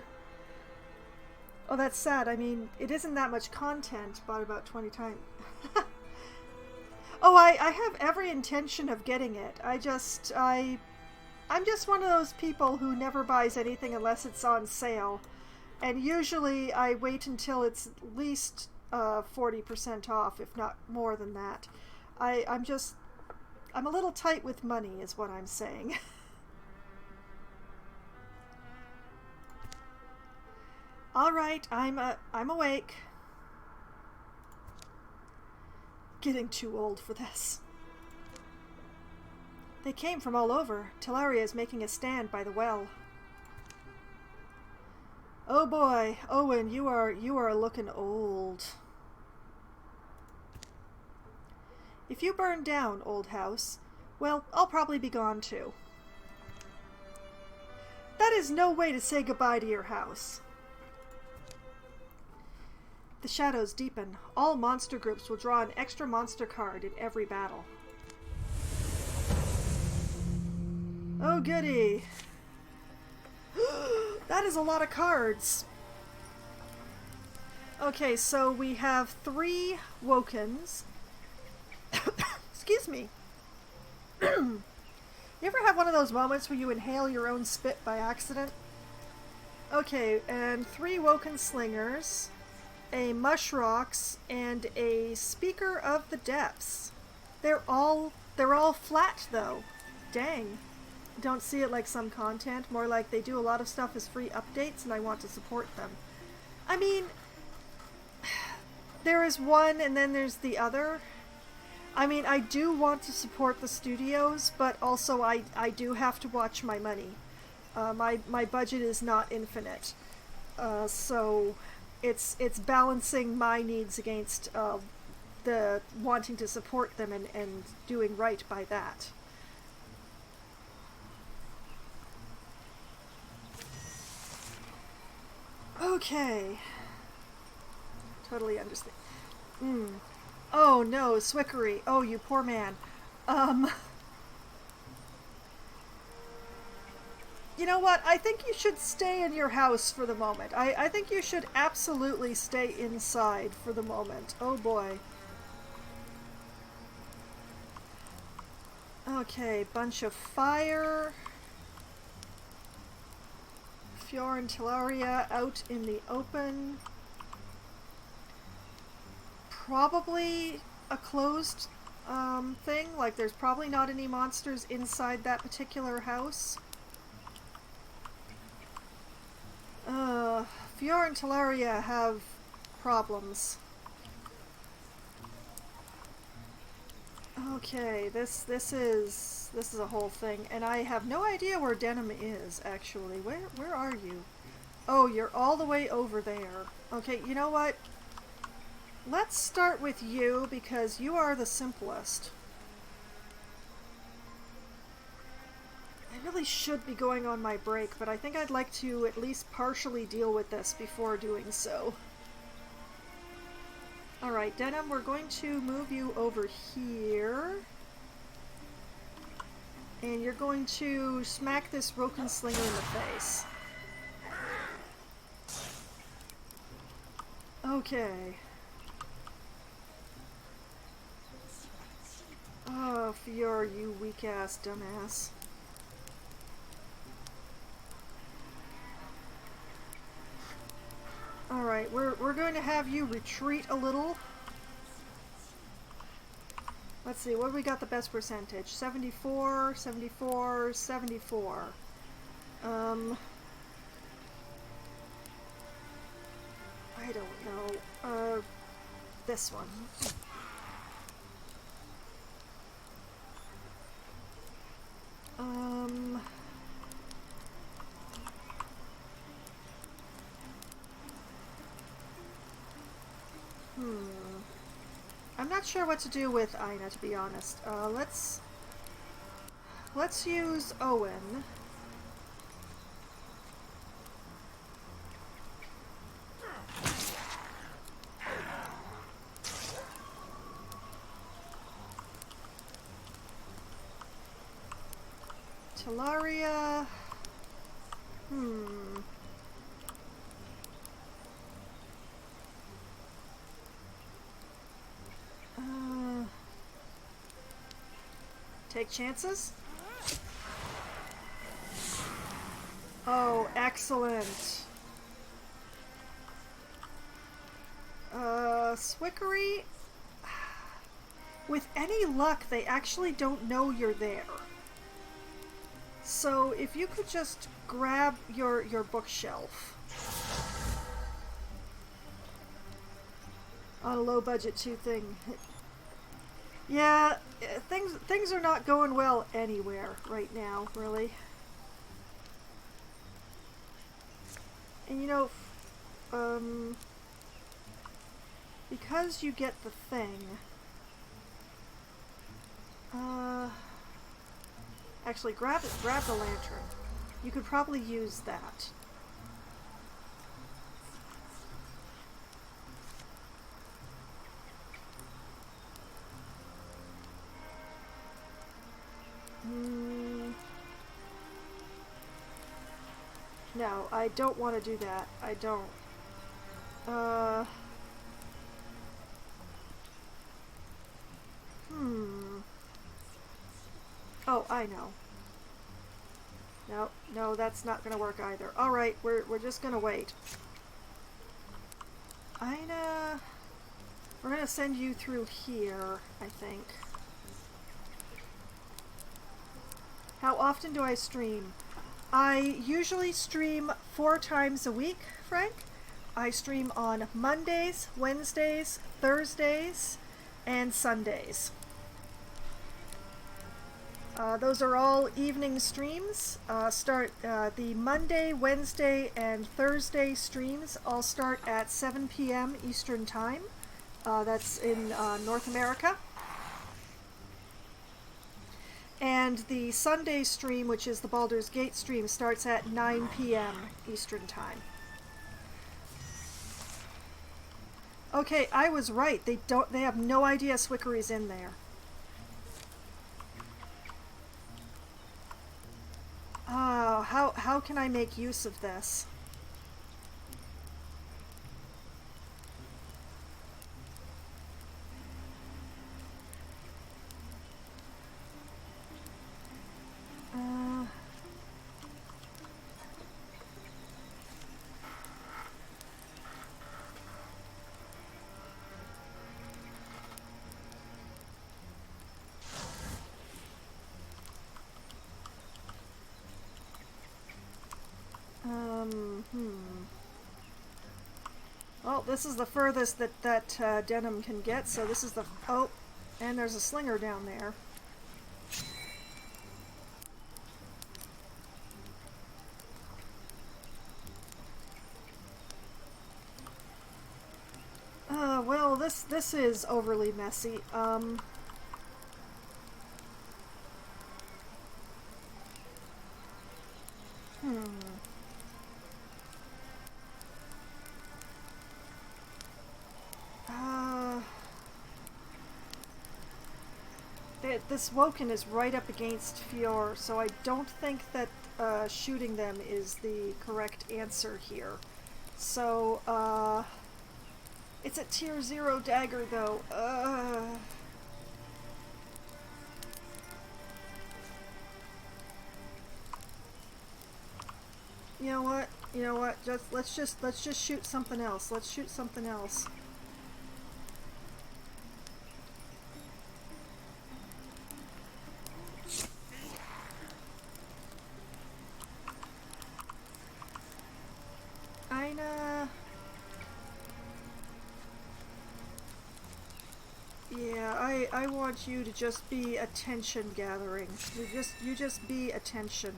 Oh, that's sad. I mean, it isn't that much content, but about 20 times. Oh, I have every intention of getting it. I'm just one of those people who never buys anything unless it's on sale. And usually I wait until it's at least 40% off, if not more than that. I'm a little tight with money is what I'm saying. All right, I'm awake. Getting too old for this. They came from all over. Talaria is making a stand by the well. Oh boy, Owen, you are looking old. If you burn down, old house, well, I'll probably be gone too. That is no way to say goodbye to your house. The shadows deepen. All monster groups will draw an extra monster card in every battle. Oh goody! That is a lot of cards! Okay, so we have 3 Wokens. Excuse me. You ever have one of those moments where you inhale your own spit by accident? Okay, and 3 Woken Slingers, a Mushrox, and a Speaker of the Depths. They're all flat though. Dang. Don't see it like some content, more like they do a lot of stuff as free updates and I want to support them. I mean, there is one and then there's the other. I mean, I do want to support the studios, but also I do have to watch my money. My budget is not infinite. So it's balancing my needs against the wanting to support them and doing right by that. Okay. Totally understand. Oh no, Swickery. Oh, you poor man. Um, you know what? I think you should stay in your house for the moment. I think you should absolutely stay inside for the moment. Oh boy. Okay, bunch of fire. Fior and Talaria out in the open. Probably a closed thing. Like, there's probably not any monsters inside that particular house. Fior and Talaria have problems. Okay, this is a whole thing, and I have no idea where Denim is actually. Where are you? Oh, you're all the way over there. Okay, you know what? Let's start with you because you are the simplest. I really should be going on my break, but I think I'd like to at least partially deal with this before doing so. Alright, Denim, we're going to move you over here. And you're going to smack this Roken Slinger in the face. Okay. Oh, Fior, you weak-ass dumbass. Alright, we're going to have you retreat a little. Let's see, what have we got the best percentage? 74, 74, 74. I don't know. This one. I'm not sure what to do with Ina, to be honest. Let's use Owen. Talaria. Take chances? Oh, excellent. Swickery? With any luck, they actually don't know you're there. So if you could just grab your bookshelf. On a low budget 2 thing. Yeah, things are not going well anywhere right now, really. And you know, because you get the thing, actually grab the lantern. You could probably use that. No, I don't want to do that. I don't. Oh, I know. No, no, that's not gonna work either. Alright, we're just gonna wait. Ina, we're gonna send you through here, I think. How often do I stream? I usually stream 4 times a week, Frank. I stream on Mondays, Wednesdays, Thursdays, and Sundays. Those are all evening streams. The Monday, Wednesday, and Thursday streams all start at 7 p.m. Eastern Time. That's in North America. And the Sunday stream, which is the Baldur's Gate stream, starts at 9 p.m. Eastern Time. Okay, I was right. They have no idea Swickery's in there. Oh, how can I make use of this? Well, this is the furthest that Denim can get, so this is the... Oh, and there's a slinger down there. Well, this is overly messy. This Woken is right up against Fior, so I don't think that shooting them is the correct answer here. So, it's a tier 0 dagger, though. You know what? You know what? Let's just shoot something else. Let's shoot something else. Yeah, I want you to just be attention gathering. You just be attention.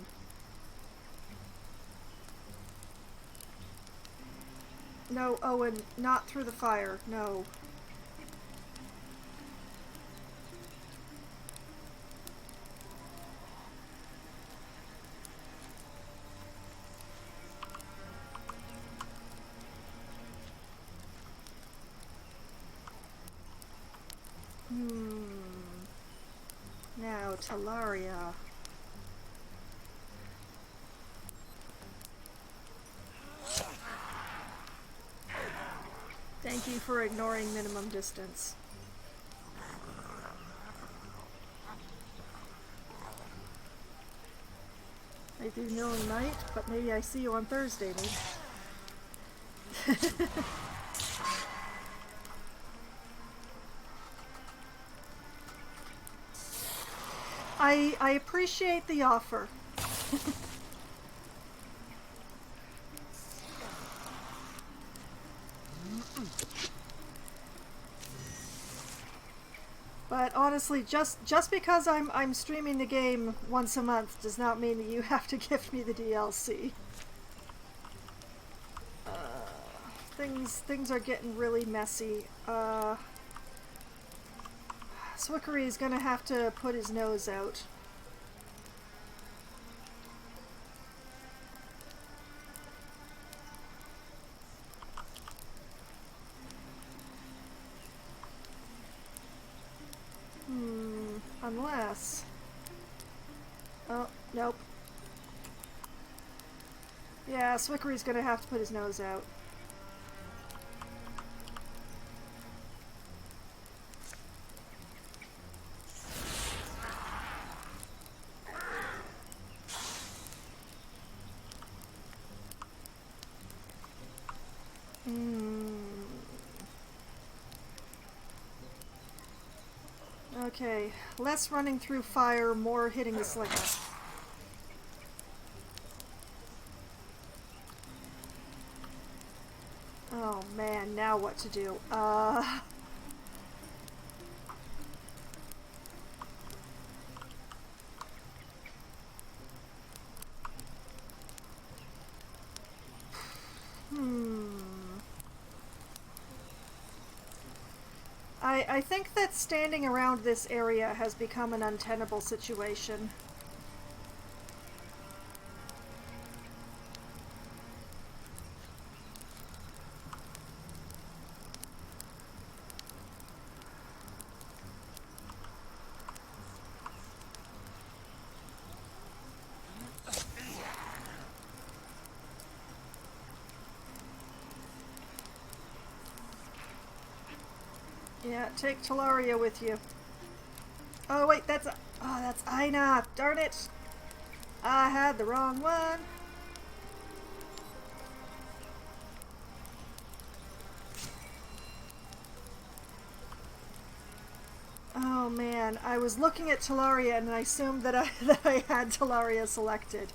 No, Owen, not through the fire. No. Now, Talaria. Thank you for ignoring minimum distance. I do know tonight, but maybe I see you on Thursday, maybe. I appreciate the offer. But honestly, just because I'm streaming the game once a month does not mean that you have to gift me the DLC. Things are getting really messy. Swickery is gonna have to put his nose out. Unless... Oh, nope. Yeah, Swickery's gonna have to put his nose out. Okay, less running through fire, more hitting the slinger. Oh man, now what to do? I think that standing around this area has become an untenable situation. Yeah, take Talaria with you. Oh wait, that's Aina. Darn it! I had the wrong one. Oh man, I was looking at Talaria and I assumed that I had Talaria selected.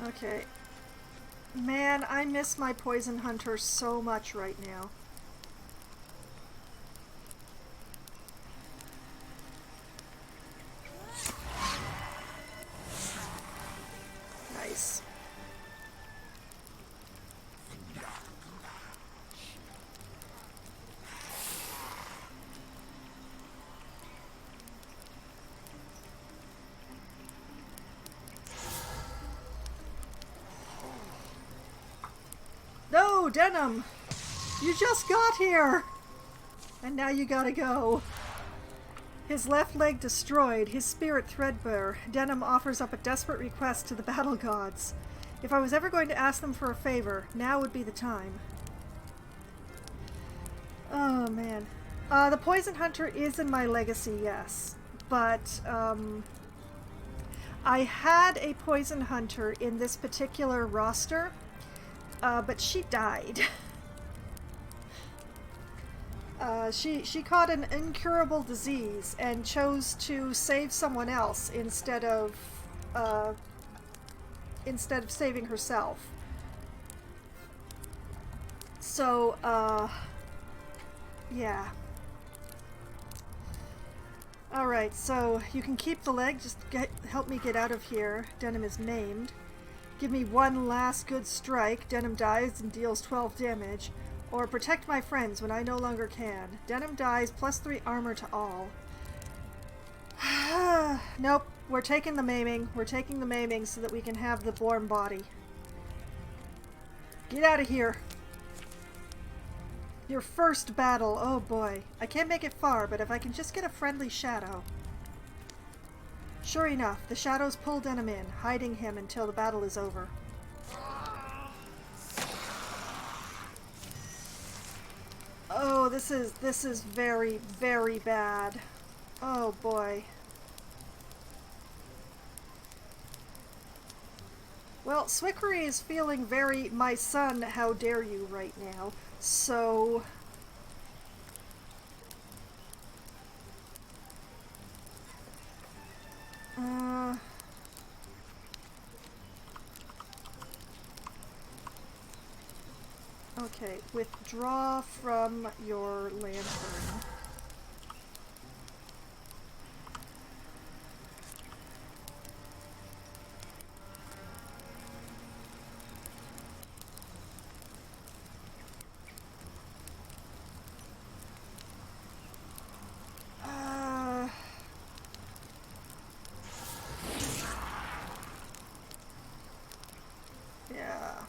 Okay. Man, I miss my poison hunter so much right now. Nice. No, Denim! You just got here! And now you gotta go. His left leg destroyed, his spirit threadbare, Denim offers up a desperate request to the battle gods. If I was ever going to ask them for a favor, now would be the time. Oh, man. The Poison Hunter is in my legacy, yes. But, I had a Poison Hunter in this particular roster, but she died. She caught an incurable disease and chose to save someone else instead of saving herself. So, yeah. Alright, so you can keep the leg, just help me get out of here. Denim is maimed. Give me one last good strike. Denim dies and deals 12 damage. Or protect my friends when I no longer can. Denim dies, +3 armor to all. Nope, we're taking the maiming. We're taking the maiming so that we can have the warm body. Get out of here. Your first battle, oh boy. I can't make it far, but if I can just get a friendly shadow. Sure enough, the shadows pull Denim in, hiding him until the battle is over. Oh, this is very, very bad. Oh boy. Well, Swickery is feeling very my son, how dare you right now. So okay, withdraw from your lantern. Yeah.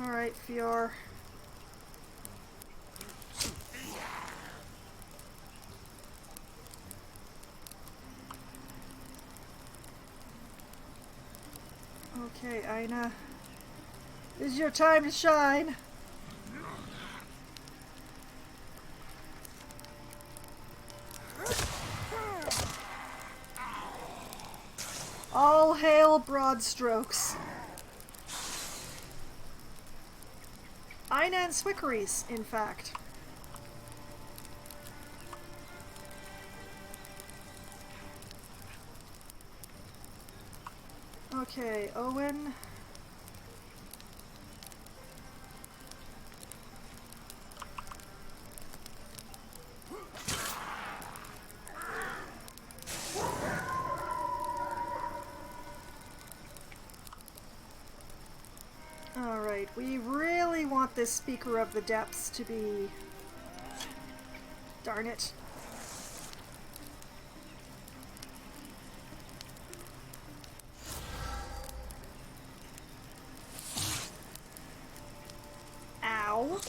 Alright, Fior. Okay, Aina. This is your time to shine. All hail broad strokes. Ina and Swickeries, in fact. Okay, Owen. Alright, we really want this Speaker of the Depths to be... Darn it. Ow.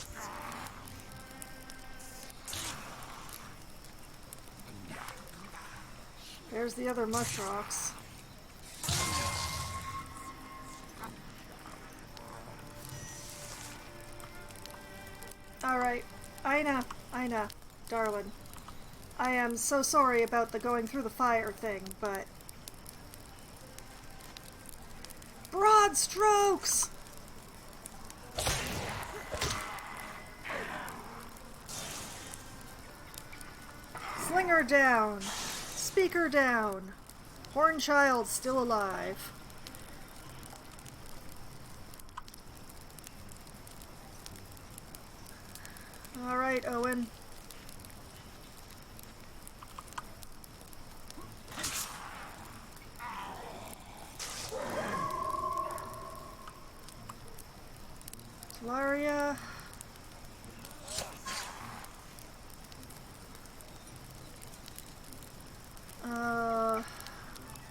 There's the other Mushrocks. Alright, Ina, darling. I am so sorry about the going through the fire thing, but... Broad strokes! Slinger down. Speaker down. Hornchild still alive. Alright, Owen. Talaria.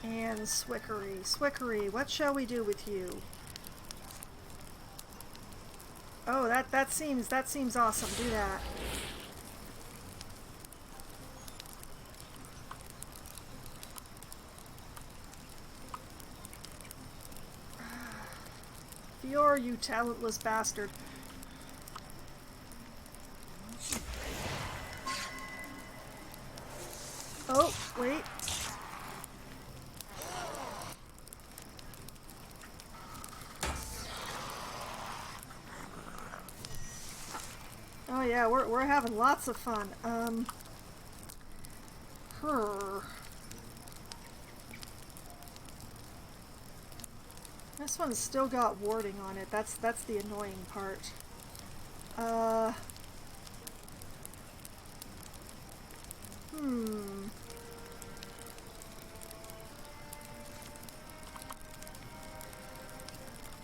And Swickery. Swickery, what shall we do with you? Oh, that seems awesome. Do that. Fior, you talentless bastard. Oh, wait. Oh yeah, we're having lots of fun. This one's still got warding on it. That's the annoying part.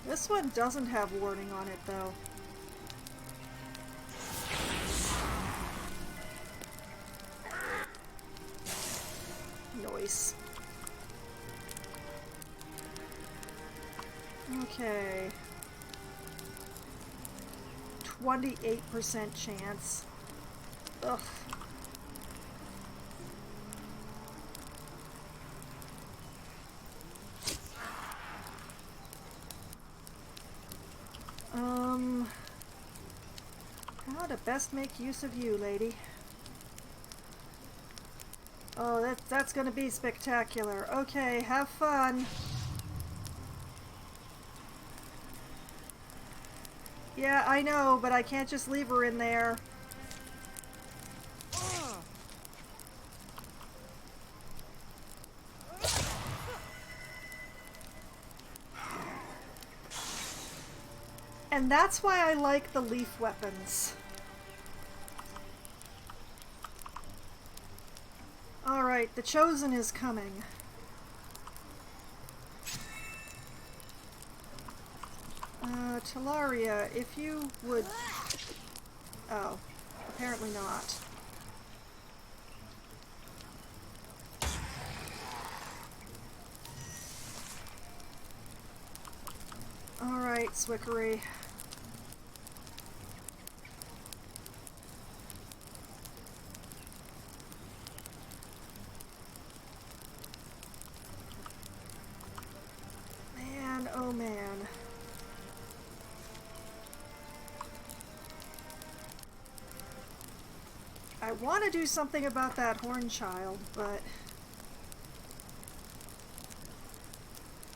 This one doesn't have warding on it though. Noise. Okay. 28% chance. Ugh. How to best make use of you, lady. Oh, that's gonna be spectacular. Okay, have fun. Yeah, I know, but I can't just leave her in there. And that's why I like the leaf weapons. Alright, the Chosen is coming. Talaria, if you would... Oh, apparently not. Alright, Swickery. Man, oh man. I want to do something about that Hornchild, but...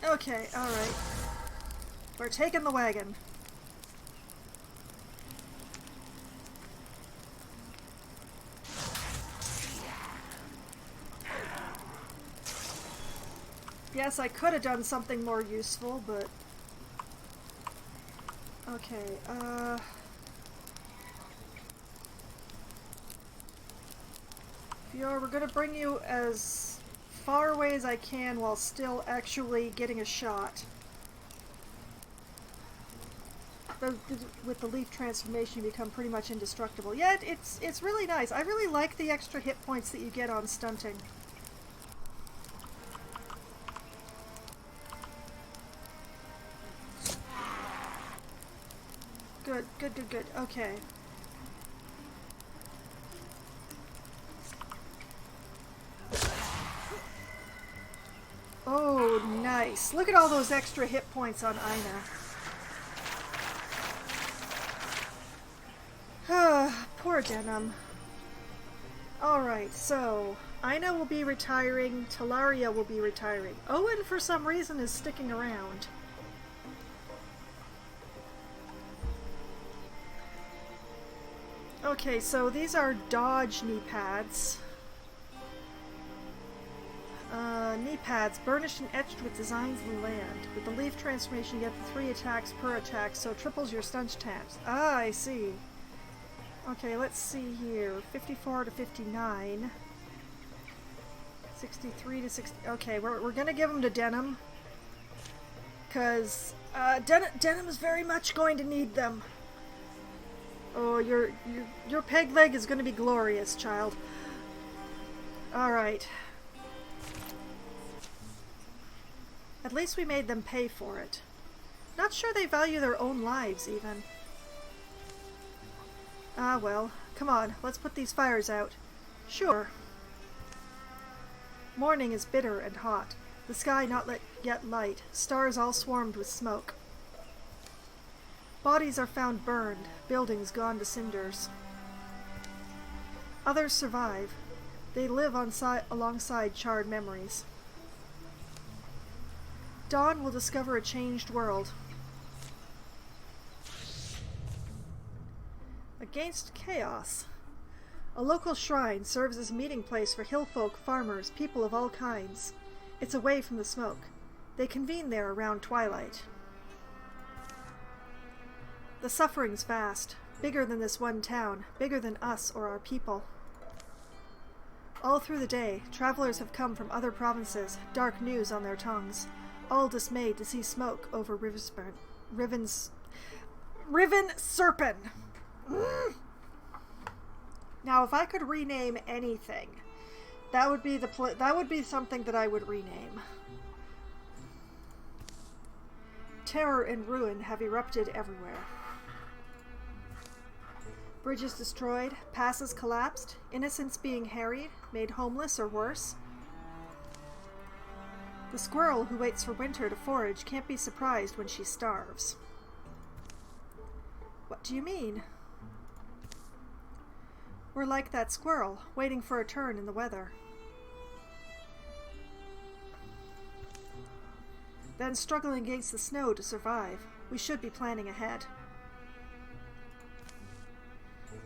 Okay, alright. We're taking the wagon. guess I could have done something more useful, but... Okay, Fiora, we're gonna bring you as far away as I can while still actually getting a shot. With the leaf transformation, you become pretty much indestructible. Yeah, it's really nice. I really like the extra hit points that you get on stunting. Good, good, good, good. Okay. Oh, nice. Look at all those extra hit points on Ina. Poor Denim. Alright, so Ina will be retiring, Talaria will be retiring. Owen, for some reason, is sticking around. Okay, so these are dodge knee pads. Knee pads, burnished and etched with designs of the land. With the leaf transformation, you get the 3 attacks per attack, so triples your stun taps. Ah, I see. Okay, let's see here. 54 to 59. 63 to 60. Okay, we're gonna give them to Denim. Because Denim is very much going to need them. Oh, your peg leg is going to be glorious, child. Alright. At least we made them pay for it. Not sure they value their own lives, even. Ah, well. Come on, let's put these fires out. Sure. Morning is bitter and hot. The sky not yet light. Stars all swarmed with smoke. Bodies are found burned. Buildings gone to cinders. Others survive. They live alongside charred memories. Dawn will discover a changed world. Against chaos. A local shrine serves as a meeting place for hillfolk, farmers, people of all kinds. It's away from the smoke. They convene there around twilight. The suffering's vast, bigger than this one town, bigger than us or our people. All through the day, travelers have come from other provinces, dark news on their tongues, all dismayed to see smoke over Riven Serpent. Now, if I could rename anything, that would be something that I would rename. Terror and ruin have erupted everywhere. Bridges destroyed, passes collapsed, innocents being harried, made homeless or worse. The squirrel who waits for winter to forage can't be surprised when she starves. What do you mean? We're like that squirrel, waiting for a turn in the weather. Then struggling against the snow to survive. We should be planning ahead.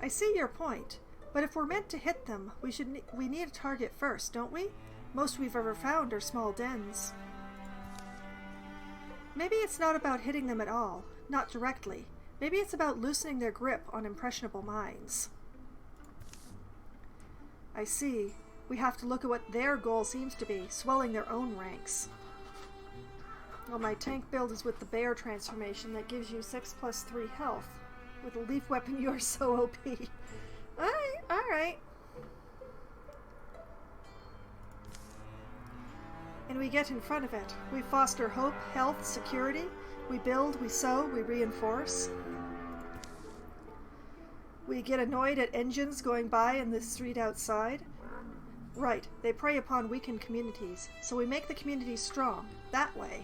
I see your point, but if we're meant to hit them, we need a target first, don't we? Most we've ever found are small dens. Maybe it's not about hitting them at all, not directly. Maybe it's about loosening their grip on impressionable minds. I see. We have to look at what their goal seems to be, swelling their own ranks. Well, my tank build is with the bear transformation that gives you 6 + 3 health. With a leaf weapon, you are so OP. Alright. And we get in front of it. We foster hope, health, security. We build, we sow, we reinforce. We get annoyed at engines going by in the street outside. Right, they prey upon weakened communities, so we make the communities strong, that way.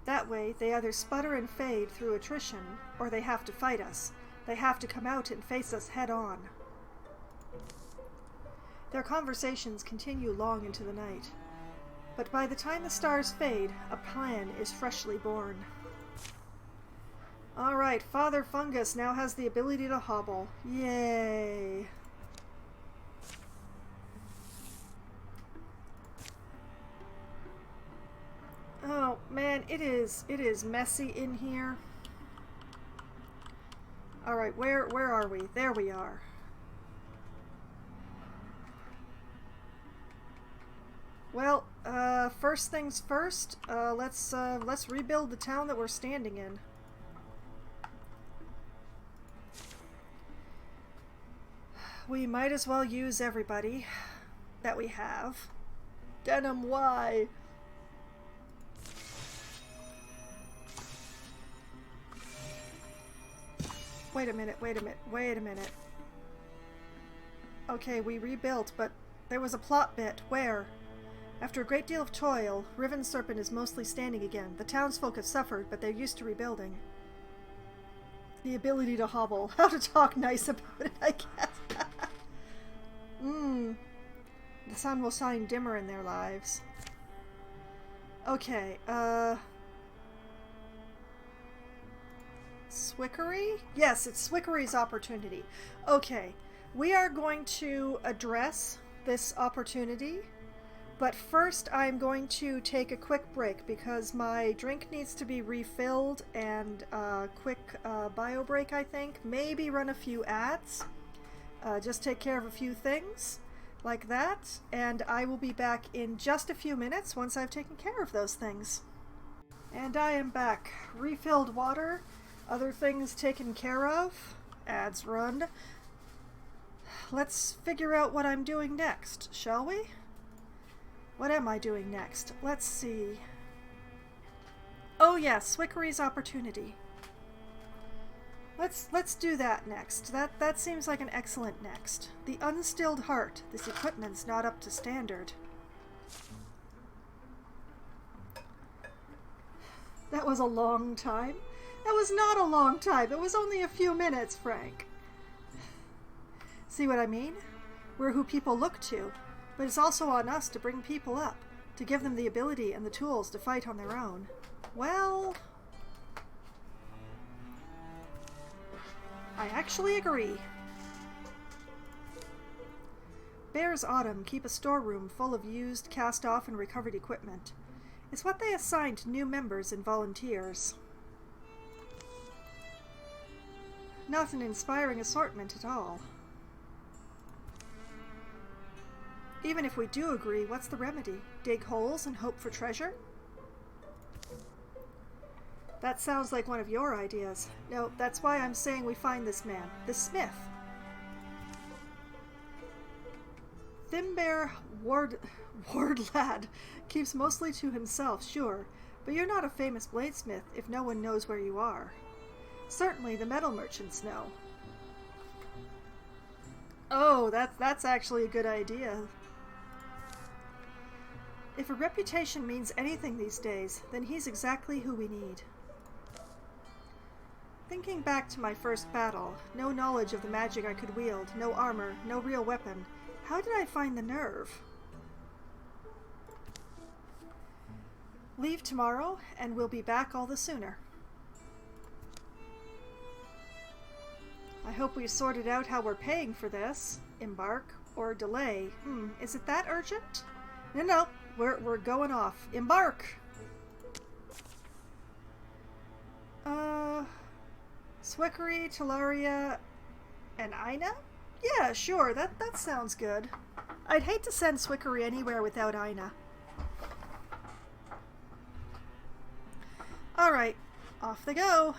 That way, they either sputter and fade through attrition, or they have to fight us. They have to come out and face us head on. Their conversations continue long into the night. But by the time the stars fade, a plan is freshly born. Alright, Father Fungus now has the ability to hobble. Yay! Oh man, it is messy in here. Alright, where are we? There we are. Well, first things first, let's rebuild the town that we're standing in. We might as well use everybody that we have. Denim, why? Wait a minute. Okay, we rebuilt, but there was a plot bit. Where? After a great deal of toil, Riven Serpent is mostly standing again. The townsfolk have suffered, but they're used to rebuilding. The ability to hobble. How to talk nice about it, I guess. The sun will shine dimmer in their lives. Okay, Swickery? Yes, it's Swickery's opportunity. Okay, we are going to address this opportunity, but first I'm going to take a quick break because my drink needs to be refilled, and a quick bio break, I think. Maybe run a few ads. Just take care of a few things like that, and I will be back in just a few minutes once I've taken care of those things. And I am back. Refilled water. Other things taken care of. Ads run. Let's figure out what I'm doing next, shall we? What am I doing next? Let's see. Oh yes, Swickery's opportunity. Let's do that next. That seems like an excellent next. The Unstilled Heart. This equipment's not up to standard. That was a long time. That was not a long time. It was only a few minutes, Frank. See what I mean? We're who people look to, but it's also on us to bring people up, to give them the ability and the tools to fight on their own. Well, I actually agree. Bear's Autumn keep a storeroom full of used, cast-off, and recovered equipment. It's what they assign to new members and volunteers. Not an inspiring assortment at all. Even if we do agree, what's the remedy? Dig holes and hope for treasure? That sounds like one of your ideas. No, that's why I'm saying we find this man, the smith. Thimbear Ward Lad keeps mostly to himself, sure, but you're not a famous bladesmith if no one knows where you are. Certainly the metal merchants know. Oh, that's actually a good idea. If a reputation means anything these days, then he's exactly who we need. Thinking back to my first battle, no knowledge of the magic I could wield, no armor, no real weapon. How did I find the nerve? Leave tomorrow, and we'll be back all the sooner. I hope we've sorted out how we're paying for this. Embark or delay. Is it that urgent? No, we're going off. Embark! Swickery, Talaria, and Ina? Yeah, sure, that sounds good. I'd hate to send Swickery anywhere without Ina. Alright, off they go.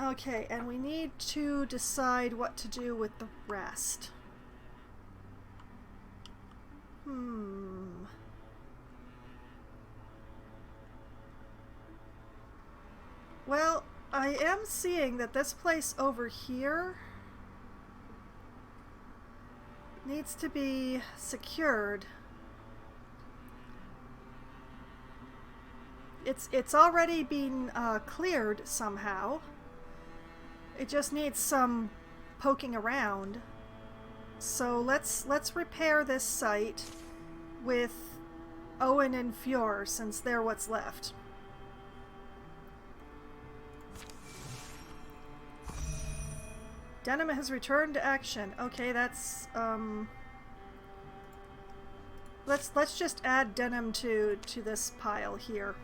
Okay, and we need to decide what to do with the rest. Well, I am seeing that this place over here needs to be secured. It's already been cleared somehow. It just needs some poking around. So let's repair this site with Owen and Fjord, since they're what's left. Denim has returned to action. Okay, that's Let's just add denim to this pile here.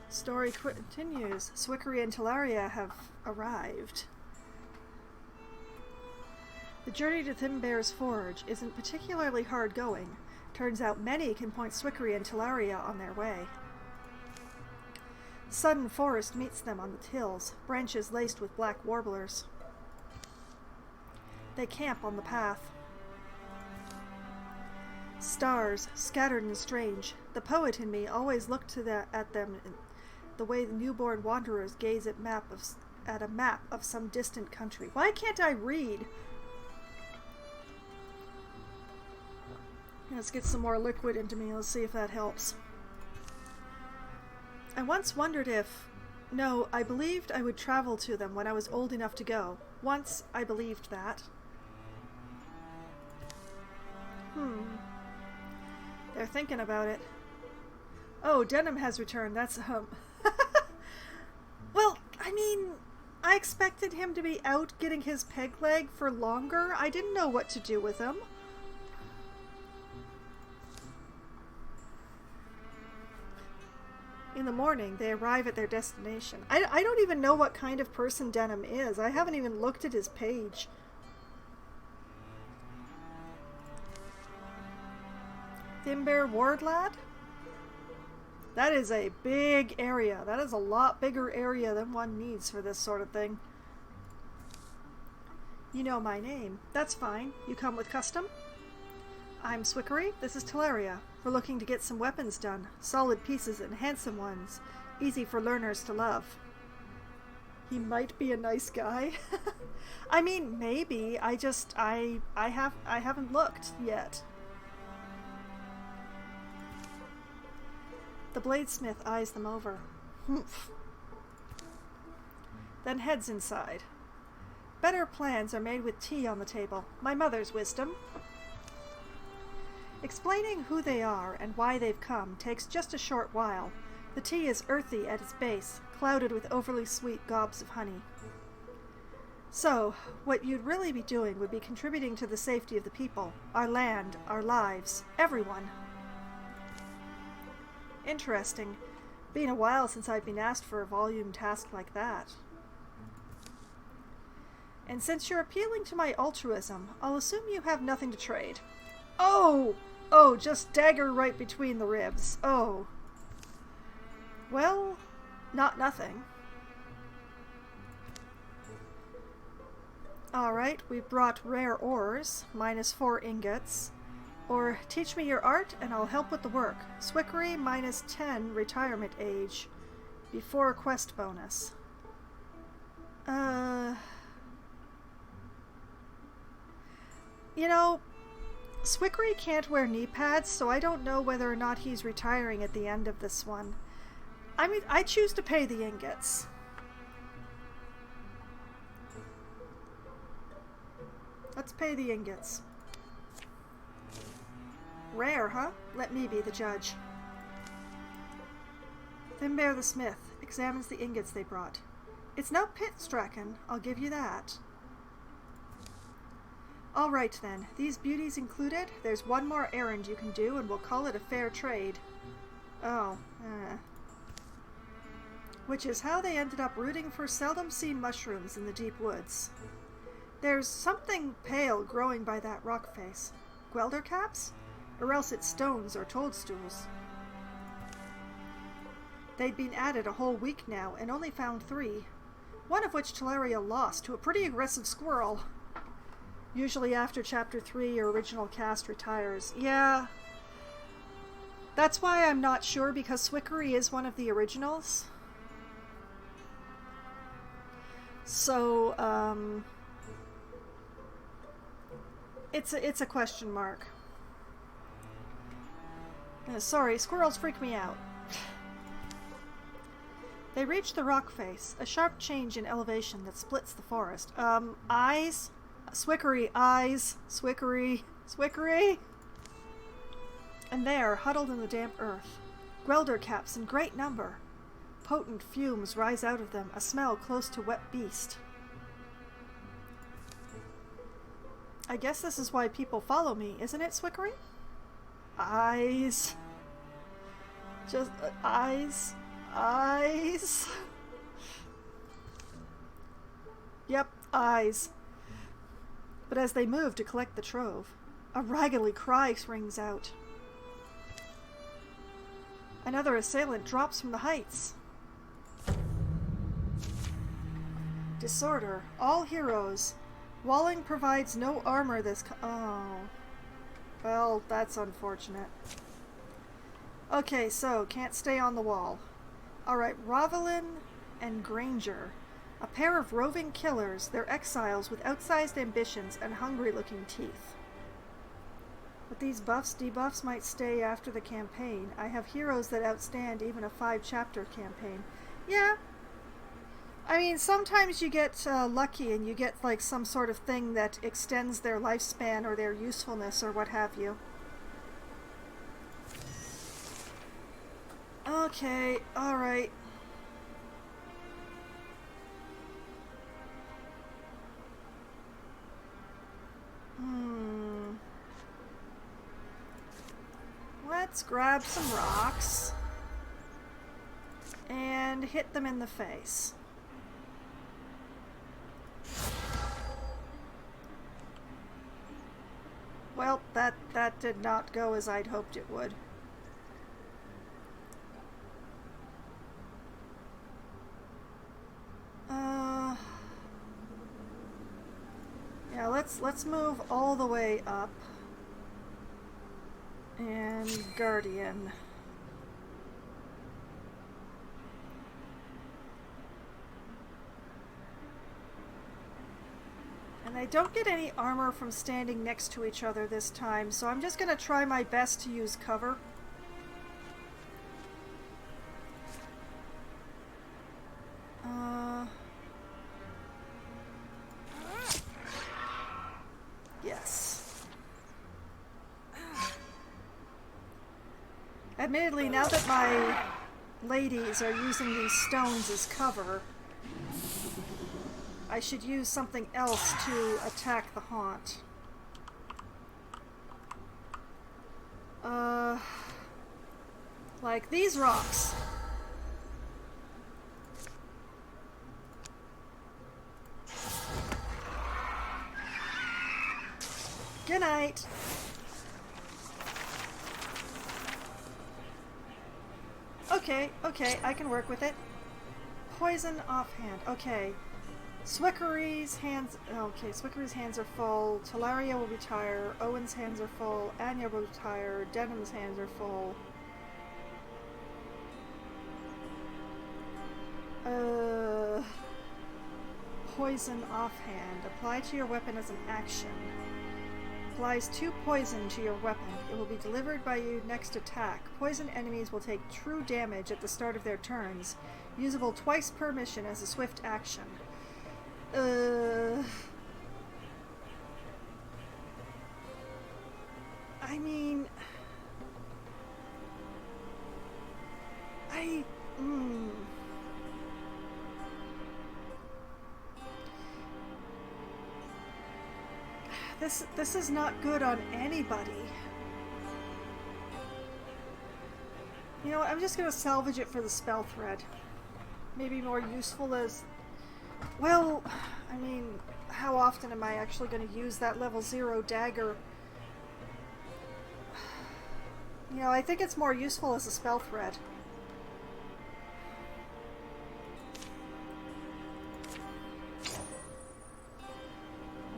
Story continues. Swickery and Talaria have arrived. The journey to Thimbear's Forge isn't particularly hard going. Turns out many can point Swickery and Talaria on their way. Sudden forest meets them on the hills, branches laced with black warblers. They camp on the path. Stars, scattered and strange. The poet in me always looked at them the way the newborn wanderers gaze at a map of some distant country. Why can't I read? Let's get some more liquid into me. Let's see if that helps. I once wondered if... No, I believed I would travel to them when I was old enough to go. Once I believed that. They're thinking about it. Oh, Denim has returned. That's, Well, I mean, I expected him to be out getting his peg leg for longer. I didn't know what to do with him. In the morning, they arrive at their destination. I don't even know what kind of person Denim is. I haven't even looked at his page. Thimbear Ward Lad? That is a big area. That is a lot bigger area than one needs for this sort of thing. You know my name. That's fine. You come with custom? I'm Swickery. This is Talaria. We're looking to get some weapons done. Solid pieces and handsome ones. Easy for learners to love. He might be a nice guy. I mean, maybe. I haven't looked yet. The bladesmith eyes them over. Humph. Then heads inside. Better plans are made with tea on the table. My mother's wisdom. Explaining who they are and why they've come takes just a short while. The tea is earthy at its base, clouded with overly sweet gobs of honey. So, what you'd really be doing would be contributing to the safety of the people, our land, our lives, everyone. Interesting. Been a while since I've been asked for a volume task like that. And since you're appealing to my altruism, I'll assume you have nothing to trade. Oh! Oh, just dagger right between the ribs. Oh. Well, not nothing. Alright, we've brought rare ores, -4 ingots. Or, teach me your art and I'll help with the work. Swickery, -10 retirement age. Before quest bonus. You know, Swickery can't wear knee pads, so I don't know whether or not he's retiring at the end of this one. I mean, I choose to pay the ingots. Let's pay the ingots. Rare, huh? Let me be the judge. Thimbear the smith examines the ingots they brought. It's no pit-stracken, I'll give you that. All right then, these beauties included, there's one more errand you can do and we'll call it a fair trade. Oh, Which is how they ended up rooting for seldom-seen mushrooms in the deep woods. There's something pale growing by that rock face. Gwelder caps? Or else it's stones or toadstools. They'd been at it a whole week now and only found 3, one of which Talaria lost to a pretty aggressive squirrel. Usually after Chapter 3, your original cast retires. Yeah. That's why I'm not sure, because Swickery is one of the originals. So, it's a question mark. Sorry, squirrels freak me out. They reach the rock face, a sharp change in elevation that splits the forest. Eyes? Swickery, eyes. Swickery. Swickery! And there, huddled in the damp earth, Gwelder caps in great number. potent fumes rise out of them, a smell close to wet beast. I guess this is why people follow me, isn't it, Swickery? Eyes. Just eyes. Eyes. Yep, eyes. But as they move to collect the trove, a raggedy cry rings out. Another assailant drops from the heights. Disorder. All heroes. Walling provides no armor this oh. Well, that's unfortunate. Okay, so, can't stay on the wall. Alright, Rovelyn and Granger. A pair of roving killers, they're exiles with outsized ambitions and hungry-looking teeth. But these buffs, debuffs might stay after the campaign. I have heroes that outstand even a 5-chapter campaign. Yeah. I mean, sometimes you get lucky and you get like some sort of thing that extends their lifespan or their usefulness or what have you. Okay, alright. Let's grab some rocks and hit them in the face. Well, that did not go as I'd hoped it would. Yeah, let's move all the way up. And Guardian. And I don't get any armor from standing next to each other this time, so I'm just going to try my best to use cover. Yes. Admittedly, now that my ladies are using these stones as cover, I should use something else to attack the haunt. Like these rocks. Good night. Okay, I can work with it. Poison offhand. Okay. Swickery's hands... Okay, Swickery's hands are full. Talaria will retire. Owen's hands are full. Anya will retire. Denham's hands are full. Poison offhand. Apply to your weapon as an action. Applies 2 poison to your weapon. It will be delivered by you next attack. Poison enemies will take true damage at the start of their turns. Usable twice per mission as a swift action. I mean... This is not good on anybody. You know what, I'm just gonna salvage it for the spell thread. Maybe more useful as... Well, I mean, how often am I actually gonna use that level 0 dagger? You know, I think it's more useful as a spell thread.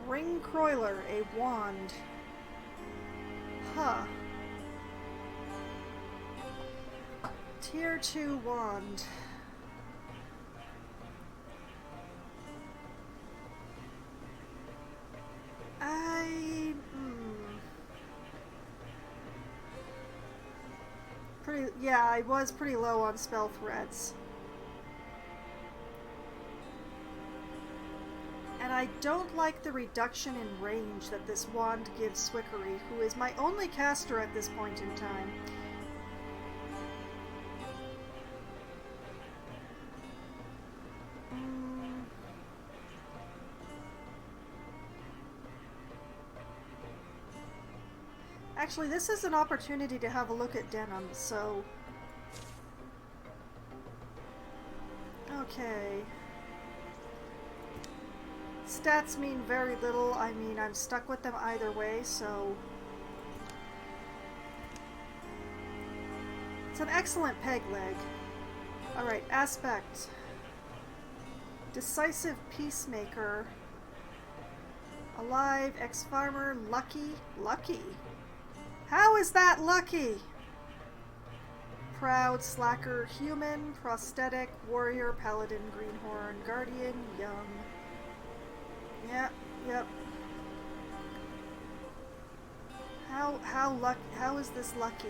Ring Croiler, a wand. Huh. Tier 2 wand. Yeah, I was pretty low on spell threads. And I don't like the reduction in range that this wand gives Swickery, who is my only caster at this point in time. Actually, this is an opportunity to have a look at denim, so... Okay. Stats mean very little. I mean, I'm stuck with them either way, so... It's an excellent peg leg. Alright, aspect. Decisive peacemaker. Alive, ex-farmer, lucky. Lucky? How is that lucky? Proud, slacker, human, prosthetic, warrior, paladin, greenhorn, guardian, young. Yep. How is this lucky?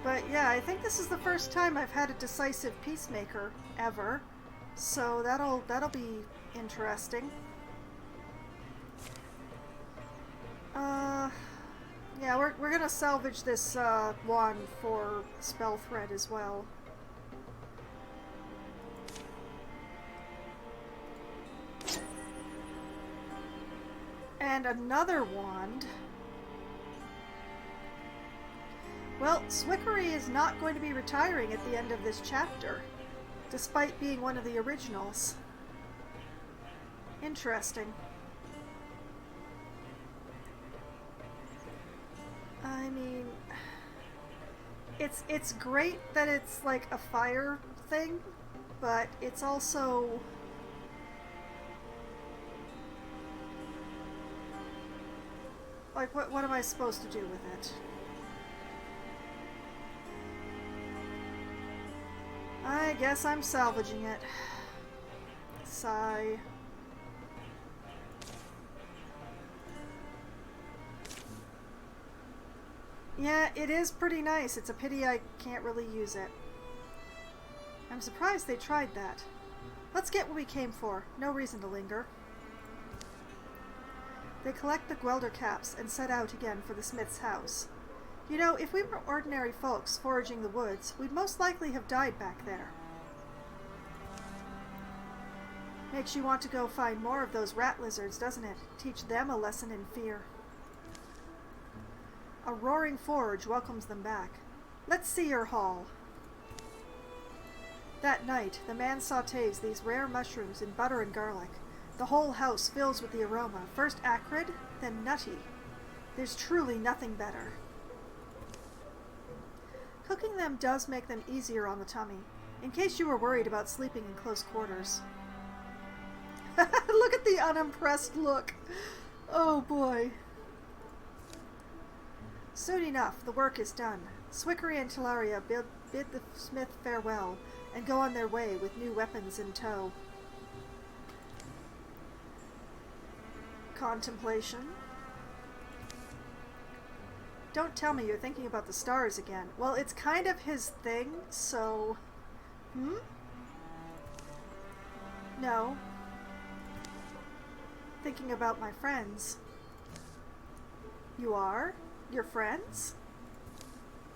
But yeah, I think this is the first time I've had a decisive peacemaker ever, so that'll be interesting. Yeah, we're gonna salvage this wand for spell thread as well. And another wand. Well, Swickery is not going to be retiring at the end of this chapter, despite being one of the originals. Interesting. I mean, it's great that it's like a fire thing, but it's also... Like, what am I supposed to do with it? I guess I'm salvaging it. Sigh. Yeah, it is pretty nice. It's a pity I can't really use it. I'm surprised they tried that. Let's get what we came for. No reason to linger. They collect the Gwelder caps and set out again for the smith's house. You know, if we were ordinary folks foraging the woods, we'd most likely have died back there. Makes you want to go find more of those rat lizards, doesn't it? Teach them a lesson in fear. A roaring forge welcomes them back. Let's see your haul. That night, the man sautés these rare mushrooms in butter and garlic. The whole house fills with the aroma, first acrid, then nutty. There's truly nothing better. Cooking them does make them easier on the tummy, in case you were worried about sleeping in close quarters. Look at the unimpressed look. Oh boy. Soon enough, the work is done. Swickery and Talaria bid the smith farewell and go on their way with new weapons in tow. Contemplation. Don't tell me you're thinking about the stars again. Well, it's kind of his thing, so... No. Thinking about my friends. You are? Your friends?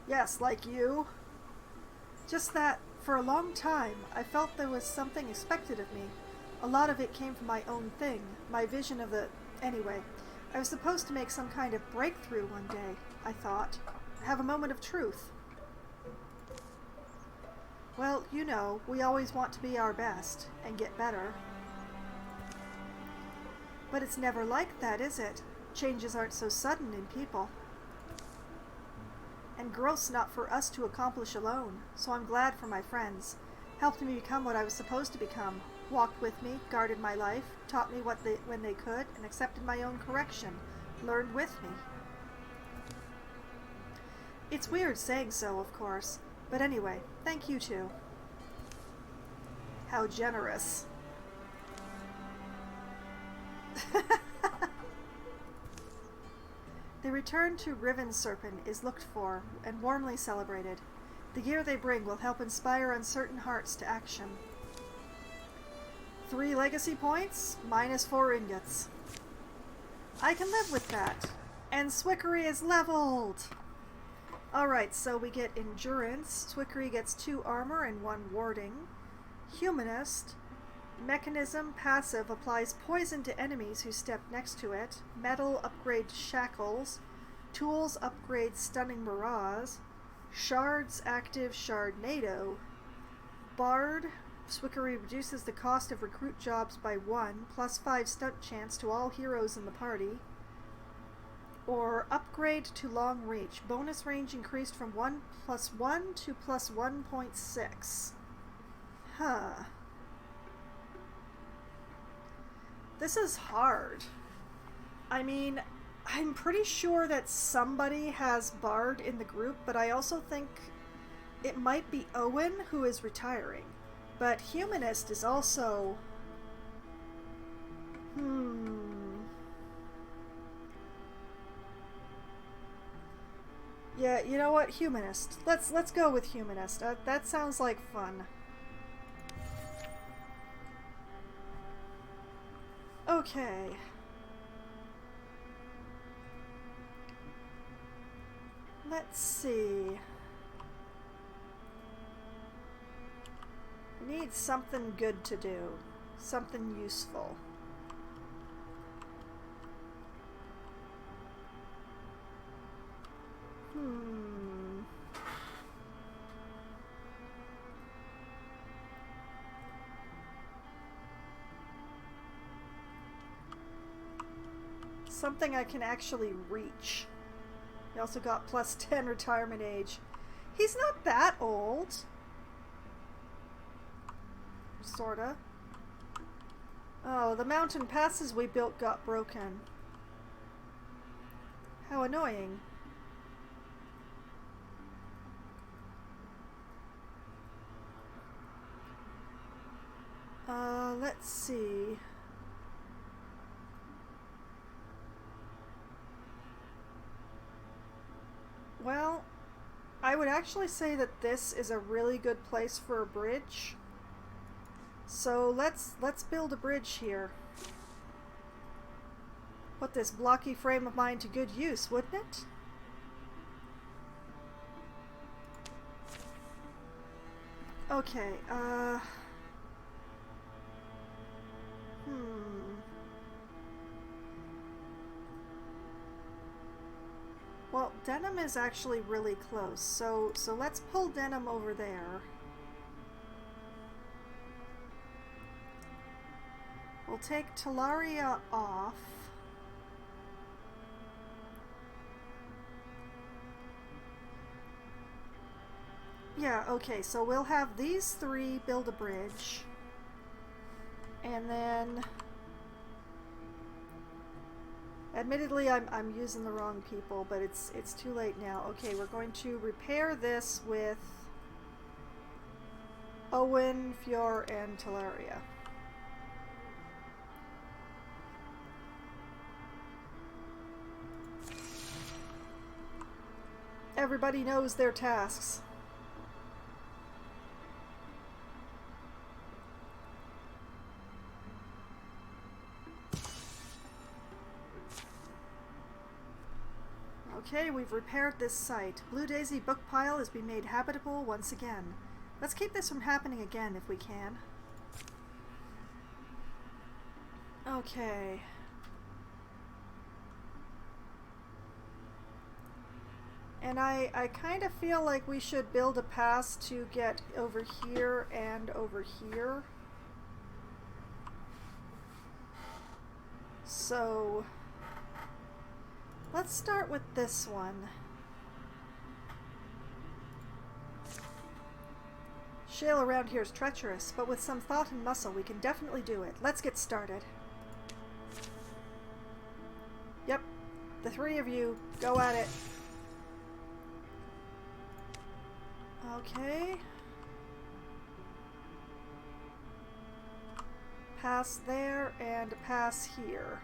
Yes, like you. Just that, for a long time, I felt there was something expected of me. A lot of it came from my own thing, my vision of the... Anyway, I was supposed to make some kind of breakthrough one day, I thought. Have a moment of truth. Well, you know, we always want to be our best, and get better. But it's never like that, is it? Changes aren't so sudden in people. And growth's not for us to accomplish alone, so I'm glad for my friends. Helped me become what I was supposed to become. Walked with me, guarded my life, taught me when they could, and accepted my own correction. Learned with me. It's weird saying so, of course. But anyway, thank you too. How generous. The return to Riven Serpent is looked for and warmly celebrated. The gear they bring will help inspire uncertain hearts to action. 3 legacy points, minus 4 ingots. I can live with that. And Swickery is leveled! Alright, so we get Endurance. Swickery gets 2 armor and 1 warding. Humanist. Mechanism, passive, applies poison to enemies who step next to it. Metal, upgrade shackles. Tools, upgrade stunning mirage. Shards, active shardnado. Bard, Swickery reduces the cost of recruit jobs by 1, +5 stunt chance to all heroes in the party. Or upgrade to long reach. Bonus range increased from 1+1 to +1.6. Huh. This is hard. I mean, I'm pretty sure that somebody has Bard in the group, but I also think it might be Owen who is retiring. But Humanist is also... Yeah, you know what? Humanist. Let's go with Humanist. That sounds like fun. Okay. Let's see. We need something good to do. Something useful. Something I can actually reach. He also got +10 retirement age. He's not that old. Sorta. Oh, the mountain passes we built got broken. How annoying. Let's see. Well, I would actually say that this is a really good place for a bridge. So let's build a bridge here. Put this blocky frame of mine to good use, wouldn't it? Okay, Well, Denim is actually really close, so let's pull Denim over there. We'll take Talaria off. Yeah, okay, so we'll have these three build a bridge. And then... Admittedly, I'm using the wrong people, but it's too late now. Okay, we're going to repair this with Owen, Fjord, and Talaria. Everybody knows their tasks. Okay, we've repaired this site. Blue Daisy book pile has been made habitable once again. Let's keep this from happening again if we can. Okay. And I kind of feel like we should build a pass to get over here and over here. So... let's start with this one. Shale around here is treacherous, but with some thought and muscle we can definitely do it. Let's get started. Yep, the three of you, go at it. Okay. Pass there and pass here.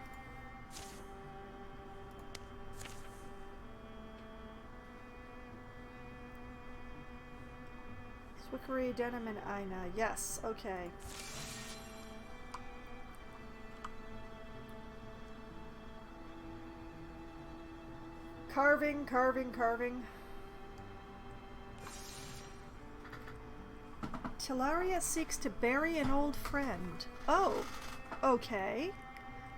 Swickery, Denim, and Ina. Yes, okay. Carving, carving, carving. Talaria seeks to bury an old friend. Oh, okay.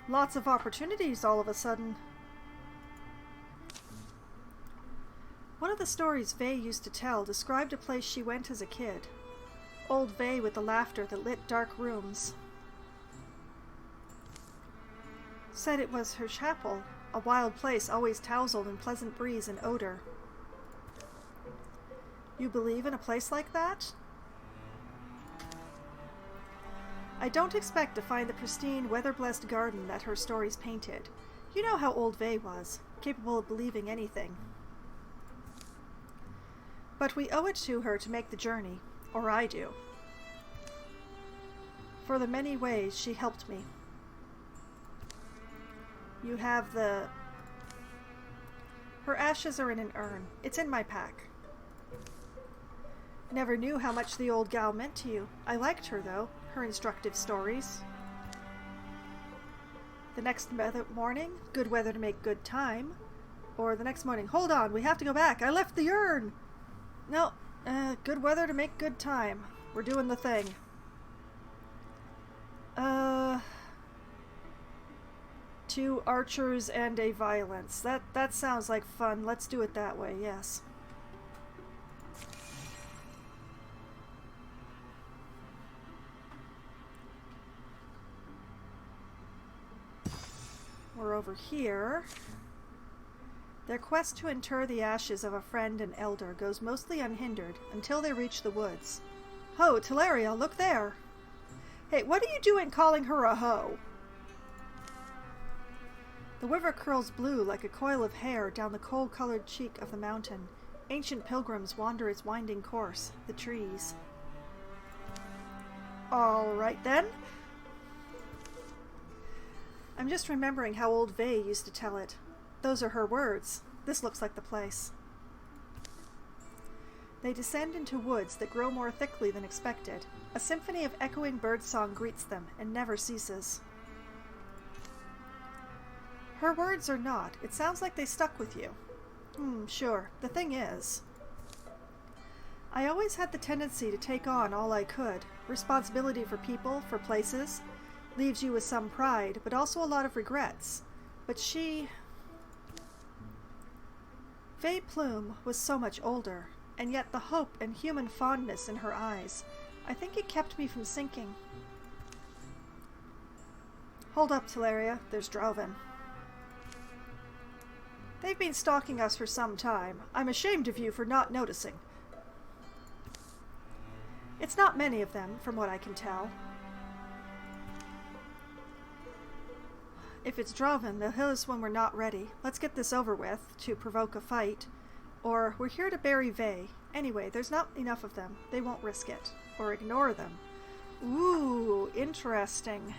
Lots of opportunities all of a sudden. One of the stories Vey used to tell described a place she went as a kid. Old Vey with the laughter that lit dark rooms. Said it was her chapel, a wild place always tousled in pleasant breeze and odor. You believe in a place like that? I don't expect to find the pristine, weather-blessed garden that her stories painted. You know how old Vey was, capable of believing anything. But we owe it to her to make the journey, or I do. For the many ways she helped me. You have the... Her ashes are in an urn. It's in my pack. Never knew how much the old gal meant to you. I liked her, though. Her instructive stories. The next morning, good weather to make good time. Or the next morning, hold on, we have to go back. I left the urn. No, good weather to make good time. We're doing the thing. Two archers and a violence. That sounds like fun. Let's do it that way, yes. We're over here. Their quest to inter the ashes of a friend and elder goes mostly unhindered until they reach the woods. Ho, Talaria, look there! Hey, what are you doing calling her a hoe? The river curls blue like a coil of hair down the coal-colored cheek of the mountain. Ancient pilgrims wander its winding course, the trees. All right, then. I'm just remembering how old Vey used to tell it. Those are her words. This looks like the place. They descend into woods that grow more thickly than expected. A symphony of echoing birdsong greets them and never ceases. Her words or not, it sounds like they stuck with you. Sure. The thing is, I always had the tendency to take on all I could. Responsibility for people, for places. Leaves you with some pride, but also a lot of regrets. But she... Vey Plume was so much older, and yet the hope and human fondness in her eyes, I think it kept me from sinking. Hold up, Talaria. There's Drauven. They've been stalking us for some time. I'm ashamed of you for not noticing. It's not many of them, from what I can tell. If it's Drauven, they'll hit us when we're not ready. Let's get this over with, to provoke a fight. Or, we're here to bury Vey. Anyway, there's not enough of them. They won't risk it. Or ignore them. Ooh, interesting.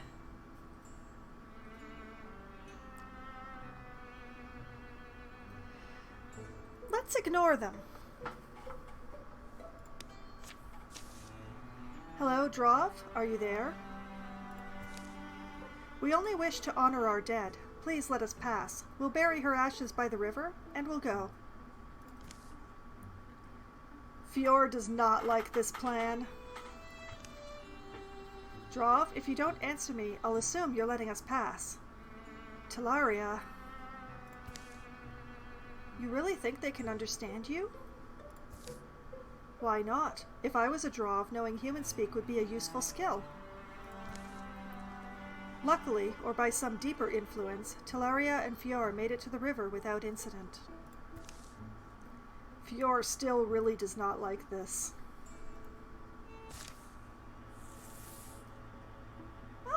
Let's ignore them. Hello, Drav? Are you there? We only wish to honor our dead. Please let us pass. We'll bury her ashes by the river, and we'll go. Fior does not like this plan. Drav, if you don't answer me, I'll assume you're letting us pass. Talaria... You really think they can understand you? Why not? If I was a Drav, knowing human speak would be a useful skill. Luckily, or by some deeper influence, Talaria and Fior made it to the river without incident. Fior still really does not like this.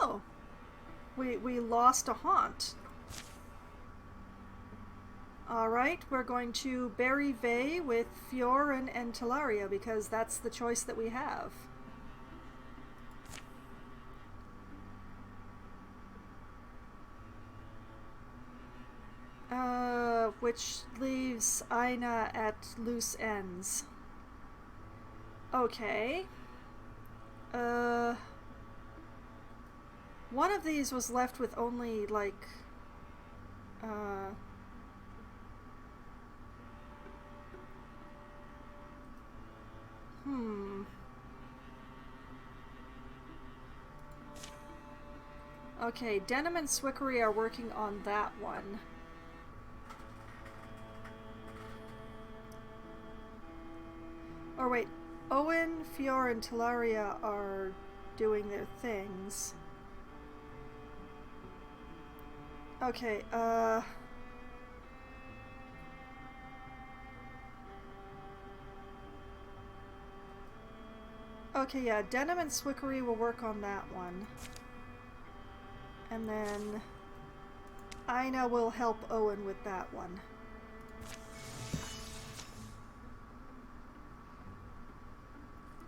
Oh. We lost a haunt. Alright, we're going to bury Vey with Fior and Talaria because that's the choice that we have. Which leaves Aina at loose ends. Okay. One of these was left with only, like, Okay, Denim and Swickery are working on that one. Or wait, Owen, Fior, and Talaria are doing their things. Okay, okay, yeah, Denim and Swickery will work on that one. And then Ina will help Owen with that one.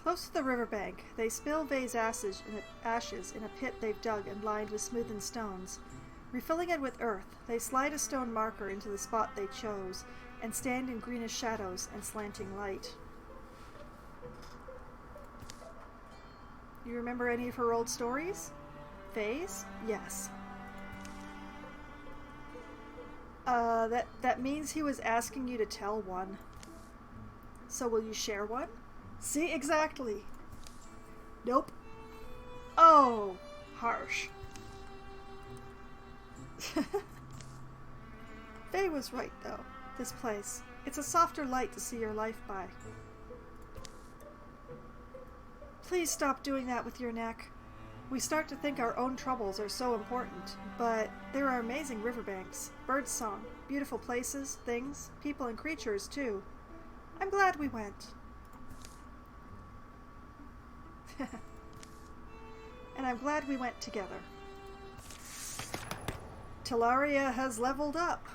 Close to the riverbank, they spill Vay's ashes in a pit they've dug and lined with smoothened stones. Refilling it with earth, they slide a stone marker into the spot they chose and stand in greenish shadows and slanting light. You remember any of her old stories? Vay's? Yes. That means he was asking you to tell one. So will you share one? See, exactly. Nope. Oh, harsh. Vay was right, though. This place. It's a softer light to see your life by. Please stop doing that with your neck. We start to think our own troubles are so important, but there are amazing riverbanks, birdsong, beautiful places, things, people and creatures, too. I'm glad we went. And I'm glad we went together. Talaria has leveled up.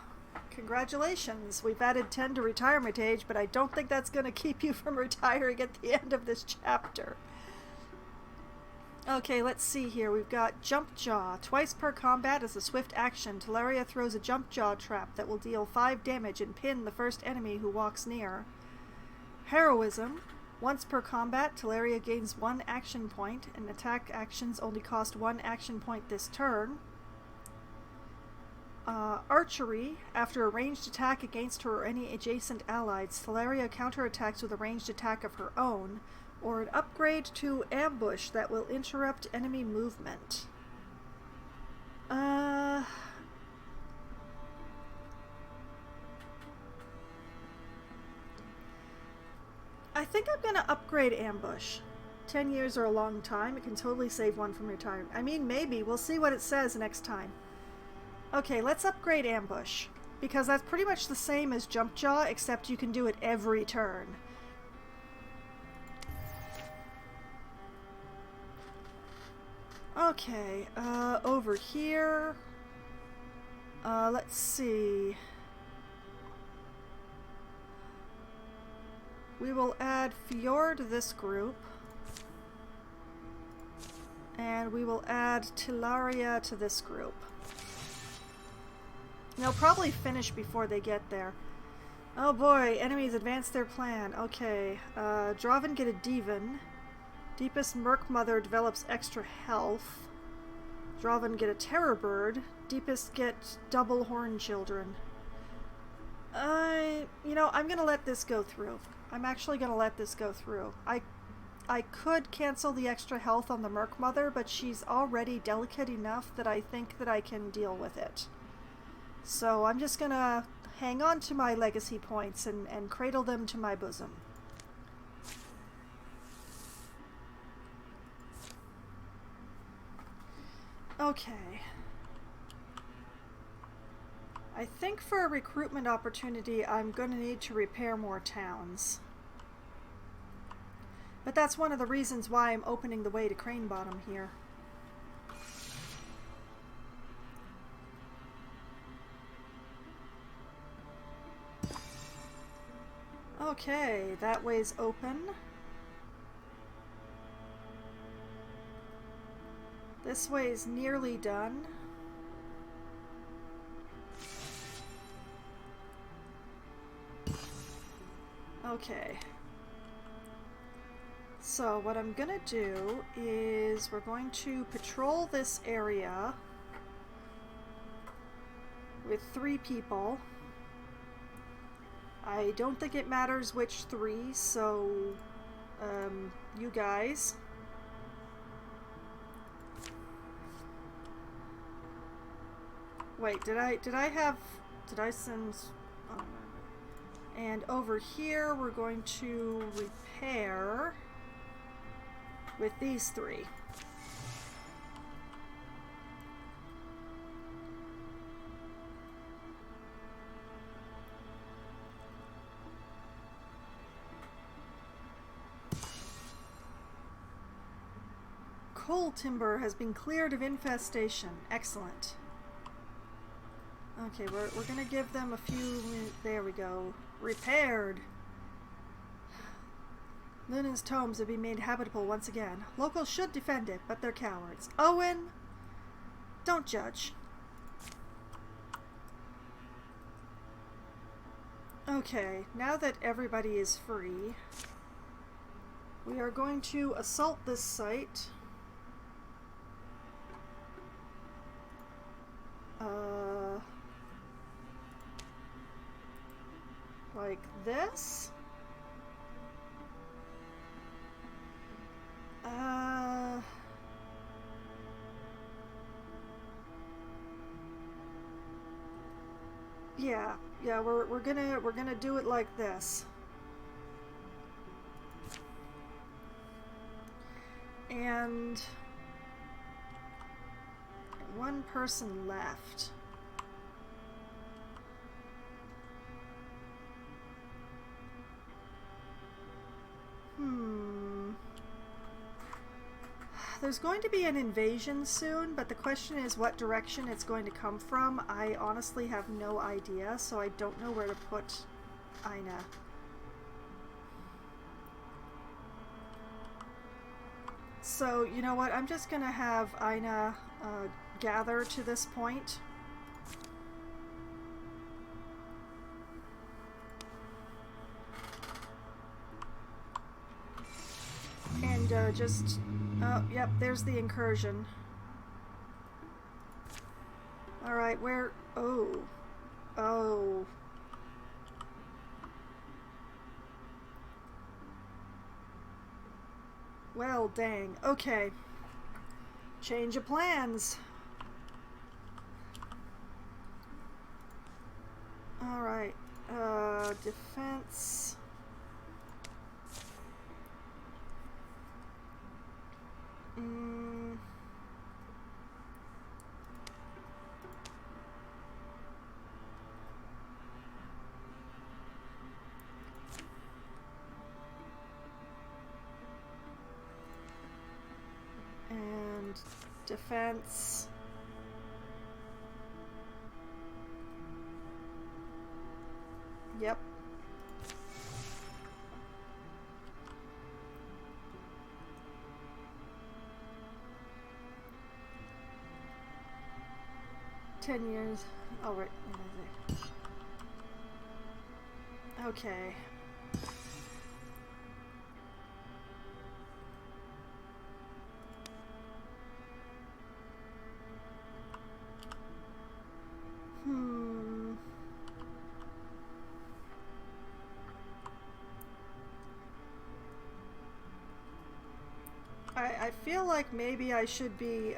Congratulations. We've added 10 to retirement age, but I don't think that's going to keep you from retiring at the end of this chapter. Okay, let's see here. We've got Jump Jaw. Twice per combat as a swift action, Talaria throws a Jump Jaw trap that will deal 5 damage and pin the first enemy who walks near. Heroism. Once per combat, Talaria gains 1 action point, and attack actions only cost 1 action point this turn. Archery. After a ranged attack against her or any adjacent allies, Talaria counterattacks with a ranged attack of her own, or an upgrade to Ambush that will interrupt enemy movement. I think I'm gonna upgrade Ambush. 10 years are a long time. It can totally save one from retirement. I mean, maybe. We'll see what it says next time. Okay, let's upgrade Ambush, because that's pretty much the same as Jump Jaw, except you can do it every turn. Okay, over here. Let's see. We will add Fjord to this group. And we will add Talaria to this group. They'll probably finish before they get there. Oh boy, enemies advance their plan. Okay, Draven get a Devon. Deepest Merc Mother develops extra health. Draven get a Terror Bird. Deepest get double Horn Children. You know, I'm gonna let this go through. I'm actually gonna let this go through. I could cancel the extra health on the Merc Mother, but she's already delicate enough that I think that I can deal with it. So I'm just gonna hang on to my legacy points and cradle them to my bosom. Okay. I think for a recruitment opportunity, I'm going to need to repair more towns. But that's one of the reasons why I'm opening the way to Crane Bottom here. Okay, that way's open. This way's nearly done. Okay. So what I'm gonna do is we're going to patrol this area with 3 people. I don't think it matters which 3, so you guys. Wait, did I send... Oh, no. And over here, we're going to repair with these three. Coal timber has been cleared of infestation. Excellent. Okay, we're gonna give them a few... There we go. Repaired. Lunan's tomes have been made habitable once again. Locals should defend it, but they're cowards. Owen! Don't judge. Okay, now that everybody is free, we are going to assault this site. Like this. Yeah, we're gonna do it like this. And one person left. There's going to be an invasion soon, but the question is what direction it's going to come from. I honestly have no idea, so I don't know where to put Ina. So, you know what? I'm just going to have Ina gather to this point. And just... Oh, yep, there's the incursion. Alright, where... Oh. Oh. Well, dang. Okay. Change of plans. Alright. Defense... And defense. Yep. $10 years. Oh, right. Okay. I feel like maybe I should be,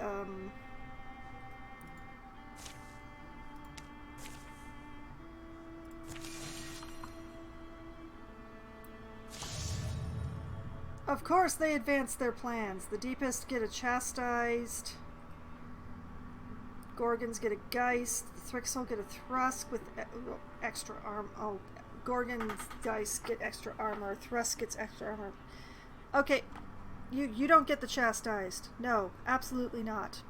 Of course they advance their plans. The deepest get a chastised. Gorgons get a Geist. The Thrixel get a Thrusk with extra arm. Oh, Gorgon's Geist get extra armor. Thrusk gets extra armor. Okay, you don't get the chastised. No, absolutely not.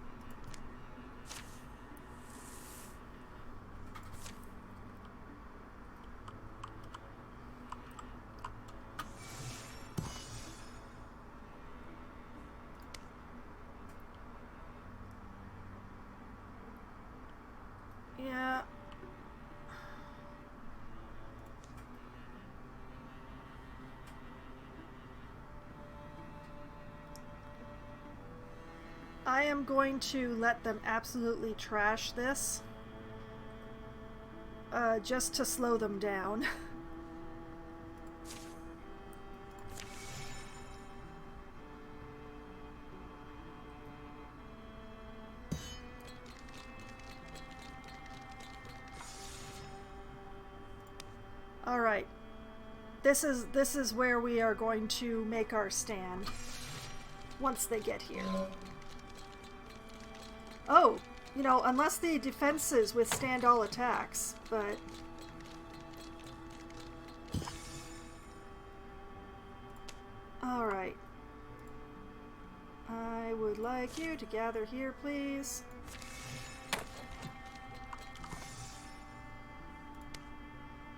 Yeah. I am going to let them absolutely trash this. Just to slow them down. Alright. This is where we are going to make our stand. Once they get here. Oh! You know, unless the defenses withstand all attacks, but... Alright. I would like you to gather here, please.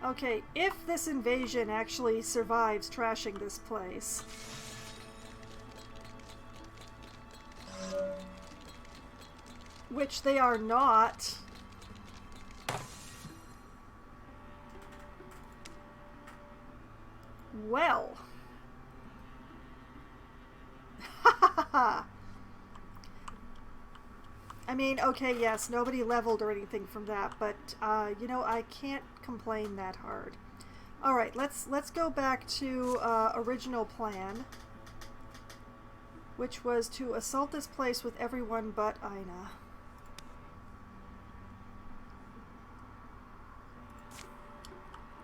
Okay, if this invasion actually survives trashing this place... Which they are not. Well. I mean, okay, yes, nobody leveled or anything from that, but, you know, I can't complain that hard. Alright, let's go back to, original plan, which was to assault this place with everyone but Aina.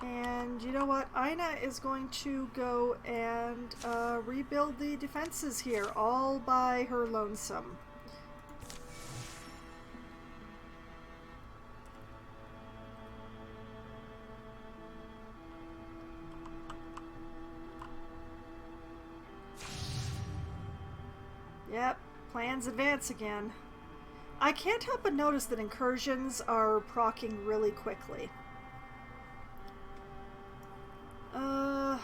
And you know what? Aina is going to go and rebuild the defenses here all by her lonesome. Yep, plans advance again. I can't help but notice that incursions are proccing really quickly. Ugh.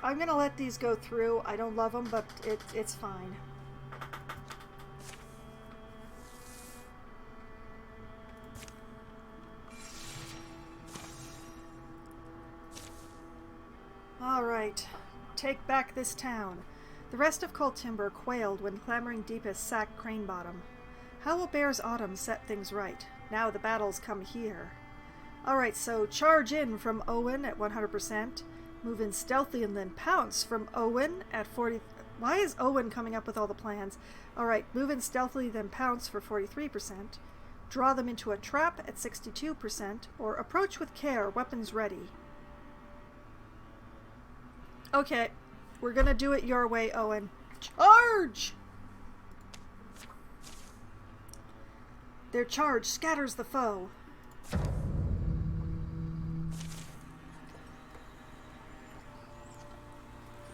I'm gonna let these go through. I don't love them, but it's fine. Alright. Take back this town. The rest of Cold Timber quailed when clamoring Deepest sacked Crane Bottom. How will Bear's Autumn set things right? Now the battles come here. Alright, so charge in from Owen at 100%. Move in stealthy and then pounce from Owen at 40... Why is Owen coming up with all the plans? Alright, move in stealthily then pounce for 43%. Draw them into a trap at 62%. Or approach with care, weapons ready. Okay, we're gonna do it your way, Owen. Charge! Their charge scatters the foe.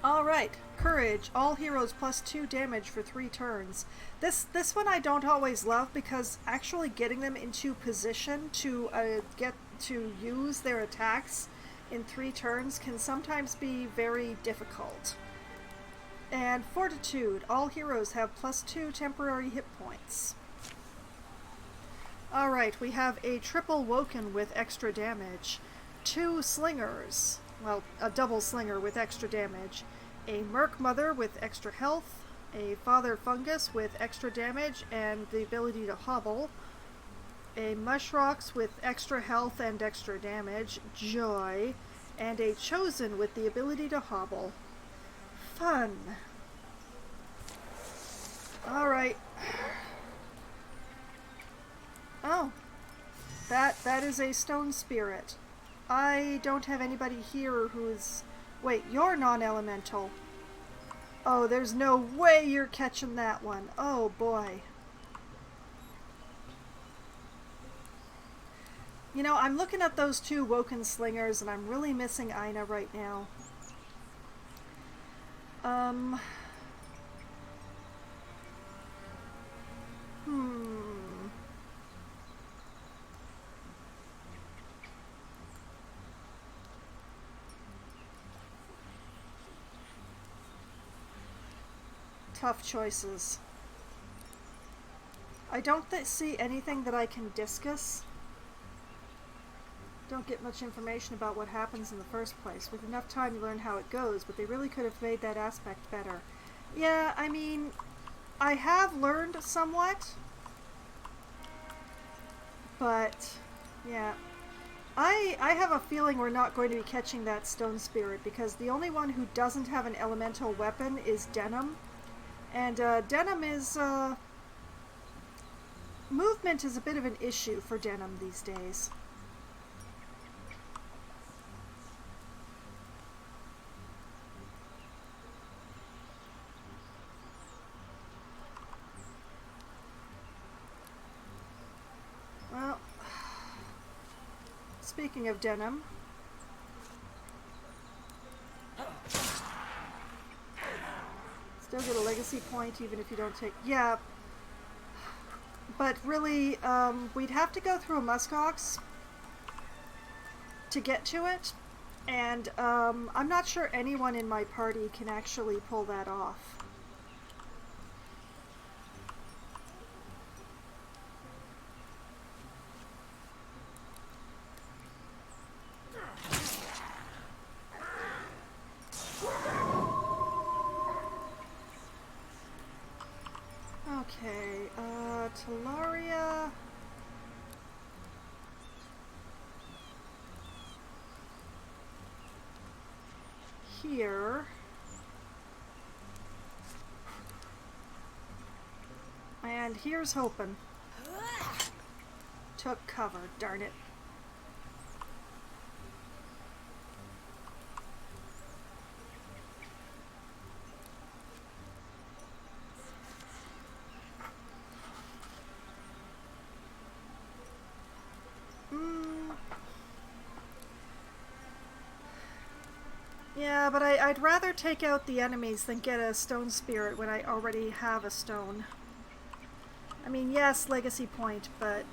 Alright, Courage. All heroes +2 damage for 3 turns. This one I don't always love because actually getting them into position to get to use their attacks in 3 turns can sometimes be very difficult. And Fortitude. All heroes have +2 temporary hit points. Alright, we have a triple Woken with extra damage. 2 Slingers. Well, a double Slinger with extra damage. A Merc Mother with extra health. A Father Fungus with extra damage and the ability to hobble. A Mushrox with extra health and extra damage. Joy. And a Chosen with the ability to hobble. Fun. Alright. Oh. That is a Stone Spirit. I don't have anybody here who's... Wait, you're non-elemental. Oh, there's no way you're catching that one. Oh, boy. You know, I'm looking at those 2 Woken Slingers, and I'm really missing Aina right now. Tough choices. I don't see anything that I can discuss. Don't get much information about what happens in the first place. With enough time you learn how it goes, but they really could have made that aspect better. Yeah, I mean, I have learned somewhat, but yeah. I have a feeling we're not going to be catching that Stone Spirit because the only one who doesn't have an elemental weapon is Denim. And Denim is, movement is a bit of an issue for Denim these days. speaking of denim. Still get a legacy point even if you don't take... Yeah. But really, we'd have to go through a muskox to get to it. And I'm not sure anyone in my party can actually pull that off. Okay, Talaria. Here. And here's hoping. Took cover, darn it. Yeah, but I'd rather take out the enemies than get a stone spirit when I already have a stone. I mean, yes, legacy point, but...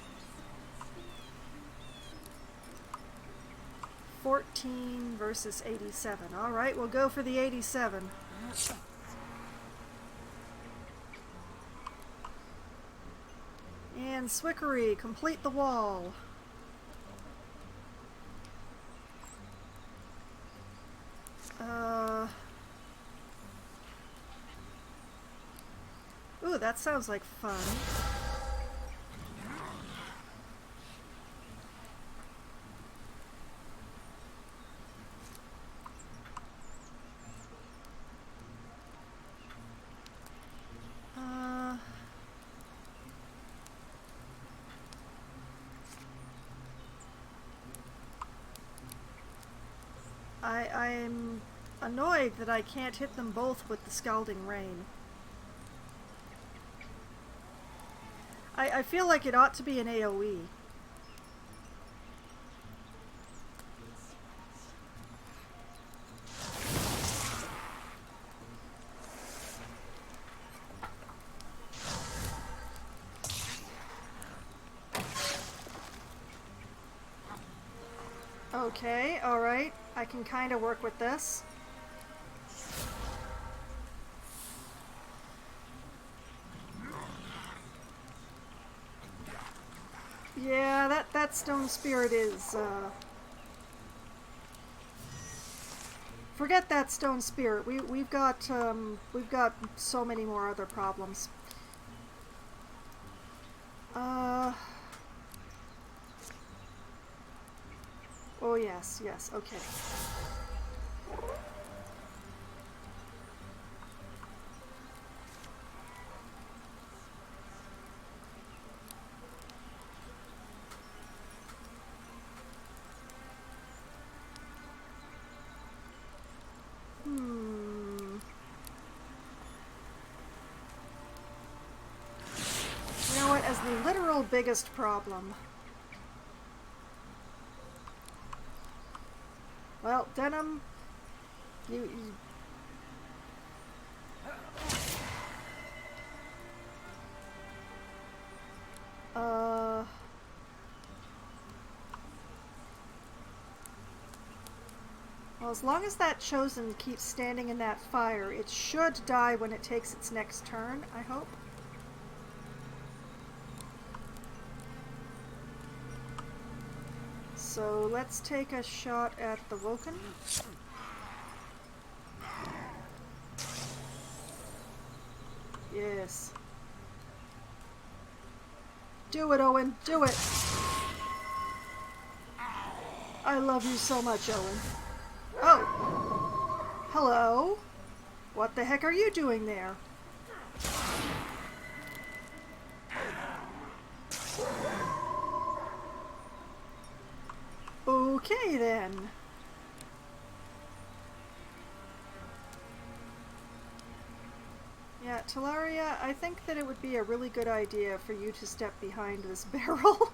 14 versus 87. Alright, we'll go for the 87. And Swickery, complete the wall. Ooh, that sounds like fun. I'm annoyed that I can't hit them both with the Scalding Rain. I feel like it ought to be an AoE. Okay, alright. I can kind of work with this. Yeah, that stone spirit is, forget that stone spirit. We've got so many more other problems. Oh yes, okay. You know what, as the literal biggest problem... Well, Denim, you well, as long as that Chosen keeps standing in that fire, it should die when it takes its next turn, I hope. So let's take a shot at the Woken. Yes. Do it, Owen. Do it. I love you so much, Owen. Oh. Hello. What the heck are you doing there? Okay, then. Yeah, Talaria, I think that it would be a really good idea for you to step behind this barrel.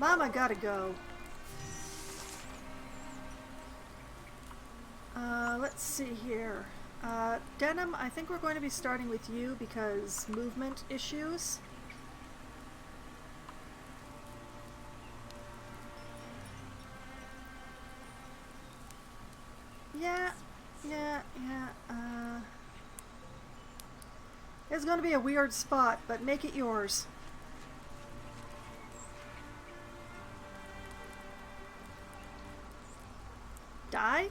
Mama gotta go. Let's see here. Denim, I think we're going to be starting with you because movement issues. Yeah. It's going to be a weird spot, but make it yours. Die?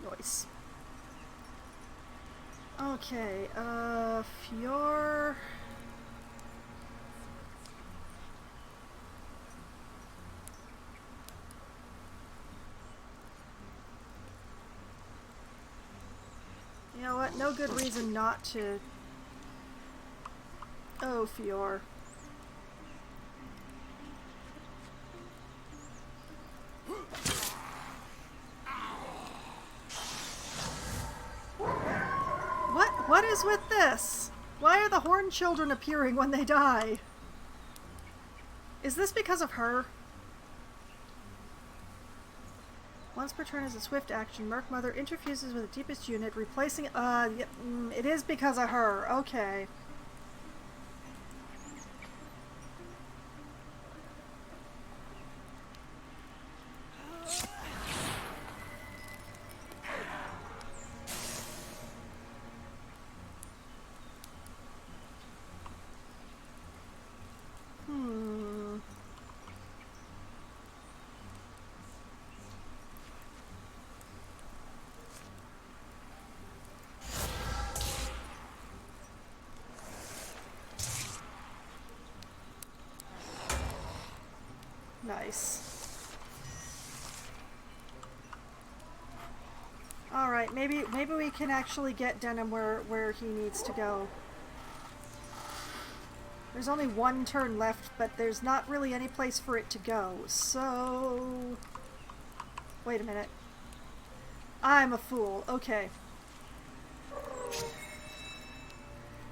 Nice. Okay, Fior... You know what? No good reason not to... Oh, Fior. What is with this? Why are the horned children appearing when they die? Is this because of her? Once per turn is a swift action. Merc Mother interfuses with the deepest unit, replacing... it is because of her. Okay. Nice. Alright, maybe we can actually get Denim where he needs to go. There's only one turn left, but there's not really any place for it to go, so... Wait a minute. I'm a fool. Okay.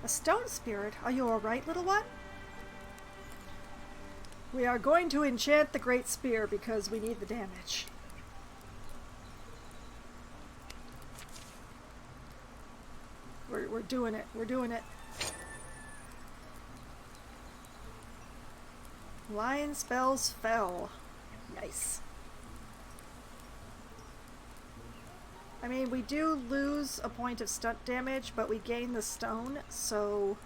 A stone spirit? Are you alright, little one? We are going to enchant the Great Spear because we need the damage. We're doing it. We're doing it. Lion spells fell. Nice. I mean, we do lose a point of stunt damage, but we gain the stone, so...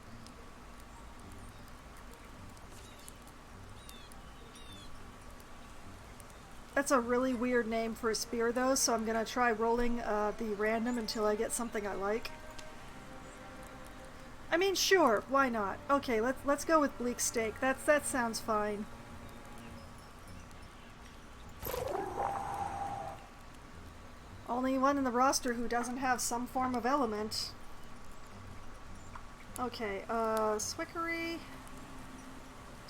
That's a really weird name for a spear, though, so I'm gonna try rolling the random until I get something I like. I mean, sure, why not? Okay, let's go with Bleak Stake. That sounds fine. Only one in the roster who doesn't have some form of element. Okay, Swickery.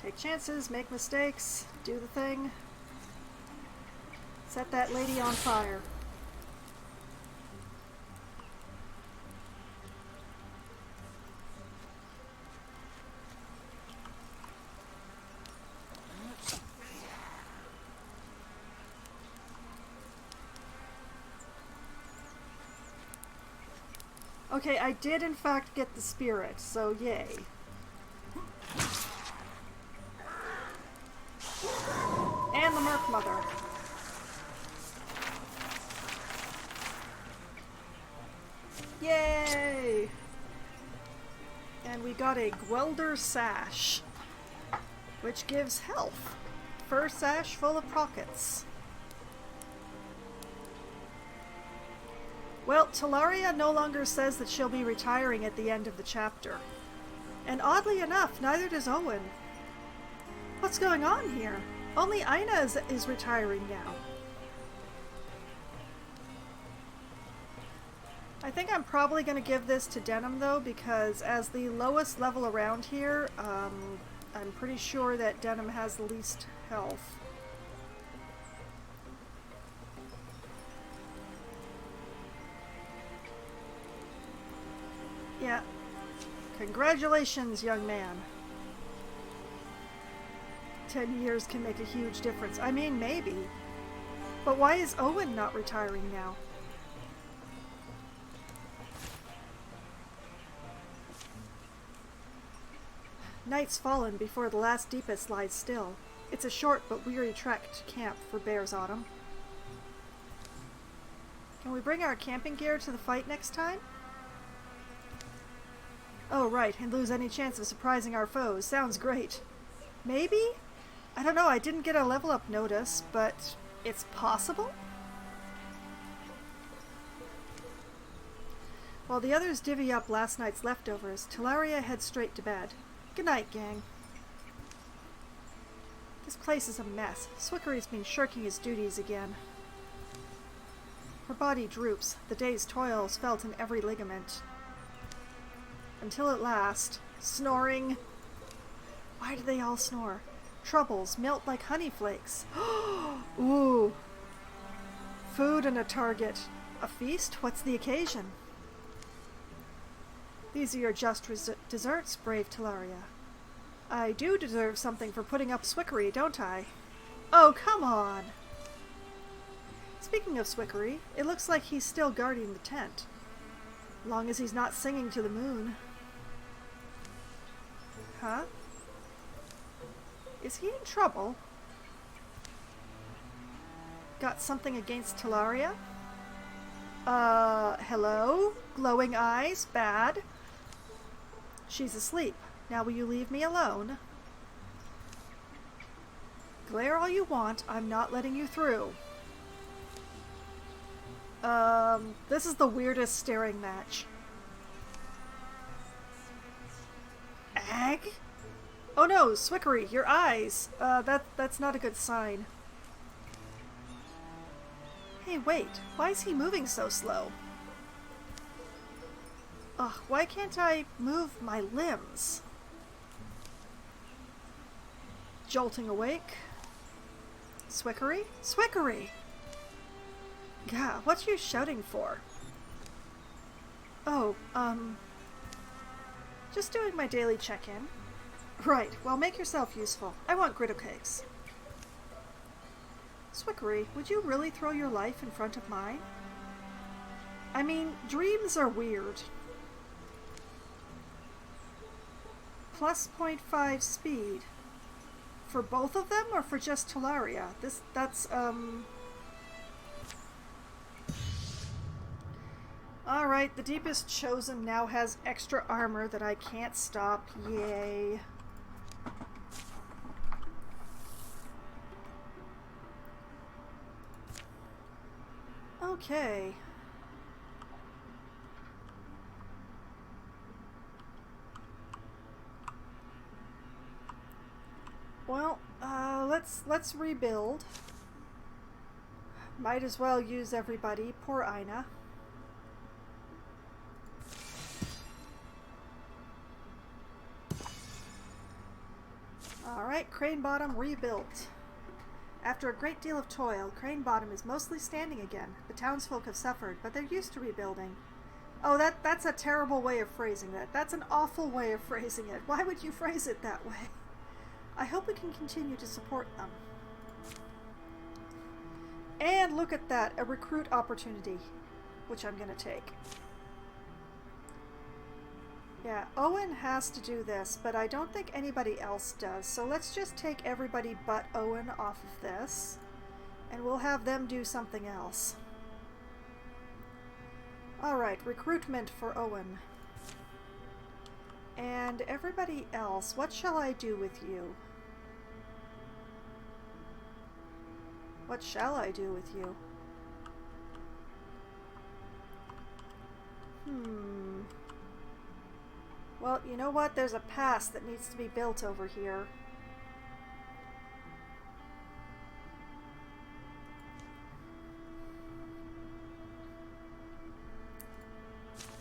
Take chances, make mistakes, do the thing. Set that lady on fire. Okay, I did in fact get the spirit, so yay. And the Merc Mother. Yay! And we got a Gwelder Sash, which gives health. Fur sash full of pockets. Well, Talaria no longer says that she'll be retiring at the end of the chapter. And oddly enough, neither does Owen. What's going on here? Only Aina is retiring now. I think I'm probably going to give this to Denim, though, because as the lowest level around here, I'm pretty sure that Denim has the least health. Yeah. Congratulations, young man. 10 years can make a huge difference. I mean, maybe. But why is Owen not retiring now? Night's fallen before the last deepest lies still. It's a short but weary trek to camp for Bear's Autumn. Can we bring our camping gear to the fight next time? Oh, right, and lose any chance of surprising our foes. Sounds great. Maybe? I don't know, I didn't get a level up notice, but it's possible? While the others divvy up last night's leftovers, Talaria heads straight to bed. Good night, gang. This place is a mess. Swickery's been shirking his duties again. Her body droops, the day's toils felt in every ligament. Until at last, snoring. Why do they all snore? Troubles melt like honey flakes. Ooh. Food and a target. A feast? What's the occasion? These are your just desserts, brave Talaria. I do deserve something for putting up Swickery, don't I? Oh, come on! Speaking of Swickery, it looks like he's still guarding the tent. Long as he's not singing to the moon. Huh? Is he in trouble? Got something against Talaria? Hello? Glowing eyes? Bad? She's asleep. Now will you leave me alone? Glare all you want. I'm not letting you through. This is the weirdest staring match. Ag? Oh no, Swickery, your eyes. That's not a good sign. Hey, wait. Why is he moving so slow? Ugh, why can't I move my limbs? Jolting awake. Swickery? Swickery! Gah, what you shouting for? Oh, just doing my daily check-in. Right, well, make yourself useful. I want griddle cakes. Swickery, would you really throw your life in front of mine? I mean, dreams are weird. Plus 0.5 speed. For both of them, or for just Talaria? That's. Alright, the Deepest Chosen now has extra armor that I can't stop. Yay. Okay. Well, let's rebuild. Might as well use everybody. Poor Ina. Alright, Crane Bottom rebuilt. After a great deal of toil, Crane Bottom is mostly standing again. The townsfolk have suffered, but they're used to rebuilding. Oh, that's a terrible way of phrasing that. That's an awful way of phrasing it. Why would you phrase it that way? I hope we can continue to support them. And look at that, a recruit opportunity, which I'm going to take. Yeah, Owen has to do this, but I don't think anybody else does. So let's just take everybody but Owen off of this, and we'll have them do something else. Alright, recruitment for Owen. And everybody else, what shall I do with you? What shall I do with you? Well, you know what? There's a pass that needs to be built over here.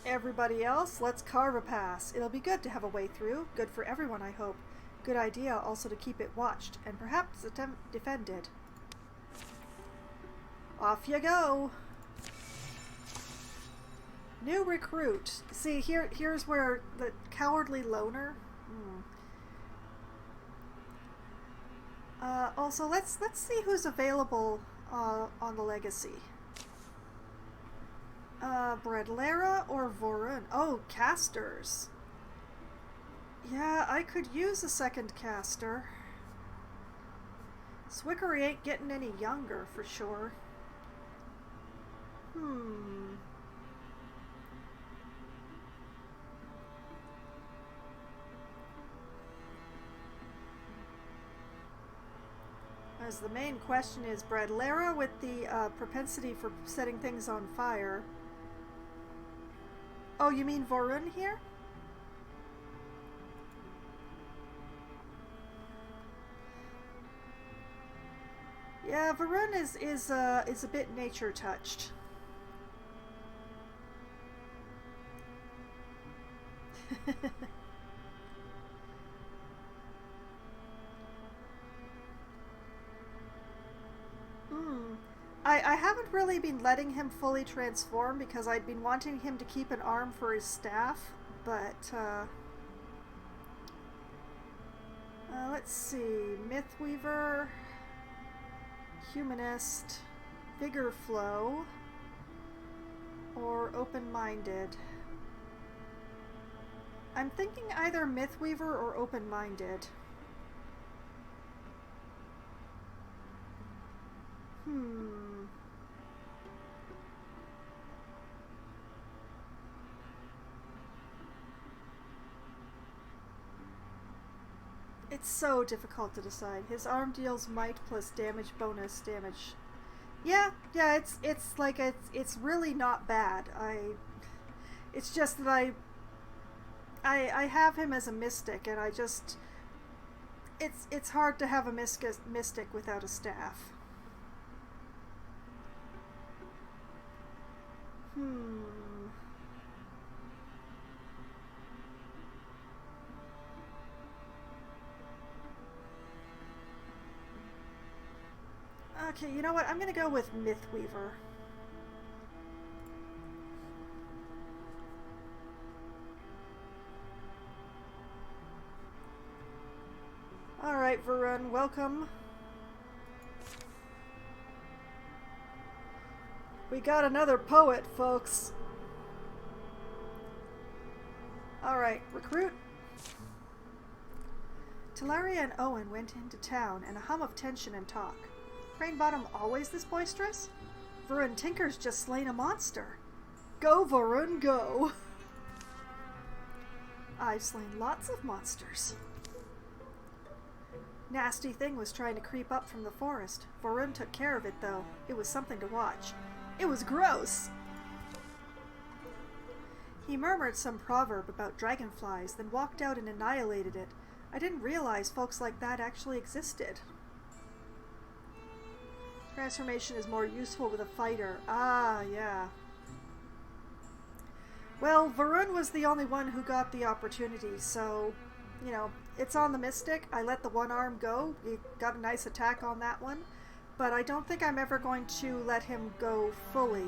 Everybody else, let's carve a pass. It'll be good to have a way through. Good for everyone, I hope. Good idea also to keep it watched, and perhaps defended. Off you go! New recruit. See, here's where the cowardly loner. Also, let's see who's available on the legacy. Bredlera or Vorun? Oh, casters. Yeah, I could use a second caster. Swickery ain't getting any younger, for sure. As the main question is Bredlera with the propensity for setting things on fire. Oh, you mean Vorun here? Yeah, Varun is a bit nature touched. I haven't really been letting him fully transform because I'd been wanting him to keep an arm for his staff, but let's see, Mythweaver, Humanist, Vigor Flow, or Open-Minded. I'm thinking either Mythweaver or Open-Minded. It's so difficult to decide. His arm deals might plus damage bonus damage. Yeah, it's like it's really not bad. It's just that I have him as a mystic, and it's hard to have a mystic without a staff. Okay, you know what? I'm gonna go with Mythweaver. Alright, Varun, welcome. We got another poet, folks. Alright, recruit. Talaria and Owen went into town, and a hum of tension and talk. Cranebottom always this boisterous? Varun Tinker's just slain a monster. Go, Varun, go! I've slain lots of monsters. Nasty thing was trying to creep up from the forest. Varun took care of it, though. It was something to watch. It was gross! He murmured some proverb about dragonflies, then walked out and annihilated it. I didn't realize folks like that actually existed. Transformation is more useful with a fighter. Ah, yeah. Well, Varun was the only one who got the opportunity, so, you know, it's on the Mystic. I let the one arm go. We got a nice attack on that one. But I don't think I'm ever going to let him go fully,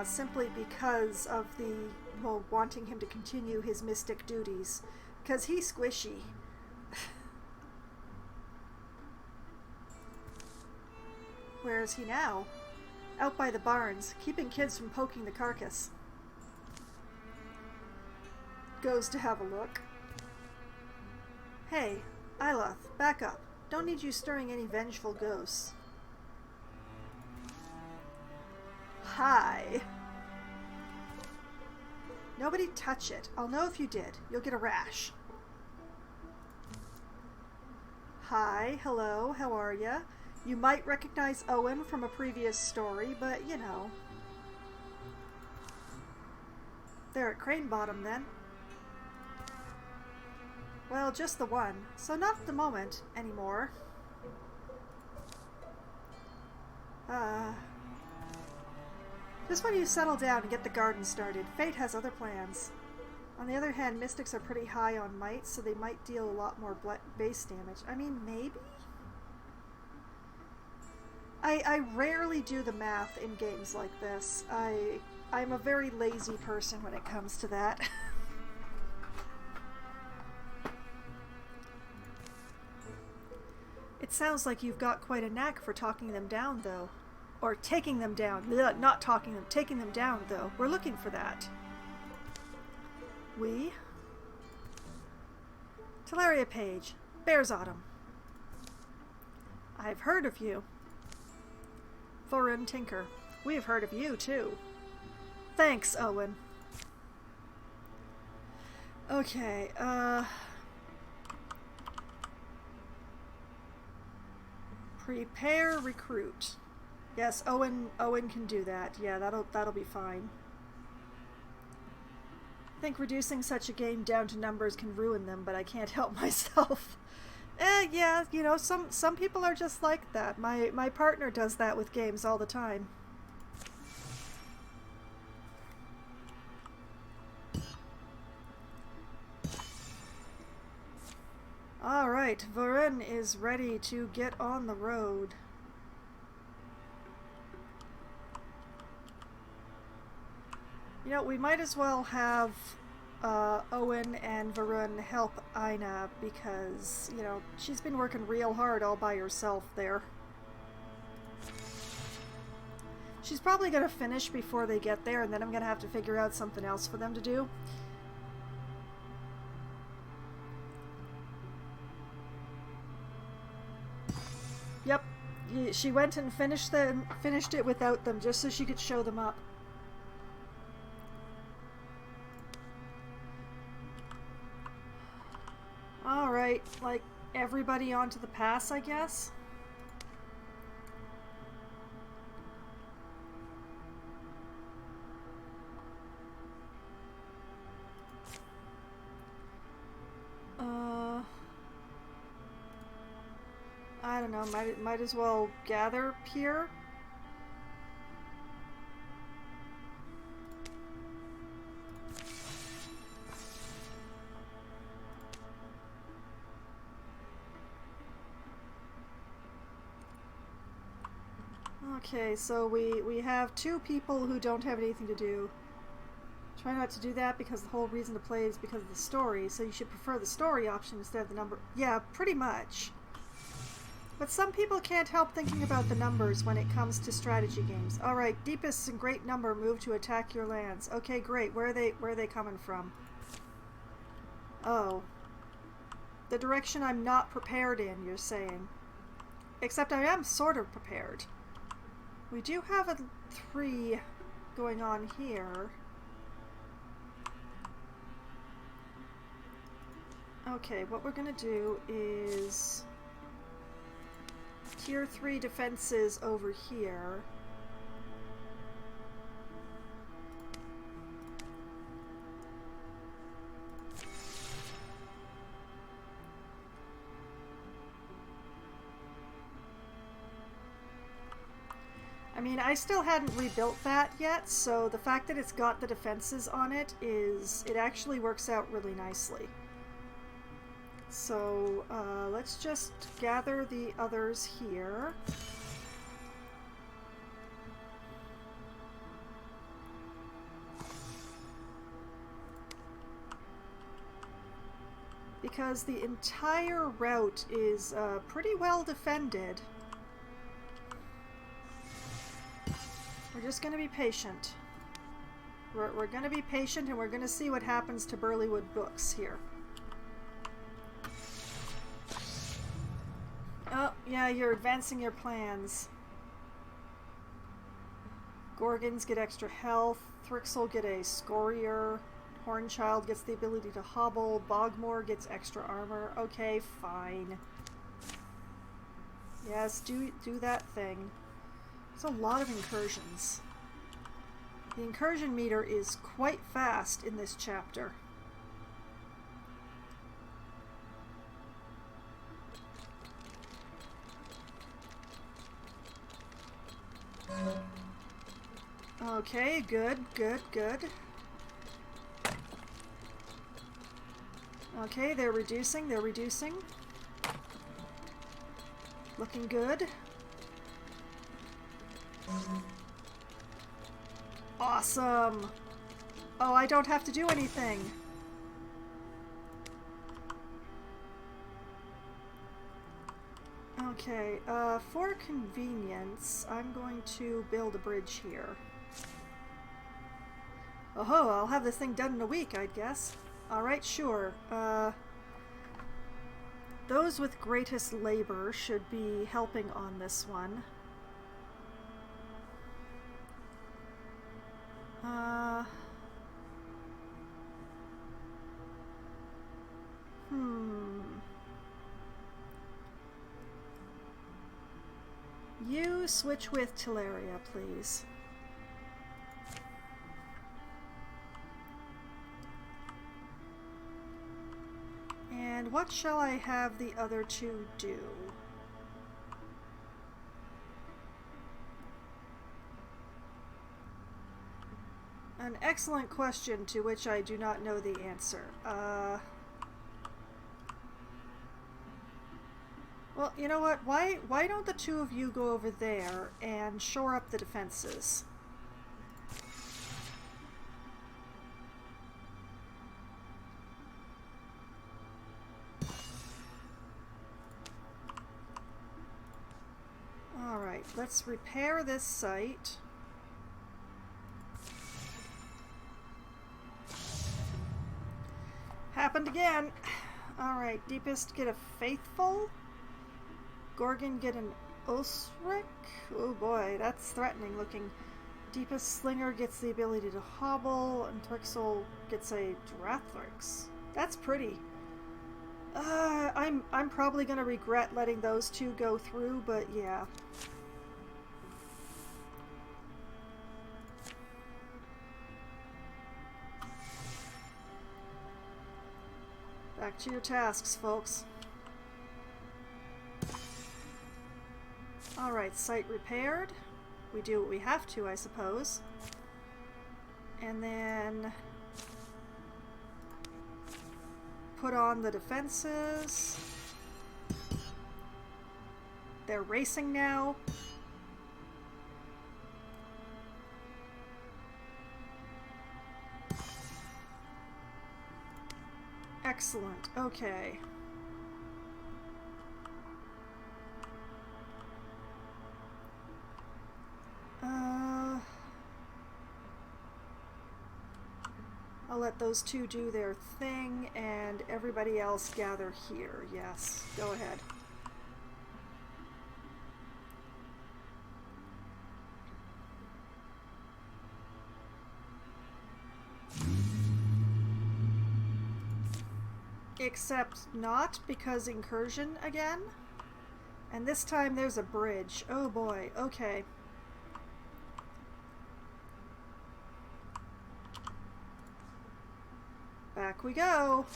simply because of the, well, wanting him to continue his Mystic duties. Because he's squishy. Where is he now? Out by the barns, keeping kids from poking the carcass. Goes to have a look. Hey, Iloth, back up. Don't need you stirring any vengeful ghosts. Hi. Nobody touch it. I'll know if you did. You'll get a rash. Hi, hello, how are ya? You might recognize Owen from a previous story, but you know. They're at Cranebottom then. Well, just the one, so not at the moment anymore. Just when you settle down and get the garden started, Fate has other plans. On the other hand, Mystics are pretty high on might, so they might deal a lot more base damage. I mean, maybe? I rarely do the math in games like this. I'm a very lazy person when it comes to that. It sounds like you've got quite a knack for talking them down, though. Or taking them down. Blech, not talking them, taking them down, though. We're looking for that. We? Teleria Page. Bears Autumn. I've heard of you. Thorin Tinker. We've heard of you, too. Thanks, Owen. Okay, prepare recruit. Yes, Owen can do that. Yeah, that'll be fine. I think reducing such a game down to numbers can ruin them, but I can't help myself. Yeah, you know, some people are just like that. My partner does that with games all the time. Alright, Varen is ready to get on the road. You know, we might as well have Owen and Varun help Aina because, you know, she's been working real hard all by herself there. She's probably going to finish before they get there, and then I'm going to have to figure out something else for them to do. Yep, she went and finished it without them just so she could show them up. Alright, like everybody onto the pass, I guess? I don't know, might as well gather here. Okay, so we have two people who don't have anything to do. Try not to do that because the whole reason to play is because of the story, so you should prefer the story option instead of the number. Yeah, pretty much. But some people can't help thinking about the numbers when it comes to strategy games. Alright, deepest and great number move to attack your lands. Okay, great. Where are they coming from? Oh. The direction I'm not prepared in, you're saying. Except I am sort of prepared. We do have a 3 going on here. Okay, what we're gonna do is tier 3 defenses over here. I mean, I still hadn't rebuilt that yet, so the fact that it's got the defenses on it actually works out really nicely. So, let's just gather the others here. Because the entire route is pretty well defended. We're just going to be patient. We're going to be patient and we're going to see what happens to Burlywood Books here. Oh, yeah, you're advancing your plans. Gorgons get extra health. Thrixel get a Scorier. Hornchild gets the ability to hobble. Bogmore gets extra armor. Okay, fine. Yes, do that thing. There's a lot of incursions. The incursion meter is quite fast in this chapter. Okay, good. Okay, they're reducing. Looking good. Awesome! Oh, I don't have to do anything. Okay, for convenience, I'm going to build a bridge here. Oh, I'll have this thing done in a week, I'd guess. Alright, sure. Those with greatest labor should be helping on this one. You switch with Teleria, please. And what shall I have the other two do? An excellent question to which I do not know the answer. Well, you know what? Why don't the two of you go over there and shore up the defenses? Alright, let's repair this site. Happened again. Alright, Deepest get a Faithful. Gorgon get an Osric. Oh boy, that's threatening looking. Deepest Slinger gets the ability to hobble, and Thrixel gets a Drathrix. That's pretty. I'm probably gonna regret letting those two go through, but yeah. Back to your tasks, folks. Alright, site repaired. We do what we have to, I suppose. And then put on the defenses. They're racing now. Excellent. Okay. I'll let those two do their thing and everybody else gather here. Yes, go ahead. Except not, because incursion again. And this time there's a bridge. Oh boy, okay. Back we go.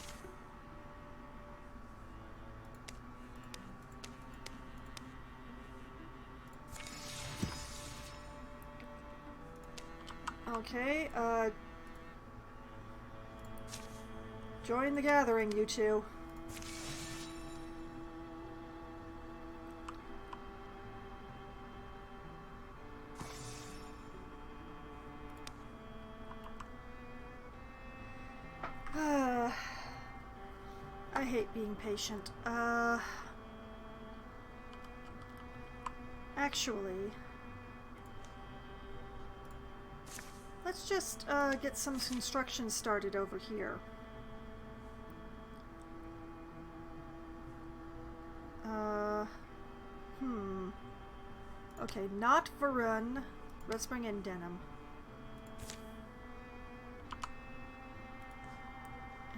Okay, join the gathering, you two. I hate being patient. Actually, let's just get some construction started over here. Okay, not Varun. Let's bring in Denim.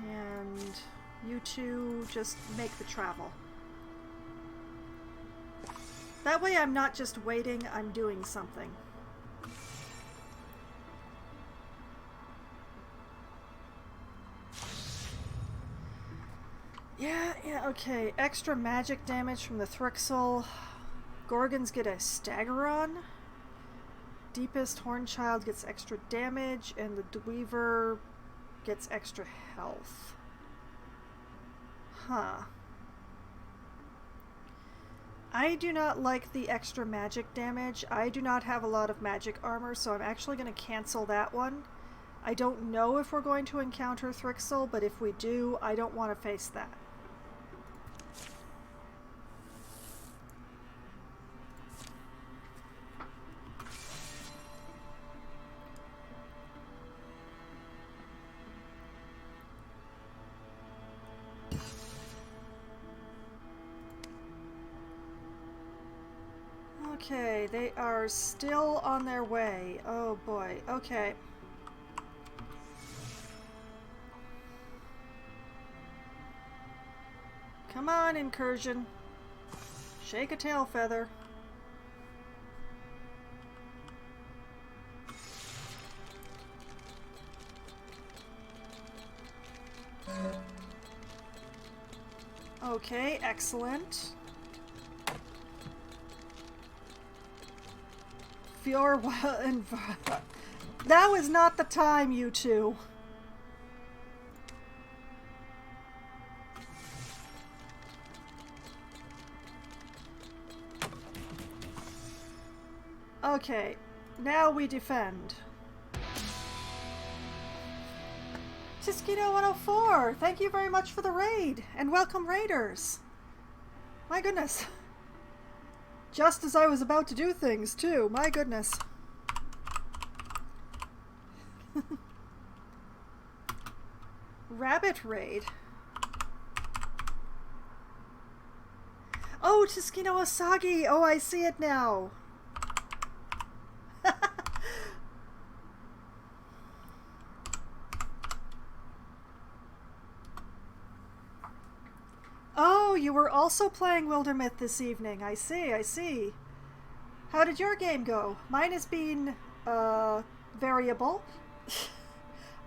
And you two just make the travel. That way I'm not just waiting, I'm doing something. Yeah, okay. Extra magic damage from the Thrixel. Gorgons get a Staggeron. Deepest Hornchild gets extra damage, and the Dweaver gets extra health. Huh. I do not like the extra magic damage. I do not have a lot of magic armor, so I'm actually going to cancel that one. I don't know if we're going to encounter Thrixel, but if we do, I don't want to face that. Okay, they are still on their way. Oh boy, okay. Come on, incursion. Shake a tail feather. Okay, excellent. And that was not the time, you two. Okay, now we defend. Tiskino 104, thank you very much for the raid, and welcome raiders. My goodness. Just as I was about to do things, too. My goodness. Rabbit raid. Oh, Tiskino Asagi. Oh, I see it now. Oh, you were also playing Wildermyth this evening. I see, I see. How did your game go? Mine has been, variable.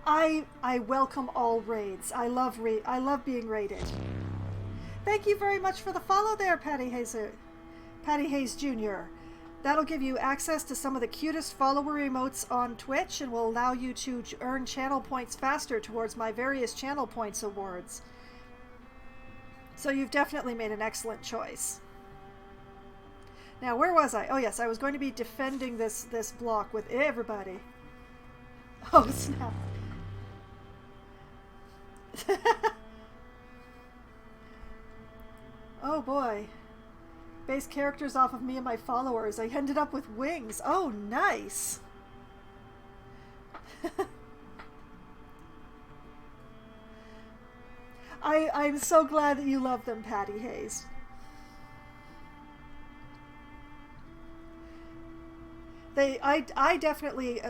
I welcome all raids. I love being raided. Thank you very much for the follow there, Patty Hayes Jr. That'll give you access to some of the cutest follower emotes on Twitch and will allow you to earn channel points faster towards my various channel points awards. So you've definitely made an excellent choice. Now, where was I? Oh yes, I was going to be defending this block with everybody. Oh snap. Oh boy. Base characters off of me and my followers. I ended up with wings. Oh, nice. I'm so glad that you love them, Patty Hayes. I definitely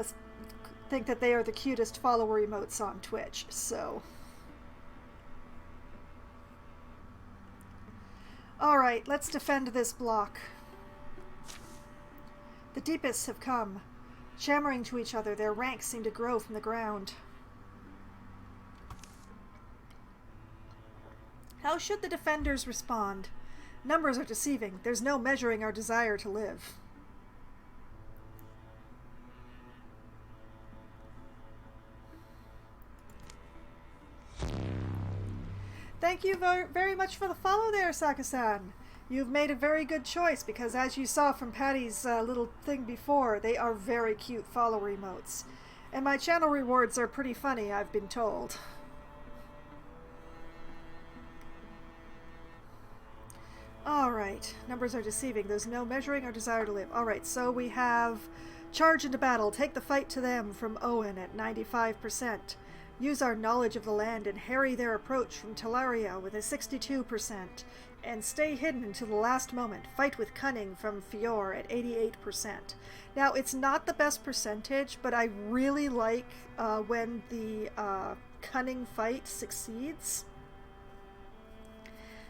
think that they are the cutest follower emotes on Twitch, so. Alright, let's defend this block. The deepists have come. Chammering to each other, their ranks seem to grow from the ground. How should the defenders respond? Numbers are deceiving. There's no measuring our desire to live. Thank you very much for the follow there, Saka-san. You've made a very good choice because, as you saw from Patty's little thing before, they are very cute follower emotes. And my channel rewards are pretty funny, I've been told. Alright, numbers are deceiving. There's no measuring our desire to live. Alright, so we have charge into battle, take the fight to them from Owen at 95%. Use our knowledge of the land and harry their approach from Talaria with a 62%. And stay hidden until the last moment. Fight with cunning from Fior at 88%. Now, it's not the best percentage, but I really like when the cunning fight succeeds.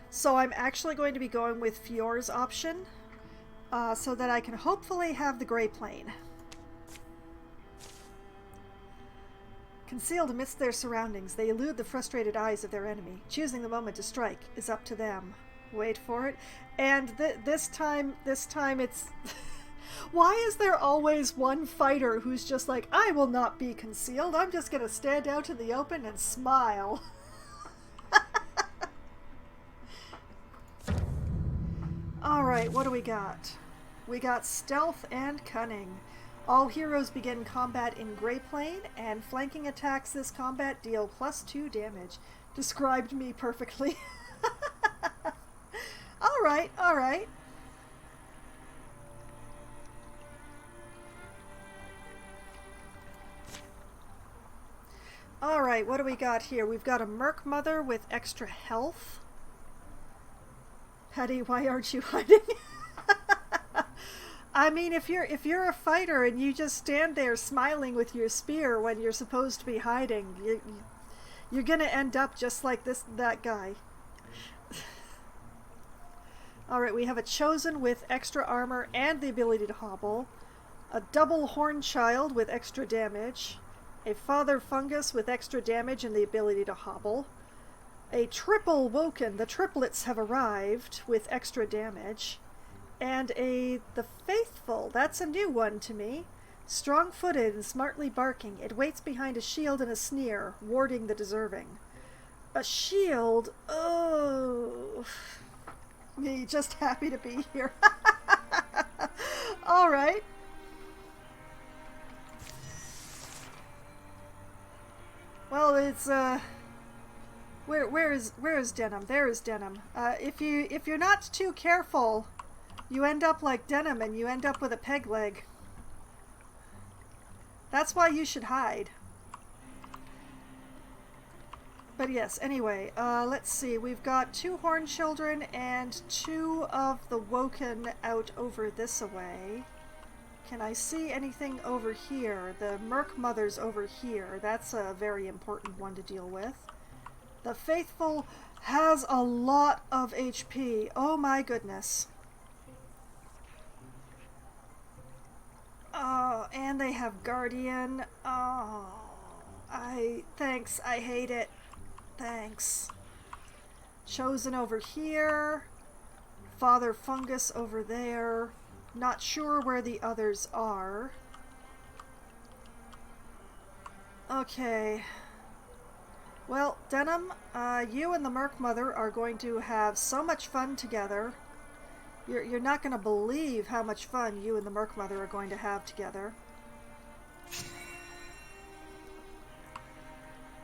So I'm actually going to be going with Fior's option so that I can hopefully have the Grey Plane. Concealed amidst their surroundings, they elude the frustrated eyes of their enemy. Choosing the moment to strike is up to them. Wait for it. And this time it's... Why is there always one fighter who's just like, I will not be concealed, I'm just going to stand out in the open and smile. Alright, what do we got? We got stealth and cunning. All heroes begin combat in Grey Plane, and flanking attacks this combat deal +2 damage. Described me perfectly. Alright, alright. Alright, what do we got here? We've got a Merc Mother with extra health. Patty, why aren't you hiding? I mean, if you're a fighter and you just stand there smiling with your spear when you're supposed to be hiding, you're gonna end up just like that guy. Alright, we have a Chosen with extra armor and the ability to hobble. A double Horned Child with extra damage. A Father Fungus with extra damage and the ability to hobble. A triple Woken, the triplets have arrived, with extra damage. And the Faithful, that's a new one to me. Strong-footed and smartly barking. It waits behind a shield and a sneer, warding the deserving. A shield? Oh... Me, just happy to be here. Alright. Well, it's, Where is Denim? There is Denim. If you're not too careful, you end up like Denim and you end up with a peg leg. That's why you should hide. But yes, anyway, let's see. We've got 2 Horned Children and 2 of the Woken out over this way. Can I see anything over here? The Merc Mother's over here. That's a very important one to deal with. The Faithful has a lot of HP. Oh my goodness. Oh, and they have Guardian. Oh, thanks. I hate it. Thanks. Chosen over here. Father Fungus over there. Not sure where the others are. Okay. Well, Denim, you and the Merc Mother are going to have so much fun together. You're not going to believe how much fun you and the Merc Mother are going to have together.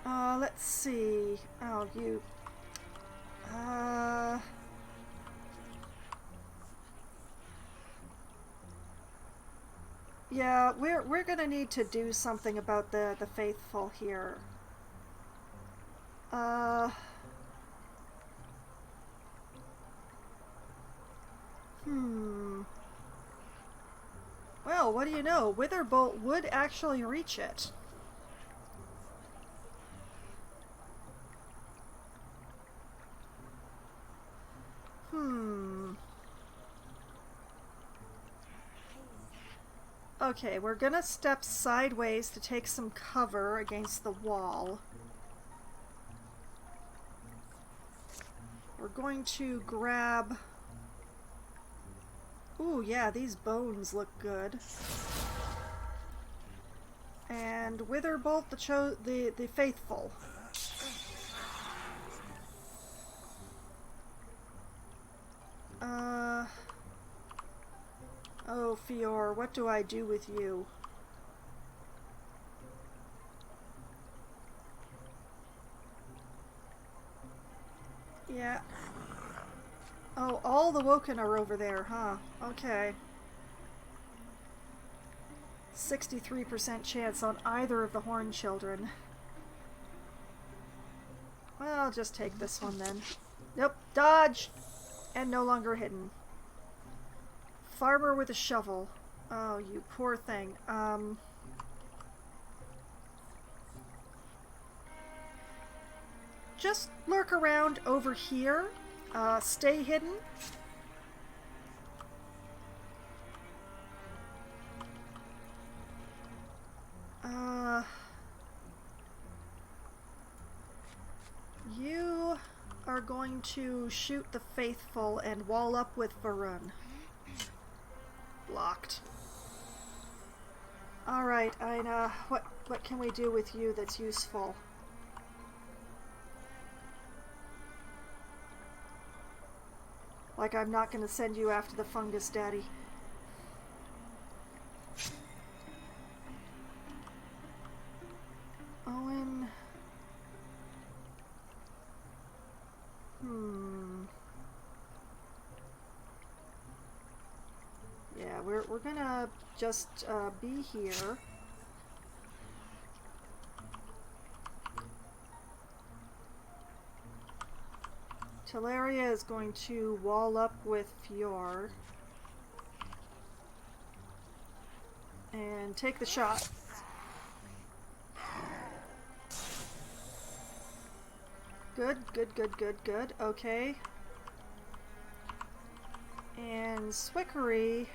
Let's see. Oh, you... Yeah, we're gonna need to do something about the Faithful here. Well, what do you know? Witherbolt would actually reach it. Okay, we're gonna step sideways to take some cover against the wall. We're going to grab... Ooh, yeah, these bones look good. And Witherbolt the Faithful. Oh, Fior, what do I do with you? Yeah. Oh, all the Woken are over there, huh? Okay. 63% chance on either of the Horned Children. Well, I'll just take this one then. Nope, dodge! And no longer hidden. Farmer with a shovel. Oh, you poor thing. Just lurk around over here. Stay hidden. You are going to shoot the Faithful and wall up with Varun. Blocked. Alright, Aina, what can we do with you that's useful? Like I'm not going to send you after the fungus daddy. Owen. Yeah, we're gonna just be here. Teleria is going to wall up with Fjord and take the shot. Good, good, good, good, good. Okay. And Swickery.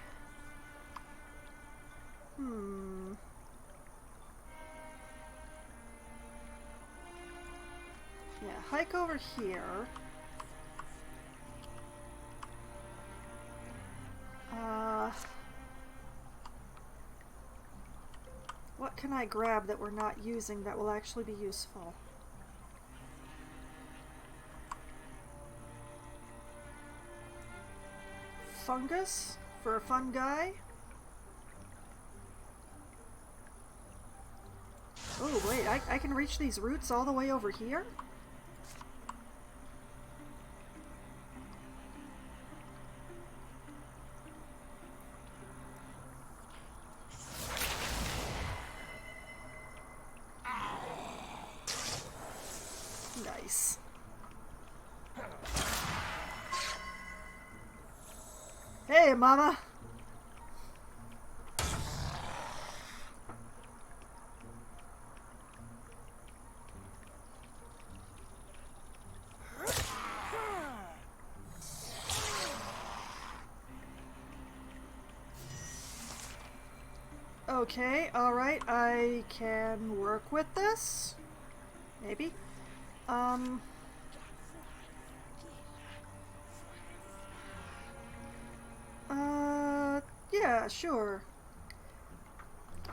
Yeah, hike over here. What can I grab that we're not using that will actually be useful? Fungus for a fun guy? Oh wait, I can reach these roots all the way over here? Nice. Hey, Mama! Okay, alright, I can work with this. Maybe. Yeah, sure.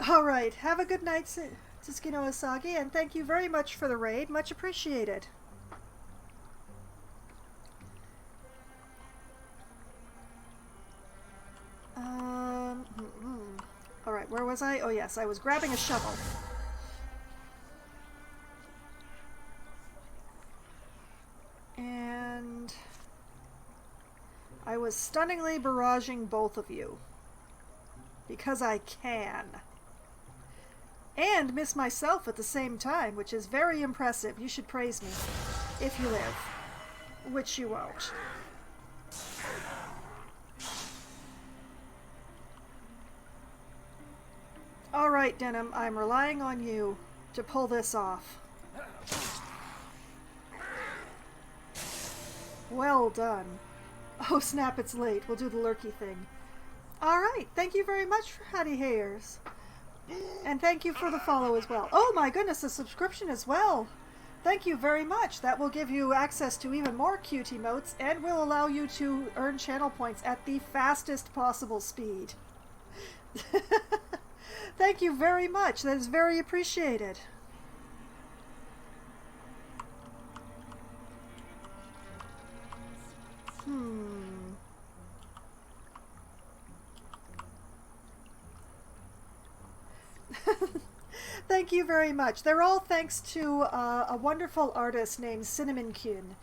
Alright, have a good night, Tsukino Asagi, and thank you very much for the raid. Much appreciated. Alright, where was I? Oh yes, I was grabbing a shovel. And I was stunningly barraging both of you. Because I can. And miss myself at the same time, which is very impressive. You should praise me. If you live. Which you won't. Alright, Denim, I'm relying on you to pull this off. Well done. Oh snap, it's late. We'll do the lurky thing. Alright, thank you very much for Hattie Hayers. And thank you for the follow as well. Oh my goodness, a subscription as well. Thank you very much. That will give you access to even more cute emotes and will allow you to earn channel points at the fastest possible speed. Thank you very much. That is very appreciated. Thank you very much. They're all thanks to a wonderful artist named Cinnamon Kyun,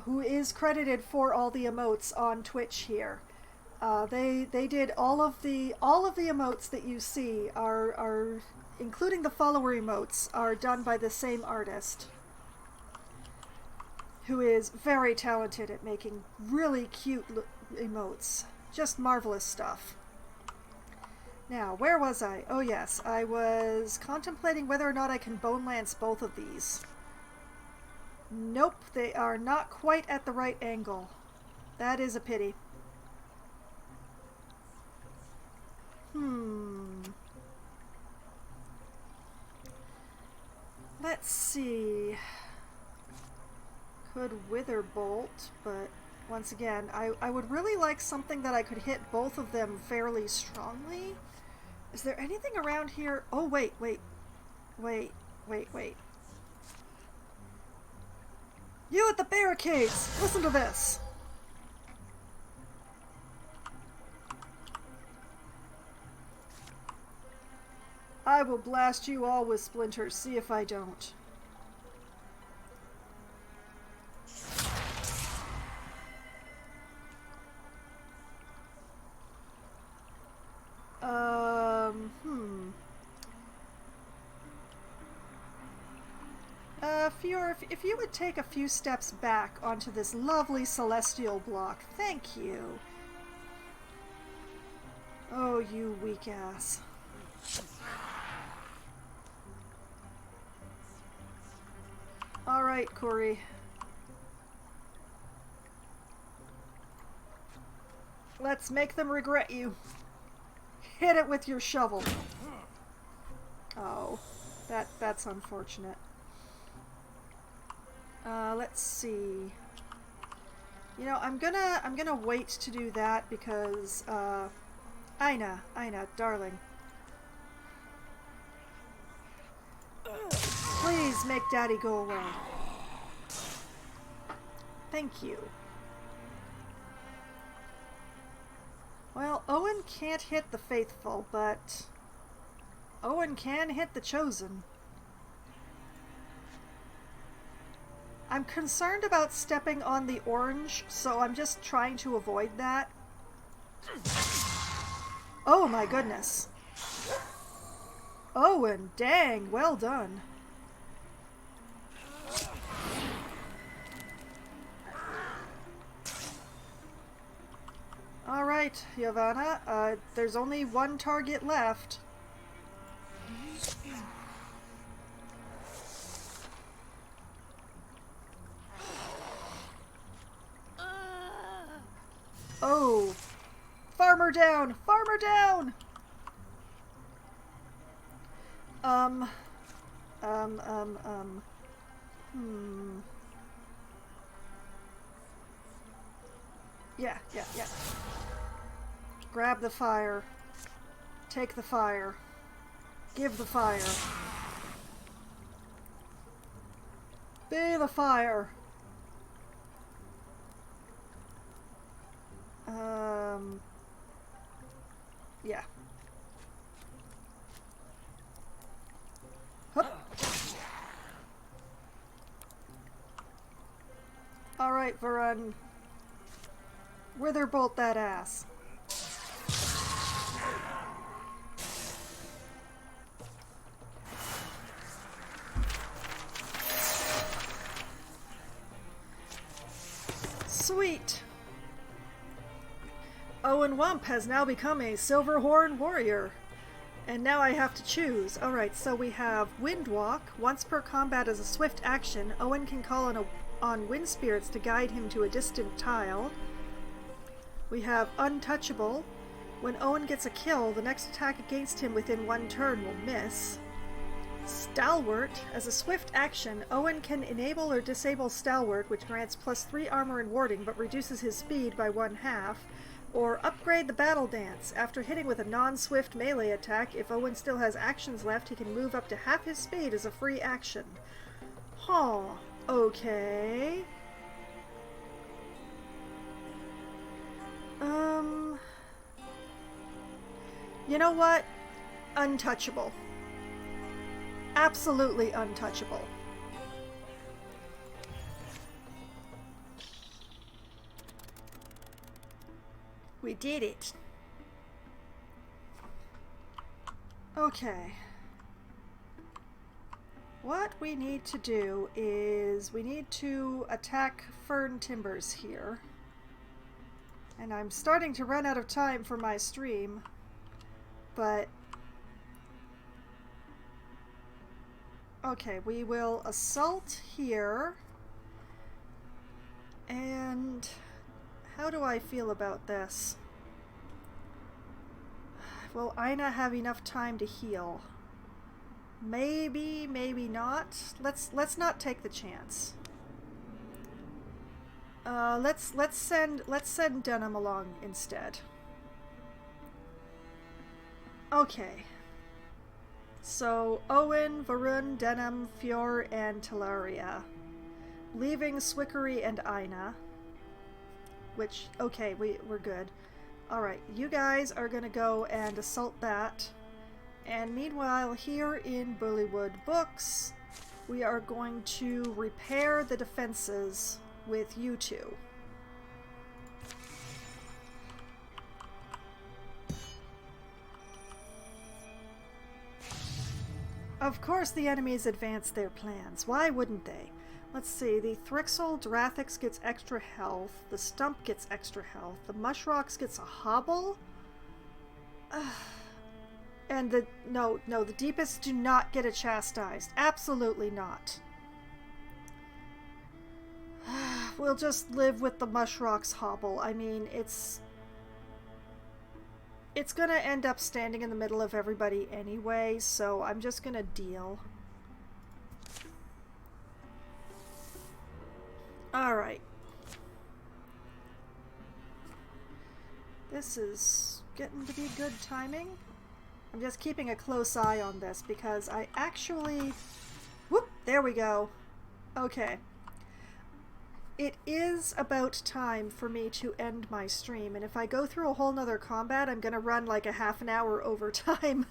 who is credited for all the emotes on Twitch here. They did all of the emotes that you see are including the follower emotes are done by the same artist, who is very talented at making really cute emotes. Just marvelous stuff. Now, where was I? Oh yes, I was contemplating whether or not I can bone lance both of these. Nope, they are not quite at the right angle. That is a pity. Let's see. Could Wither Bolt, but once again, I would really like something that I could hit both of them fairly strongly. Is there anything around here? Oh, wait. You at the barricades! Listen to this! I will blast you all with splinters, see if I don't. Fjord, if you would take a few steps back onto this lovely celestial block, thank you. Oh, you weak ass. Alright, Corey. Let's make them regret you. Hit it with your shovel. Oh, that's unfortunate. Let's see. You know, I'm gonna wait to do that because, Aina, darling. Please make Daddy go away. Thank you. Well, Owen can't hit the faithful, but Owen can hit the chosen. I'm concerned about stepping on the orange, so I'm just trying to avoid that. Oh my goodness. Owen, dang, well done. Alright, Yavanna, there's only one target left. Oh! Farmer down! Farmer down! Yeah. Grab the fire. Take the fire. Give the fire. Be the fire. Yeah. Hup. Alright, Varun. Witherbolt that ass. Sweet! Owen Wump has now become a Silverhorn warrior. And now I have to choose. Alright, so we have Windwalk. Once per combat as a swift action, Owen can call on wind spirits to guide him to a distant tile. We have Untouchable. When Owen gets a kill, the next attack against him within one turn will miss. Stalwart. As a swift action, Owen can enable or disable Stalwart, which grants +3 armor and warding, but reduces his speed by 1/2. Or upgrade the Battle Dance. After hitting with a non-swift melee attack, if Owen still has actions left, he can move up to half his speed as a free action. Huh. Okay. You know what? Untouchable. Absolutely untouchable. We did it. Okay. What we need to do is we need to attack Fern Timbers here. And I'm starting to run out of time for my stream, but okay, we will assault here. And how do I feel about this? Will Aina have enough time to heal? Maybe, maybe not. Let's not take the chance. Let's send Denim along instead. Okay. So Owen, Varun, Denim, Fjord, and Talaria, leaving Swickery and Aina. Which, okay, we're good. Alright, you guys are gonna go and assault that. And meanwhile, here in Burlywood Books, we are going to repair the defenses with you two. Of course the enemies advance their plans. Why wouldn't they? Let's see, the Thrixel Drathix gets extra health, the Stump gets extra health, the Mushrox gets a hobble, and the Deepists do not get a chastised. Absolutely not. We'll just live with the Mushrox hobble. I mean, it's gonna end up standing in the middle of everybody anyway, so I'm just gonna deal. Alright. This is getting to be good timing. I'm just keeping a close eye on this because I actually... Whoop! There we go. Okay. It is about time for me to end my stream, and if I go through a whole nother combat, I'm gonna run like a half an hour over time,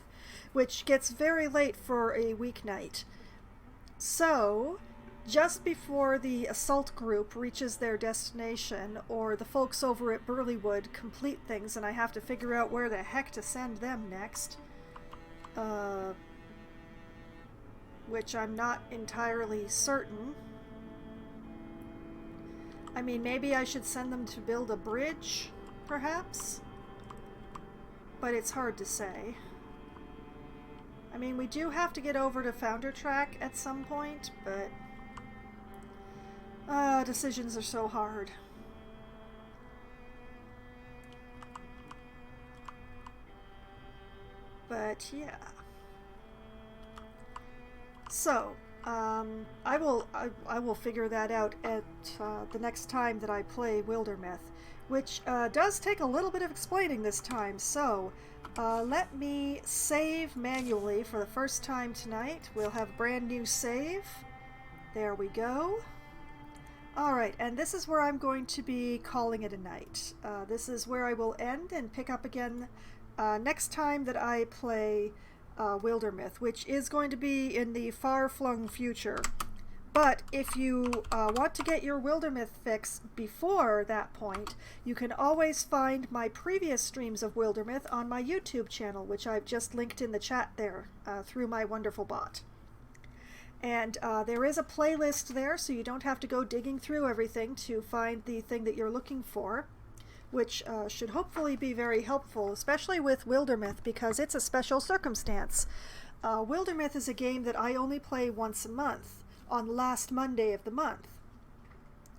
which gets very late for a weeknight. So, just before the assault group reaches their destination, or the folks over at Burlywood complete things and I have to figure out where the heck to send them next, which I'm not entirely certain. I mean, maybe I should send them to build a bridge, perhaps? But it's hard to say. I mean, we do have to get over to Founder Track at some point, but... decisions are so hard. But, yeah. So, I will figure that out at the next time that I play Wildermyth, which does take a little bit of explaining this time. So let me save manually for the first time tonight. We'll have a brand new save. There we go. Alright, and this is where I'm going to be calling it a night. This is where I will end and pick up again next time that I play Wildermyth, which is going to be in the far-flung future. But if you want to get your Wildermyth fix before that point, you can always find my previous streams of Wildermyth on my YouTube channel, which I've just linked in the chat there through my wonderful bot. And there is a playlist there, so you don't have to go digging through everything to find the thing that you're looking for, which should hopefully be very helpful, especially with Wildermyth, because it's a special circumstance. Wildermyth is a game that I only play once a month, on the last Monday of the month.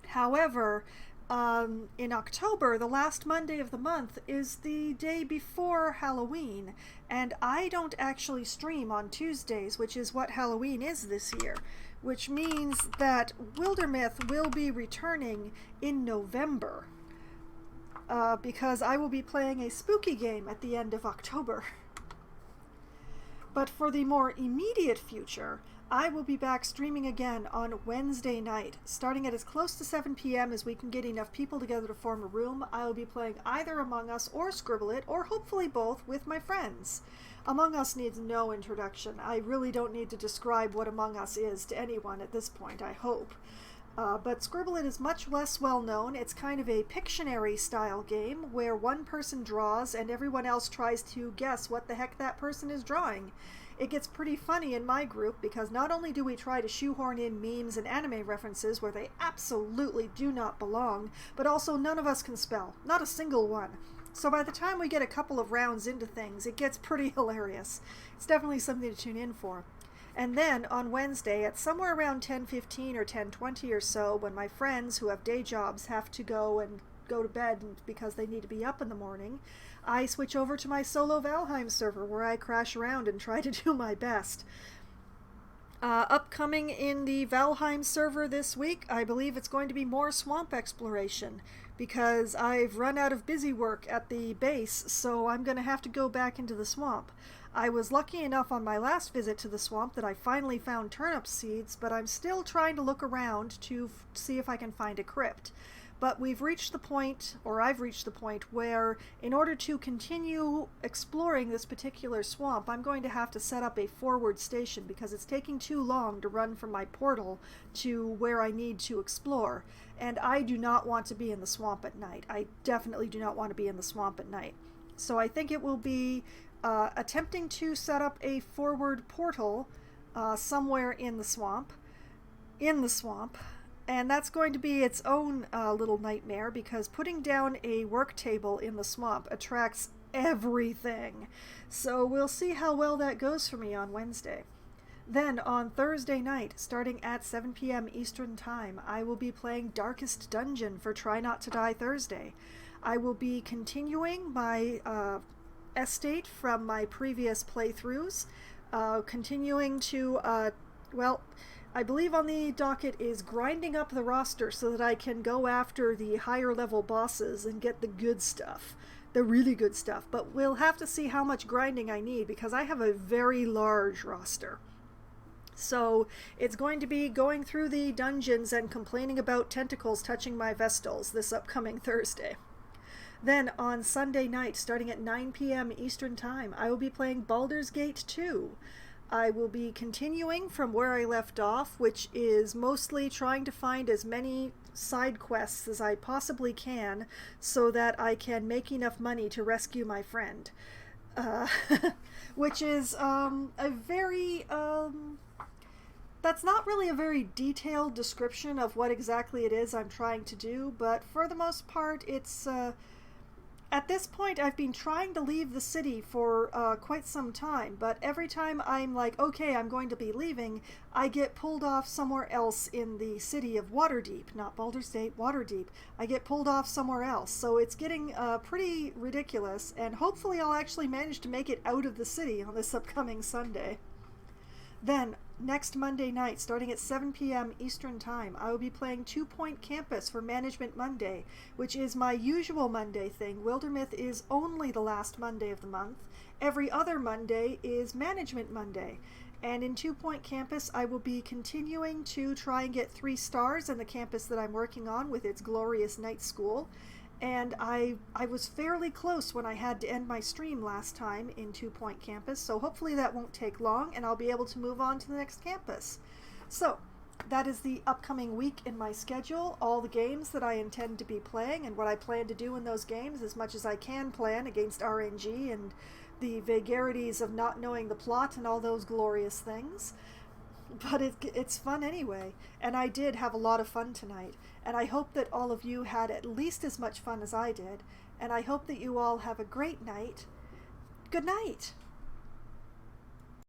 However, in October, the last Monday of the month is the day before Halloween, and I don't actually stream on Tuesdays, which is what Halloween is this year, which means that Wildermyth will be returning in November. Because I will be playing a spooky game at the end of October. But for the more immediate future, I will be back streaming again on Wednesday night, starting at as close to 7 p.m. as we can get enough people together to form a room. I will be playing either Among Us or Scribble It, or hopefully both, with my friends. Among Us needs no introduction. I really don't need to describe what Among Us is to anyone at this point, I hope. But Scribble It is much less well known. It's kind of a Pictionary style game where one person draws and everyone else tries to guess what the heck that person is drawing. It gets pretty funny in my group because not only do we try to shoehorn in memes and anime references where they absolutely do not belong, but also none of us can spell. Not a single one. So by the time we get a couple of rounds into things, it gets pretty hilarious. It's definitely something to tune in for. And then on Wednesday at somewhere around 10:15 or 10:20 or so, when my friends who have day jobs have to go to bed because they need to be up in the morning, I switch over to my solo Valheim server where I crash around and try to do my best. Upcoming in the Valheim server this week, I believe it's going to be more swamp exploration because I've run out of busy work at the base, so I'm going to have to go back into the swamp. I was lucky enough on my last visit to the swamp that I finally found turnip seeds, but I'm still trying to look around to see if I can find a crypt. But we've reached the point, or I've reached the point, where in order to continue exploring this particular swamp, I'm going to have to set up a forward station because it's taking too long to run from my portal to where I need to explore. And I do not want to be in the swamp at night. I definitely do not want to be in the swamp at night. So I think it will be attempting to set up a forward portal somewhere in the swamp. And that's going to be its own little nightmare because putting down a work table in the swamp attracts everything. So we'll see how well that goes for me on Wednesday. Then on Thursday night, starting at 7 p.m. Eastern Time, I will be playing Darkest Dungeon for Try Not to Die Thursday. I will be continuing my estate from my previous playthroughs, continuing to, I believe on the docket is grinding up the roster so that I can go after the higher level bosses and get the good stuff, the really good stuff. But we'll have to see how much grinding I need because I have a very large roster. So it's going to be going through the dungeons and complaining about tentacles touching my Vestals this upcoming Thursday. Then on Sunday night, starting at 9 p.m. Eastern Time, I will be playing Baldur's Gate 2. I will be continuing from where I left off, which is mostly trying to find as many side quests as I possibly can so that I can make enough money to rescue my friend. Which is a very... that's not really a very detailed description of what exactly it is I'm trying to do, but for the most part, it's... At this point, I've been trying to leave the city for quite some time, but every time I'm like, okay, I'm going to be leaving, I get pulled off somewhere else in the city of Waterdeep, not Baldur's Gate, Waterdeep. I get pulled off somewhere else, so it's getting pretty ridiculous, and hopefully I'll actually manage to make it out of the city on this upcoming Sunday. Then, next Monday night, starting at 7 p.m. Eastern Time, I will be playing 2 Point Campus for Management Monday, which is my usual Monday thing. Wildermyth is only the last Monday of the month. Every other Monday is Management Monday. And in 2 Point Campus, I will be continuing to try and get 3 stars in the campus that I'm working on with its glorious night school. And I was fairly close when I had to end my stream last time in 2 Point Campus, so hopefully that won't take long and I'll be able to move on to the next campus. So, that is the upcoming week in my schedule, all the games that I intend to be playing and what I plan to do in those games as much as I can plan against RNG and the vagaries of not knowing the plot and all those glorious things. But it's fun anyway, and I did have a lot of fun tonight, and I hope that all of you had at least as much fun as I did, and I hope that you all have a great night. Good night!